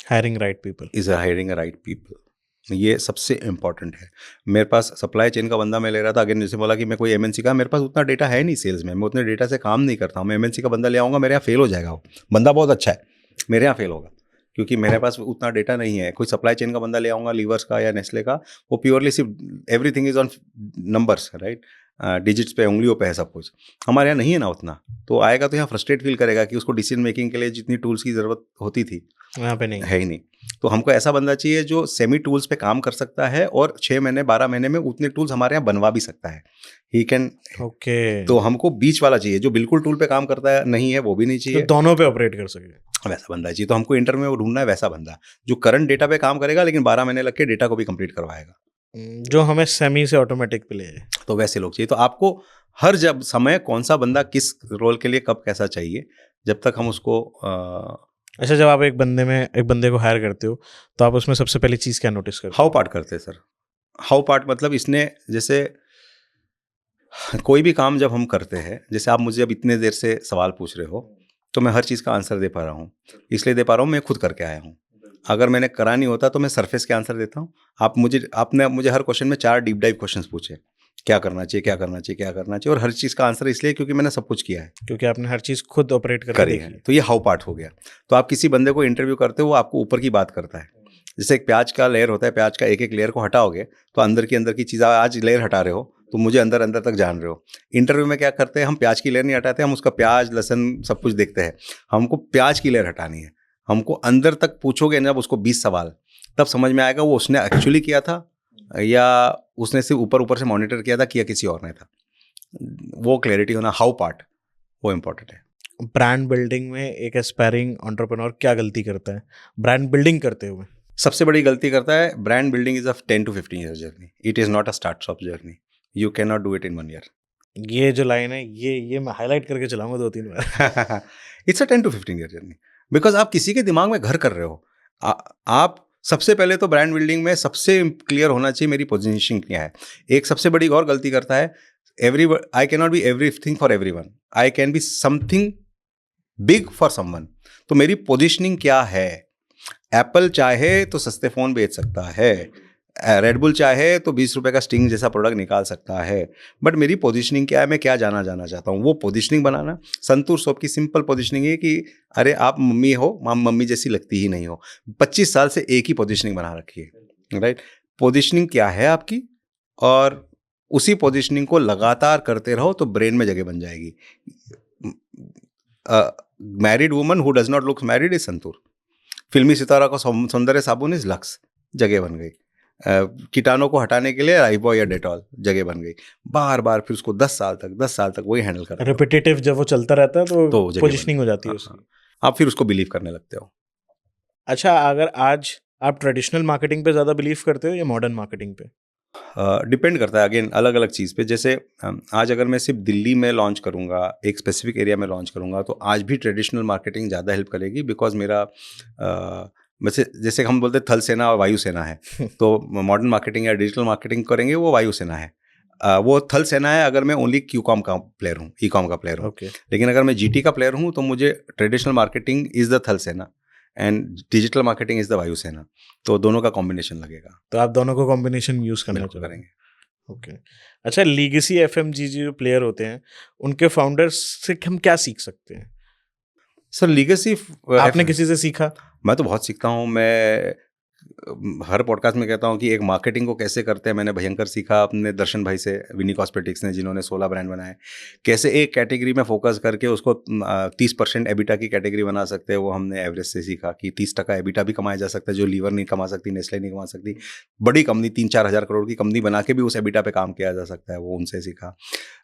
hiring right people is hiring right people. ये सबसे इंपॉर्टेंट है। मेरे पास सप्लाई चेन का बंदा मैं ले रहा था, अगेन जैसे बोला कि मैं कोई एमएनसी का, मेरे पास उतना डेटा है नहीं सेल्स में, मैं उतने डेटा से काम नहीं करता हूँ। मैं एमएनसी का बंदा ले आऊँगा, मेरे यहाँ फेल हो जाएगा। वो बंदा बहुत अच्छा है, मेरे यहाँ फेल होगा, क्योंकि मेरे पास उतना डेटा नहीं है। कोई सप्लाई चेन का बंदा ले आऊँगा, लीवर्स का या नेस्ले का, वो प्योरली सिर्फ everything is on numbers, right, digits पे, उंगलियों पे है सब कुछ। हमारे यहाँ नहीं है ना उतना, तो आएगा तो यहाँ फ्रस्ट्रेट फील करेगा कि उसको डिसीजन मेकिंग के लिए जितनी टूल्स की ज़रूरत होती थी यहाँ पे नहीं है ही नहीं। तो हमको ऐसा बंदा चाहिए जो सेमी टूल्स पे काम कर सकता है और 6 महीने 12 महीने में उतने टूल्स हमारे यहाँ बनवा भी सकता है। He can. ओके। तो हमको बीच वाला चाहिए जो बिल्कुल टूल पे काम करता है नहीं है, वो भी नहीं चाहिए, तो दोनों पे ऑपरेट कर सके, वैसा बंदा चाहिए। तो हमको इंटरव्यू में ढूंढना है वैसा बंदा जो करंट डेटा पे काम करेगा लेकिन 12 महीने लग के डेटा को भी कंप्लीट करवाएगा, जो हमें सेमी से ऑटोमेटिक पे ले जाए। तो वैसे लोग चाहिए। तो आपको हर जब समय कौन सा बंदा किस रोल के लिए कब कैसा चाहिए, जब तक हम उसको अच्छा, जब आप एक बंदे को हायर करते हो तो आप उसमें सबसे पहली चीज़ क्या नोटिस करते हो? हाउ पार्ट करते हैं सर। हाउ पार्ट मतलब इसने, जैसे कोई भी काम जब हम करते हैं, जैसे आप मुझे अब इतने देर से सवाल पूछ रहे हो तो मैं हर चीज़ का आंसर दे पा रहा हूँ, इसलिए दे पा रहा हूँ मैं खुद करके आया हूँ। अगर मैंने करा नहीं होता तो मैं सरफेस के आंसर देता हूँ। आपने मुझे हर क्वेश्चन में 4 डीप डाइव क्वेश्चंस पूछे, क्या करना चाहिए, क्या करना चाहिए, क्या करना चाहिए, और हर चीज़ का आंसर इसलिए क्योंकि मैंने सब कुछ किया है, क्योंकि आपने हर चीज़ खुद ऑपरेट करके करी देखी है। है। तो ये हाउ पार्ट हो गया। तो आप किसी बंदे को इंटरव्यू करते हो, वो आपको ऊपर की बात करता है। जैसे एक प्याज का लेयर होता है, प्याज का एक एक लेयर को हटाओगे तो अंदर की चीज़, आज लेयर हटा रहे हो तो मुझे अंदर अंदर तक जान रहे हो। इंटरव्यू में क्या करते हैं, हम प्याज की लेयर नहीं हटाते, हम उसका प्याज लहसुन सब कुछ देखते हैं। हमको प्याज की लेयर हटानी है। हमको अंदर तक पूछोगे ना जब उसको 20 सवाल, तब समझ में आएगा वो उसने एक्चुअली किया था या उसने सिर्फ ऊपर ऊपर से मॉनिटर किया था, किया किसी और ने था। वो क्लैरिटी होना, हाउ पार्ट, वो इम्पोर्टेंट है। ब्रांड बिल्डिंग में एक एस्पायरिंग एंटरप्रेन्योर क्या गलती करता है ब्रांड बिल्डिंग करते हुए? सबसे बड़ी गलती करता है, brand building is a 10 to 15 years journey, it is not a startup journey, you can not do it in 1 year। ये जो लाइन है, ये मैं हाईलाइट करके चलाऊंगा 2-3 बार। It's a 10 to 15 year journey, because आप किसी के दिमाग में घर कर रहे हो। आप सबसे पहले तो ब्रांड बिल्डिंग में सबसे क्लियर होना चाहिए मेरी पोजीशनिंग क्या है। एक सबसे बड़ी और गलती करता है, I can not be everything for everyone, I can be something big for someone. तो मेरी पोजीशनिंग क्या है? एप्पल चाहे तो सस्ते फ़ोन बेच सकता है, रेडबुल चाहे तो 20 रुपए का स्टिंग जैसा प्रोडक्ट निकाल सकता है, बट मेरी पोजीशनिंग क्या है, मैं क्या जाना चाहता हूँ, वो पोजीशनिंग बनाना। संतूर सोप की सिंपल पोजीशनिंग है कि अरे आप मम्मी हो, मम्मी जैसी लगती ही नहीं हो। 25 साल से एक ही पोजीशनिंग बना रखी है, राइट। पोजीशनिंग क्या है आपकी, और उसी पोजीशनिंग को लगातार करते रहो तो ब्रेन में जगह बन जाएगी। Married woman who does not look married is santoor. फिल्मी सितारा का सौंदर्य साबुन इज लक्स, जगह बन गई। कीटाणु को हटाने के लिए लाइफबॉय या डेटॉल, जगह बन गई। बार बार फिर उसको 10 साल तक वही हैंडल करना। रिपीटेटिव जब वो चलता रहता है तो पोजीशनिंग हो जाती है उसकी। आप फिर उसको बिलीव करने लगते हो। अच्छा, अगर आज आप ट्रेडिशनल मार्केटिंग पे ज़्यादा बिलीव करते हो या मॉडर्न मार्केटिंग पे? डिपेंड करता है, अगेन अलग अलग चीज़ पे। जैसे आज अगर मैं सिर्फ दिल्ली में लॉन्च करूँगा, एक स्पेसिफिक एरिया में लॉन्च करूँगा, तो आज भी ट्रेडिशनल मार्केटिंग ज़्यादा हेल्प करेगी, बिकॉज मेरा वैसे जैसे हम बोलते थल सेना और वायु सेना है, तो मॉडर्न मार्केटिंग या डिजिटल मार्केटिंग करेंगे वो वायु सेना है। वो थल सेना है अगर मैं ओनली क्यूकॉम का प्लेयर हूँ, ई कॉम का प्लेयर हूँ। लेकिन अगर मैं जीटी का प्लेयर हूँ तो मुझे ट्रेडिशनल मार्केटिंग इज़ द थल सेना and digital marketing is the वायु सेना। तो दोनों का कॉम्बिनेशन लगेगा। तो आप दोनों को कॉम्बिनेशन यूज़ करना करेंगे। ओके। अच्छा, लीगेसी एफएमजीजी जो प्लेयर होते हैं, उनके फाउंडर्स से हम क्या सीख सकते हैं? सर लीगेसी, आपने किसी से सीखा? मैं तो बहुत सीखता हूँ। मैं हर पॉडकास्ट में कहता हूँ कि एक मार्केटिंग को कैसे करते हैं, मैंने भयंकर सीखा अपने दर्शन भाई से, विनी कॉस्मेटिक्स ने, जिन्होंने 16 ब्रांड बनाए। कैसे एक कैटेगरी में फोकस करके उसको 30% एबिटा की कैटेगरी बना सकते हैं, वो हमने एवरेज से सीखा कि 30% एबिटा भी कमाया जा सकता है, जो लीवर नहीं कमा सकती, नेस्ले नहीं कमा सकती। बड़ी कंपनी 3-4 हज़ार करोड़ की कंपनी बना के भी उस एबिटा पे काम किया जा सकता है, वो उनसे सीखा।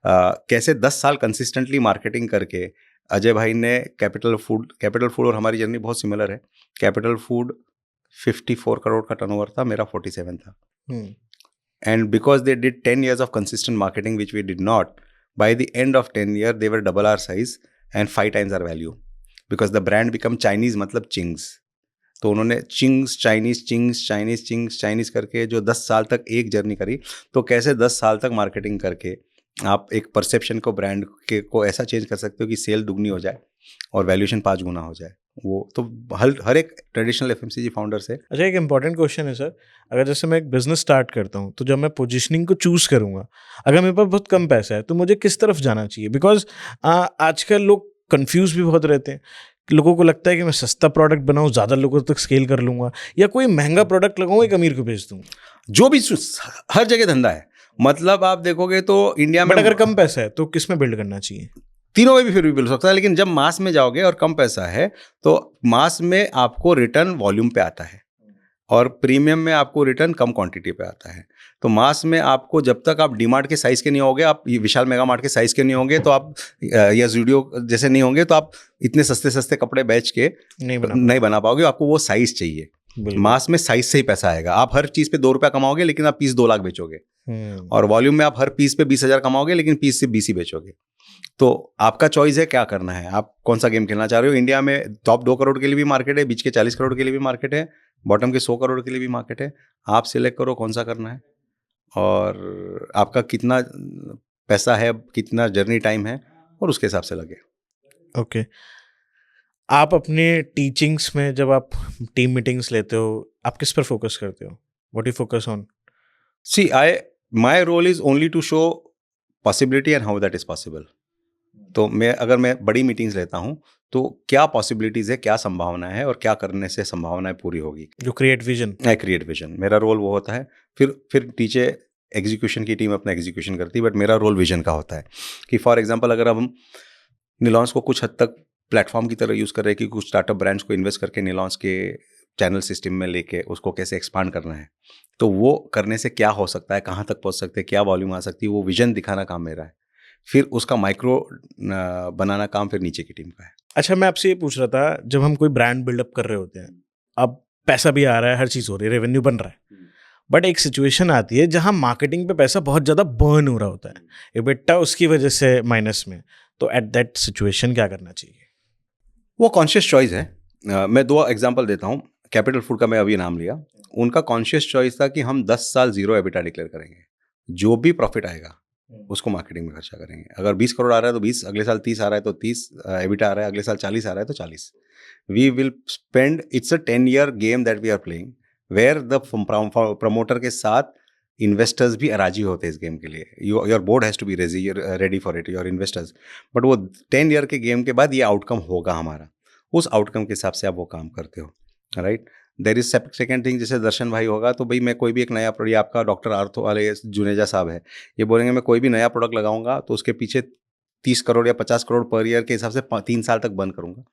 कैसे 10 साल कंसिस्टेंटली मार्केटिंग करके अजय भाई ने कैपिटल फूड, और हमारी जर्नी बहुत सिमिलर है। कैपिटल फूड 54 करोड़ का टर्नओवर था, मेरा 47 था. हम्म. And because they did 10 years of consistent marketing, which we did not, by the end of 10 years, they were double our size and 5 times our value. Because the brand become Chinese, मतलब Ching's. तो उन्होंने Chinese करके जो 10 साल तक एक journey करी, तो कैसे 10 साल तक मार्केटिंग करके आप एक परसेप्शन को ब्रांड के को ऐसा चेंज कर सकते हो कि सेल दुगनी हो जाए और वैल्यूएशन 5 गुना हो जाए. वो तो हर एक ट्रेडिशनल एफएमसीजी फाउंडर से. अच्छा, एक इंपॉर्टेंट क्वेश्चन है सर. अगर जैसे मैं एक बिजनेस स्टार्ट करता हूँ, तो जब मैं पोजीशनिंग को चूज करूंगा, अगर मेरे पास बहुत कम पैसा है, तो मुझे किस तरफ जाना चाहिए? बिकॉज आजकल लोग कंफ्यूज भी बहुत रहते हैं. लोगों को लगता है कि मैं सस्ता प्रोडक्ट बनाऊं, ज़्यादा लोगों तक स्केल कर लूंगा, या कोई महंगा प्रोडक्ट लगाऊं, एक अमीर को बेच दूं. जो भी हर जगह धंधा है. मतलब आप देखोगे तो इंडिया में, बट अगर कम पैसा है तो किस में बिल्ड करना चाहिए? तीनों में भी फिर भी मिल सकता है, लेकिन जब मास में जाओगे और कम पैसा है तो मास में आपको रिटर्न वॉल्यूम पे आता है और प्रीमियम में आपको रिटर्न कम क्वांटिटी पे आता है. तो मास में आपको जब तक आप डीमार्ट के साइज के नहीं होंगे, आप विशाल मेगा मार्ट के साइज के नहीं होंगे, तो आप या ज़ूडियो जैसे नहीं होंगे, तो आप इतने सस्ते सस्ते कपड़े बेच के नहीं बना पाओगे. आपको वो साइज चाहिए. मास में साइज से ही पैसा आएगा. आप हर चीज पे 2 रुपया कमाओगे, लेकिन आप पीस 2 लाख बेचोगे. और वॉल्यूम में आप हर पीस पे 20,000 कमाओगे, लेकिन पीस से 20 ही बेचोगे. तो आपका चॉइस है क्या करना है, आप कौन सा गेम खेलना चाह रहे हो. इंडिया में टॉप 2 करोड़ के लिए भी मार्केट है, बीच के 40 करोड़ के लिए भी मार्केट है, बॉटम के 100 करोड़ के लिए भी मार्केट है. आप सिलेक्ट करो कौन सा करना है और आपका कितना पैसा है, कितना जर्नी टाइम है, और उसके हिसाब से लगे. ओके. आप अपने टीचिंग्स में जब आप टीम मीटिंग्स लेते हो, आप किस पर फोकस करते हो? What you focus on? See my role is only to show possibility and how that is possible. तो अगर मैं बड़ी मीटिंग्स लेता हूँ, तो क्या पॉसिबिलिटीज़ है, क्या संभावना है, और क्या करने से संभावनाएं पूरी होगी. जो क्रिएट विजन. क्रिएट विजन मेरा रोल वो होता है. फिर नीचे एग्जीक्यूशन की टीम अपना एग्जीक्यूशन करती है, बट मेरा रोल विजन का होता है. कि फॉर एग्जांपल अगर अब हम निलॉन्स को कुछ हद तक प्लेटफॉर्म की तरह यूज़ कर रहे हैं, कि कुछ स्टार्टअप ब्रांड्स को इन्वेस्ट करके निलॉन्स के चैनल सिस्टम में लेके उसको कैसे एक्सपांड करना है, तो वो करने से क्या हो सकता है, कहाँ तक पहुँच सकते हैं, क्या वॉल्यूम आ सकती है, वो विजन दिखाना काम मेरा है. फिर उसका माइक्रो बनाना काम फिर नीचे की टीम का है. अच्छा, मैं आपसे ये पूछ रहा था, जब हम कोई ब्रांड बिल्डअप कर रहे होते हैं, अब पैसा भी आ रहा है, हर चीज़ हो रही है, रेवेन्यू बन रहा है, बट एक सिचुएशन आती है जहाँ मार्केटिंग पे पैसा बहुत ज़्यादा बर्न हो रहा होता है, एबिटा उसकी वजह से माइनस में. तो एट दैट सिचुएशन क्या करना चाहिए? वो कॉन्शियस चॉइस है. मैं 2 एग्जांपल देता हूँ. कैपिटल फूड का मैं अभी नाम लिया. उनका कॉन्शियस चॉइस था कि हम 10 साल जीरो एबिटा डिक्लेयर करेंगे. जो भी प्रॉफिट आएगा उसको मार्केटिंग में खर्चा करेंगे. अगर 20 करोड़ आ रहा है तो 20, अगले साल 30 आ रहा है तो 30 एबिटा आ रहा है, अगले साल 40 आ रहा है तो 40. We will spend, it's a 10-year game that we are playing, where the promoter के साथ इन्वेस्टर्स भी राजी होते हैं इस गेम के लिए. Your board has to be ready for it, your investors. But वो 10 ईयर के गेम के बाद ये आउटकम होगा हमारा. उस आउटकम के हिसाब से आप वो काम करते हो, right. There is second thing, जैसे दर्शन भाई होगा, तो भाई मैं कोई भी एक नया प्रोडक्ट, आपका डॉक्टर आर्थो वाले जुनेजा साहब है, ये बोलेंगे मैं कोई भी नया प्रोडक्ट लगाऊंगा तो उसके पीछे 30 करोड़ या 50 करोड़ पर ईयर के हिसाब से 3 साल तक बंद करूंगा,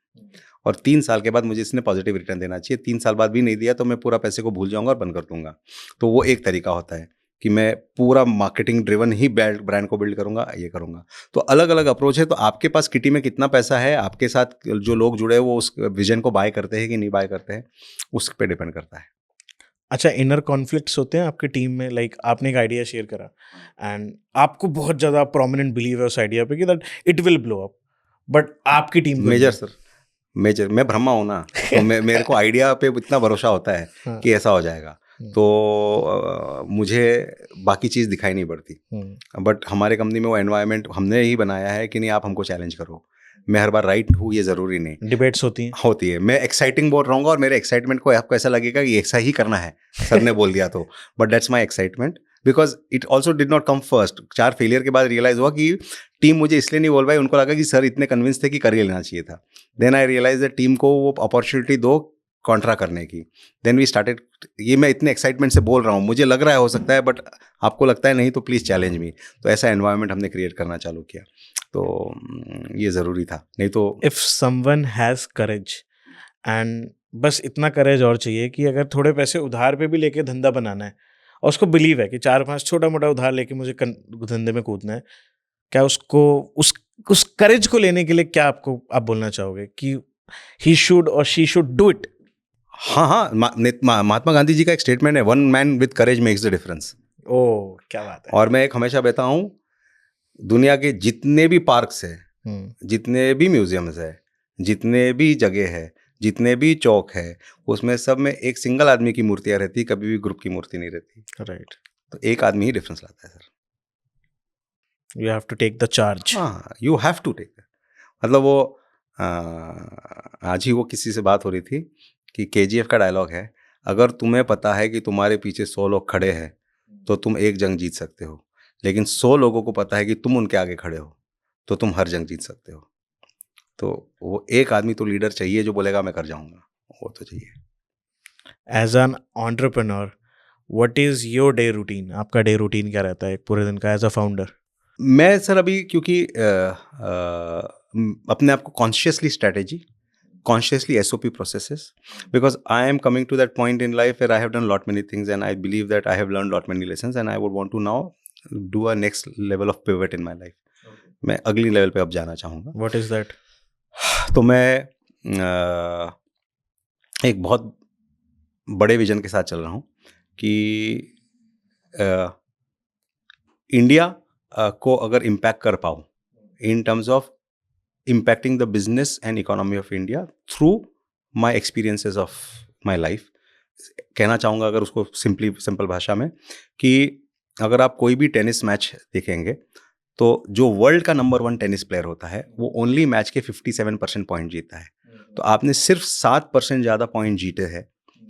और 3 साल के बाद मुझे इसने पॉजिटिव रिटर्न देना चाहिए. 3 साल बाद भी नहीं दिया तो मैं पूरा पैसे को भूल जाऊंगा और बंद कर दूंगा. तो वो एक तरीका होता है कि मैं पूरा मार्केटिंग ड्रिवन ही ब्रांड को बिल्ड करूंगा, ये करूंगा. तो अलग अलग अप्रोच है. तो आपके पास किटी में कितना पैसा है, आपके साथ जो लोग जुड़े हैं वो उस विजन को बाय करते हैं कि नहीं बाय करते हैं, उस पर डिपेंड करता है. अच्छा, इनर कॉन्फ्लिक्ट्स होते हैं आपकी टीम में? लाइक आपने एक आइडिया शेयर करा एंड आपको बहुत ज़्यादा प्रोमिनेंट बिलीव है उस आइडिया पे कि that it will blow up, but आपकी टीम मेजर मैं ब्रह्मा हूँ ना, तो मेरे को आइडिया पे इतना भरोसा होता है हाँ. कि ऐसा हो जाएगा, तो मुझे बाकी चीज़ दिखाई नहीं पड़ती. बट हमारे कंपनी में वो एनवायरनमेंट हमने ही बनाया है कि नहीं, आप हमको चैलेंज करो. मैं हर बार राइट हूँ ये ज़रूरी नहीं. डिबेट्स होती है. मैं एक्साइटिंग बोल रहा हूँ और मेरे एक्साइटमेंट को आपको ऐसा लगेगा कि ऐसा ही करना है, सर ने बोल दिया तो. But that's my excitement, because it also did not come first. 4 failure के बाद रियलाइज हुआ कि टीम मुझे इसलिए नहीं बोल पाई, उनको लगा कि सर इतने कन्विंस थे कि कर ही लेना चाहिए था. Then I realize that team को वो अपॉर्चुनिटी दो कॉन्ट्रा करने की. Then we started. ये मैं इतने एक्साइटमेंट से बोल रहा हूँ, मुझे लग रहा है हो सकता है, बट आपको लगता है नहीं तो प्लीज़ चैलेंज मी. तो ऐसा एनवायरनमेंट हमने क्रिएट करना चालू किया. तो ये ज़रूरी था, नहीं तो. If someone has courage, and बस इतना करेज और चाहिए कि अगर थोड़े पैसे उधार पे भी लेके धंधा बनाना है और उसको बिलीव है कि 4-5 छोटा मोटा उधार लेके मुझे धंधे में कूदना है, क्या उसको उस करेज को लेने के लिए क्या आप बोलना चाहोगे कि ही शुड और शी शुड डू इट? हाँ हाँ, महात्मा गांधी जी का एक स्टेटमेंट है, one man with courage makes the difference. ओ क्या बात है। और मैं एक हमेशा कहता हूँ, दुनिया के जितने भी पार्क्स है, जितने भी म्यूजियम्स है, जितने भी जगह है, जितने भी चौक है, उसमें सब में एक सिंगल आदमी की मूर्तियाँ रहती, कभी भी ग्रुप की मूर्ति नहीं रहती। राइट, तो एक आदमी ही डिफरेंस लाता है sir. You have to take the charge. हाँ, यू हैव टू टेक। मतलब वो आज ही वो किसी से बात हो रही थी कि केजीएफ का डायलॉग है, अगर तुम्हें पता है कि तुम्हारे पीछे 100 लोग खड़े हैं तो तुम एक जंग जीत सकते हो, लेकिन 100 लोगों को पता है कि तुम उनके आगे खड़े हो तो तुम हर जंग जीत सकते हो। तो वो एक आदमी तो लीडर चाहिए जो बोलेगा मैं कर जाऊंगा, वो तो चाहिए। As an entrepreneur, what is your day routine? आपका डे रूटीन क्या रहता है एक पूरे दिन का एज अ फाउंडर? मैं सर अभी क्योंकि अपने आप को consciously strategy, consciously SOP processes, because I am coming to that point in life where I have done lot many things and I believe that I have learned lot many lessons and I would want to now do a next level of pivot in my life. मैं अगली level पे अब जाना चाहूँगा। What is that? तो मैं एक बहुत बड़े विजन के साथ चल रहा हूँ कि इंडिया को अगर इम्पैक्ट कर पाऊँ in terms of impacting the business and economy of India through my experiences of my life. कहना चाहूँगा अगर उसको सिंपल भाषा में, कि अगर आप कोई भी टेनिस मैच देखेंगे तो जो वर्ल्ड का नंबर 1 टेनिस प्लेयर होता है वो ओनली मैच के 57% पॉइंट जीतता है। तो आपने सिर्फ 7% ज़्यादा पॉइंट जीते हैं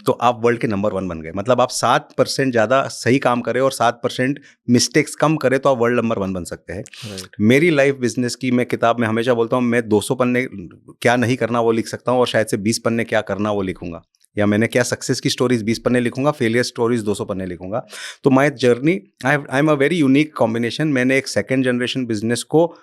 तो आप वर्ल्ड के नंबर 1 बन गए। मतलब आप 7% ज़्यादा सही काम करें और 7% मिस्टेक्स कम करें तो आप वर्ल्ड नंबर 1 बन सकते हैं। मेरी लाइफ बिजनेस की मैं किताब में हमेशा बोलता हूँ, मैं 200 पन्ने क्या नहीं करना वो लिख सकता हूँ और शायद से 20 पन्ने क्या करना वो लिखूंगा, या मैंने क्या सक्सेस की स्टोरीज 20 पन्ने लिखूंगा, फेलियर स्टोरीज 200 पन्ने लिखूंगा। तो my journey, I am a very unique combination. मैंने एक सेकेंड जनरेशन बिजनेस को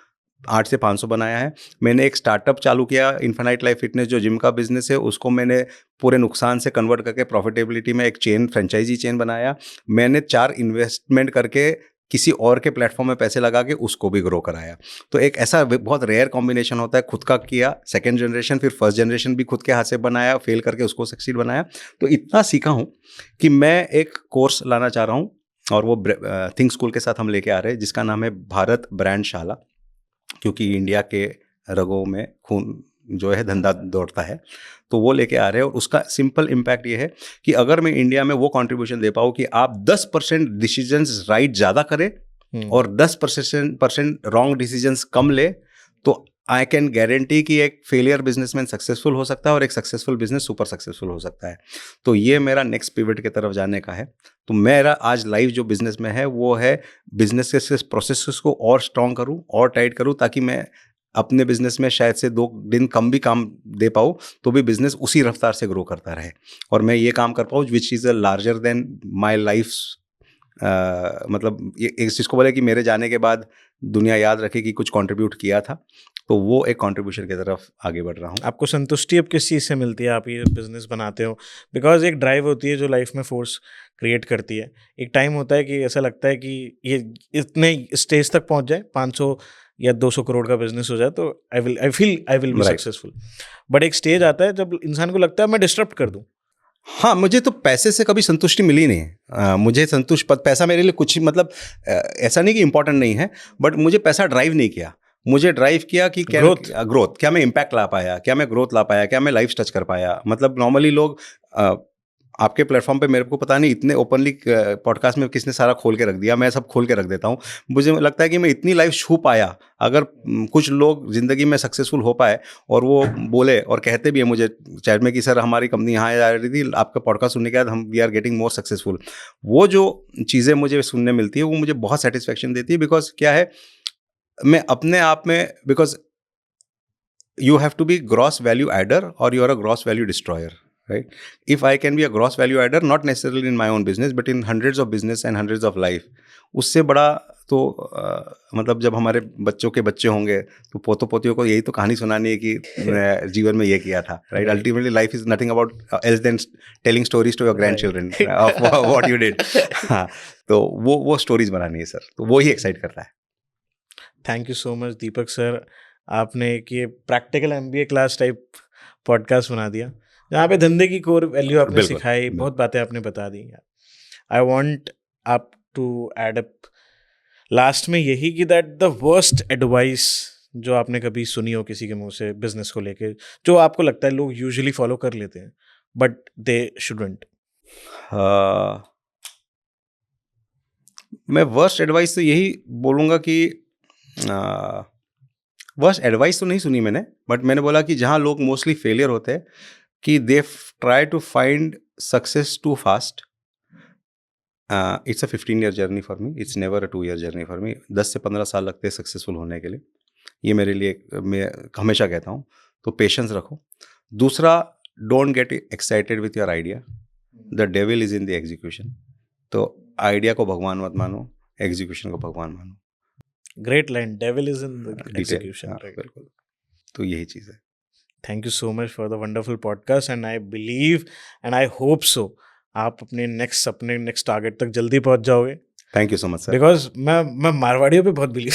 8 से 500 बनाया है। मैंने एक स्टार्टअप चालू किया, इन्फिनाइट लाइफ फिटनेस, जो जिम का बिजनेस है, उसको मैंने पूरे नुकसान से कन्वर्ट करके प्रॉफिटेबिलिटी में एक चेन, फ्रेंचाइजी चेन बनाया। मैंने 4 इन्वेस्टमेंट करके किसी और के प्लेटफॉर्म में पैसे लगा के उसको भी ग्रो कराया। तो एक ऐसा बहुत रेयर कॉम्बिनेशन होता है, खुद का किया सेकेंड जनरेशन, फिर फर्स्ट जनरेशन भी खुद के हाथ से बनाया, फेल करके उसको सक्सीड बनाया। तो इतना सीखा हूँ कि मैं एक कोर्स लाना चाह रहा हूँ और वो थिंक स्कूल के साथ हम लेके आ रहे हैं, जिसका नाम है भारत ब्रांड शाला, क्योंकि इंडिया के रगों में खून जो है धंधा दौड़ता है, तो वो लेके आ रहे हैं। और उसका सिंपल इम्पैक्ट ये है कि अगर मैं इंडिया में वो कंट्रीब्यूशन दे पाऊँ कि आप 10% डिसीजंस राइट ज़्यादा करें और 10% रॉन्ग डिसीजंस कम ले, तो आई कैन गारंटी कि एक फेलियर बिजनेसमैन सक्सेसफुल हो सकता है और एक सक्सेसफुल बिजनेस सुपर सक्सेसफुल हो सकता है। तो ये मेरा नेक्स्ट पिवट की तरफ जाने का है। तो मेरा आज लाइफ जो बिजनेस में है वो है बिजनेस के प्रोसेसेस को और स्ट्रॉन्ग करूं और टाइट करूं, ताकि मैं अपने बिजनेस में शायद से 2 दिन कम भी काम दे पाऊँ तो भी बिजनेस उसी रफ्तार से ग्रो करता रहे और मैं ये काम कर पाऊँ which is a larger than my life. मतलब ये एक चीज़ को बोले कि मेरे जाने के बाद दुनिया याद रखे कि कुछ कंट्रीब्यूट किया था, तो वो एक कंट्रीब्यूशन की तरफ आगे बढ़ रहा हूँ। आपको संतुष्टि अब किस चीज़ से मिलती है? आप ये बिजनेस बनाते हो, बिकॉज एक ड्राइव होती है जो लाइफ में फोर्स क्रिएट करती है। एक टाइम होता है कि ऐसा लगता है कि ये इतने स्टेज तक पहुंच जाए, 500 या 200 करोड़ का बिजनेस हो जाए तो I will be successful. But एक स्टेज आता है जब इंसान को लगता है मैं डिस्टर्ब कर दूं। हाँ, मुझे तो पैसे से कभी संतुष्टि मिली नहीं। मुझे पैसा मेरे लिए कुछ मतलब ऐसा नहीं कि इम्पोर्टेंट नहीं है, बट मुझे पैसा ड्राइव नहीं किया। मुझे ड्राइव किया कि क्या ग्रोथ, क्या मैं इम्पैक्ट ला पाया, क्या मैं ग्रोथ ला पाया, क्या मैं लाइफ टच कर पाया। मतलब नॉर्मली लोग आपके प्लेटफॉर्म पे, मेरे को पता नहीं इतने ओपनली पॉडकास्ट में किसने सारा खोल के रख दिया, मैं सब खोल के रख देता हूँ। मुझे लगता है कि मैं इतनी लाइफ छू पाया। अगर कुछ लोग ज़िंदगी में सक्सेसफुल हो पाए और वो बोले और कहते भी है मुझे चैट में कि सर हमारी कंपनी यहाँ आ रही थी, आपका पॉडकास्ट सुनने के बाद हम we are getting more successful, वो जो चीज़ें मुझे सुनने मिलती है वो मुझे बहुत सेटिस्फेक्शन देती है। बिकॉज क्या है, मैं अपने आप में, because you have to be gross value adder और you are a gross value destroyer, right? If I can be a gross value adder, not necessarily in my own business but in hundreds of business and hundreds of life, उससे बड़ा तो मतलब जब हमारे बच्चों के बच्चे होंगे तो पोतों पोतियों को यही तो कहानी सुनानी है कि जीवन में ये किया था, right? Ultimately life is nothing about else then telling stories to your grand children of what you did. हाँ, तो वो स्टोरीज बनानी है सर, तो वो ही एक्साइट करता है। Thank you so much Deepak sir, आपने एक ये practical MBA class type podcast बना दिया। जहाँ पे धंधे की कोर वैल्यू आपने बिल्कुल, सिखाई, बिल्कुल। बहुत बातें आपने बता दी यार। आई वांट आप टू एड अप लास्ट में यही कि दैट द वर्स्ट एडवाइस जो आपने कभी सुनी हो किसी के मुंह से बिजनेस को लेके, जो आपको लगता है लोग यूजुअली फॉलो कर लेते हैं बट दे शुडंट। मैं वर्स्ट एडवाइस तो यही बोलूँगा कि वर्स्ट एडवाइस तो नहीं सुनी मैंने, बट मैंने बोला कि जहाँ लोग मोस्टली फेलियर होते हैं कि they try to find success too fast. It's a 15-year journey for me, it's never a 2-year journey for me. 10 से 15 साल लगते हैं सक्सेसफुल होने के लिए. ये मेरे लिए मैं हमेशा कहता हूँ. तो पेशेंस रखो. दूसरा, don't get excited with your idea. The devil is in the execution. तो आइडिया को भगवान मत मानो, एग्जीक्यूशन को भगवान मानो. Great line, devil is in the Detail. Execution, हाँ, राइट? बिल्कुल. तो यही चीज़ है. Thank you so much for the wonderful podcast and I believe and I hope so आप अपने नेक्स्ट टारगेट तक जल्दी पहुंच जाओगे. Thank you so much sir. Because मैं मारवाड़ियों पे बहुत बिलीव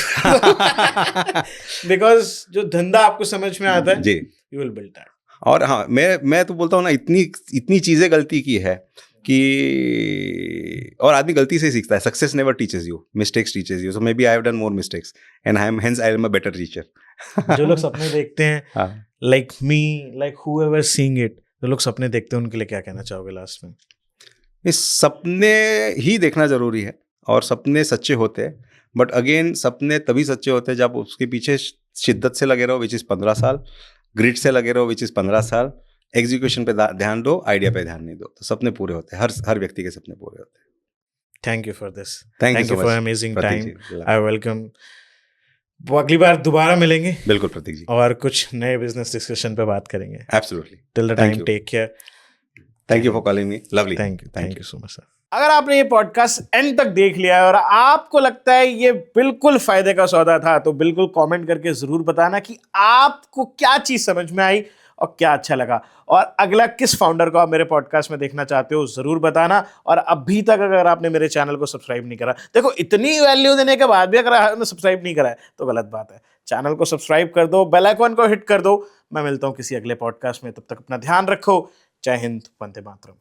बिकॉज जो धंधा आपको समझ में आता है जी. You will build that. और हाँ, मैं तो बोलता हूँ ना, इतनी चीज़ें गलती की है कि, और आदमी गलती से ही सीखता है. Success never teaches you, mistakes teaches you. So maybe I have done more mistakes and I am a better teacher. जो लोग सपने देखते हैं, हाँ, like me, like whoever seeing it, जो लोग सपने देखते हैं उनके लिए क्या कहना चाहोगे लास्ट में? इस सपने ही देखना जरूरी है और सपने सच्चे होते हैं. बट अगेन, सपने तभी सच्चे होते हैं जब उसके पीछे शिद्दत से लगे रहो, विच इज़ 15 साल. ग्रिड से लगे रहो, विच इज़ 15 साल. एग्जीक्यूशन पे ध्यान दो, आइडिया पे ध्यान नहीं दो, तो सपने पूरे होते हैं. हर व्यक्ति के सपने पूरे होते हैं. Thank you for this. Thank you thank so you for much, amazing Prateek time. जी. I welcome. अगली बार दोबारा मिलेंगे बिल्कुल प्रतीक जी. और कुछ नए बिजनेस डिस्कशन पे बात करेंगे. Absolutely. Till the Thank time, you. Take care. Thank you for calling me. Lovely. Thank you so much sir. अगर आपने ये पॉडकास्ट एंड तक देख लिया है और आपको लगता है ये बिल्कुल फायदे का सौदा था, तो बिल्कुल कमेंट करके जरूर बताना कि आपको क्या चीज समझ में आई और क्या अच्छा लगा, और अगला किस फाउंडर को आप मेरे पॉडकास्ट में देखना चाहते हो जरूर बताना. और अभी तक अगर आपने मेरे चैनल को सब्सक्राइब नहीं करा, देखो इतनी वैल्यू देने के बाद भी अगर आपने सब्सक्राइब नहीं करा है तो गलत बात है. चैनल को सब्सक्राइब कर दो, बेल आइकन को हिट कर दो. मैं मिलता हूं किसी अगले पॉडकास्ट में, तब तक अपना ध्यान रखो. जय हिंद, वंदे मातरम.